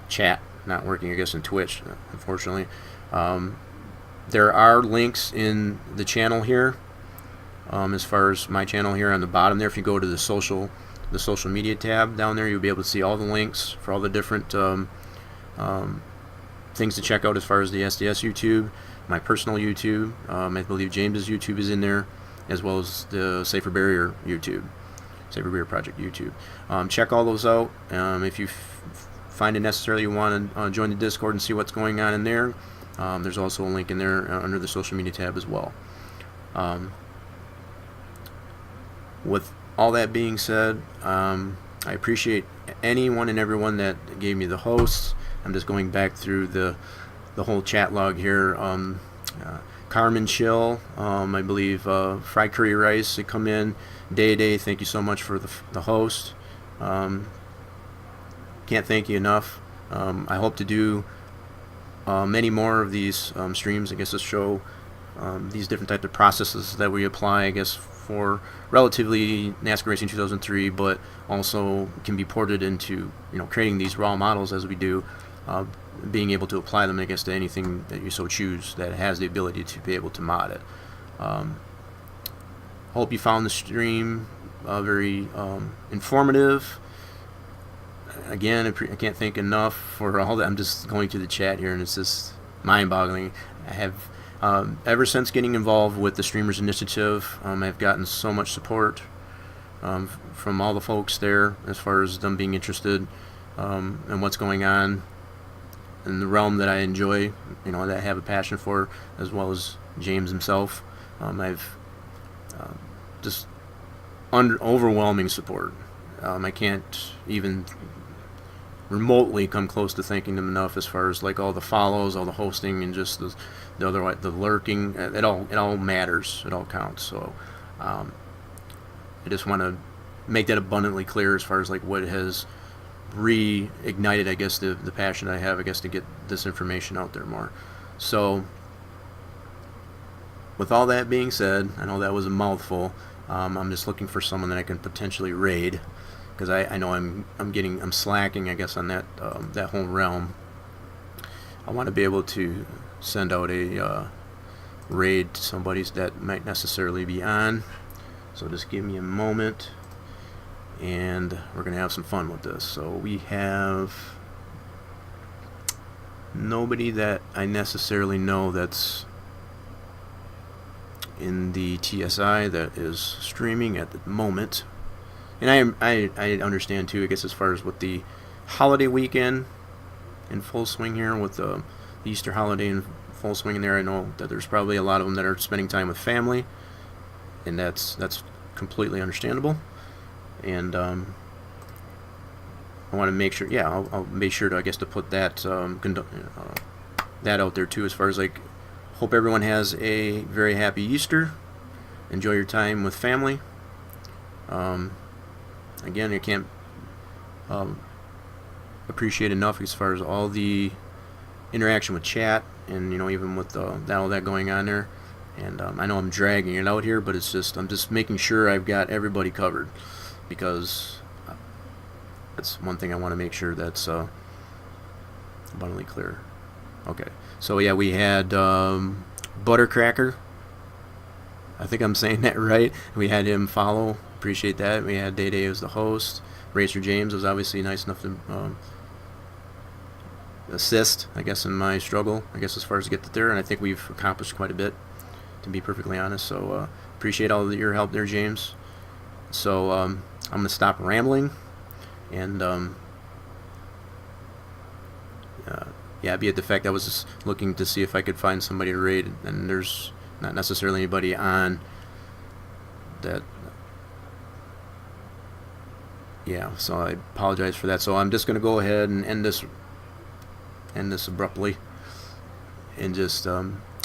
B: chat not working, I guess, in Twitch, unfortunately. There are links in the channel here, as far as my channel here on the bottom there. If you go to the social media tab down there, you'll be able to see all the links for all the different things to check out as far as the SDS YouTube, my personal YouTube. I believe James's YouTube is in there, as well as the Cyber Barrier YouTube, Cyber Barrier Project YouTube. Check all those out. If you find it necessary, you want to join the Discord and see what's going on in there. There's also a link in there under the social media tab as well. With all that being said, I appreciate anyone and everyone that gave me the hosts. I'm just going back through the whole chat log here. Carmen Chill, I believe, Fried Curry Rice, they come in. Day, thank you so much for the host. Can't thank you enough. I hope to do many more of these streams, I guess, to show these different types of processes that we apply, I guess, for relatively NASCAR Racing 2003, but also can be ported into, creating these raw models as we do, being able to apply them, I guess, to anything that you so choose that has the ability to be able to mod it. Hope you found the stream very informative. Again, I can't thank enough for all that. I'm just going through the chat here, and it's just mind-boggling. I have, ever since getting involved with the Streamers Initiative, I've gotten so much support from all the folks there, as far as them being interested in what's going on in the realm that I enjoy, that I have a passion for, as well as James himself. I've just overwhelming support. I can't even remotely come close to thanking them enough, as far as like all the follows, all the hosting, and just the lurking. It all matters. It all counts. So I just want to make that abundantly clear, as far as like what has reignited, I guess, the passion I have, I guess, to get this information out there more. So with all that being said, I know that was a mouthful. I'm just looking for someone that I can potentially raid, because I know I'm slacking, I guess, on that that whole realm. I want to be able to send out a raid to somebody that might necessarily be on. So just give me a moment, and we're gonna have some fun with this. So we have nobody that I necessarily know that's in the TSI that is streaming at the moment. And I understand too, I guess, as far as with the holiday weekend in full swing here, with the Easter holiday in full swing in there, I know that there's probably a lot of them that are spending time with family, and that's completely understandable. And I want to make sure, I'll make sure to, I guess, to put that that out there too, as far as like, hope everyone has a very happy Easter. Enjoy your time with family. Again, I can't appreciate enough, as far as all the interaction with chat, and even with all that going on there. And I know I'm dragging it out here, but it's just, I'm just making sure I've got everybody covered, because that's one thing I want to make sure that's abundantly clear. Okay, so yeah, we had Buttercracker. I think I'm saying that right. We had him follow. Appreciate that. We had Day as the host. Racer James was obviously nice enough to assist, I guess, in my struggle, I guess, as far as to get there, and I think we've accomplished quite a bit, to be perfectly honest. So appreciate all of your help there, James. So I'm going to stop rambling, and yeah, be it the fact I was just looking to see if I could find somebody to raid, and there's not necessarily anybody on that. Yeah, so I apologize for that. So I'm just going to go ahead and end this abruptly, and just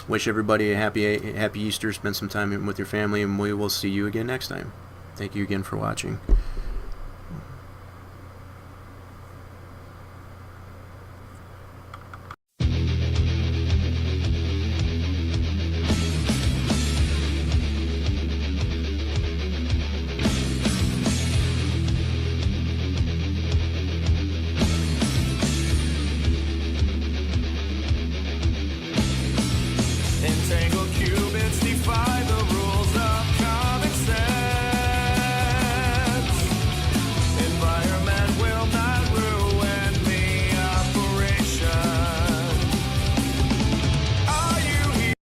B: wish everybody a happy Easter. Spend some time with your family, and we will see you again next time. Thank you again for watching.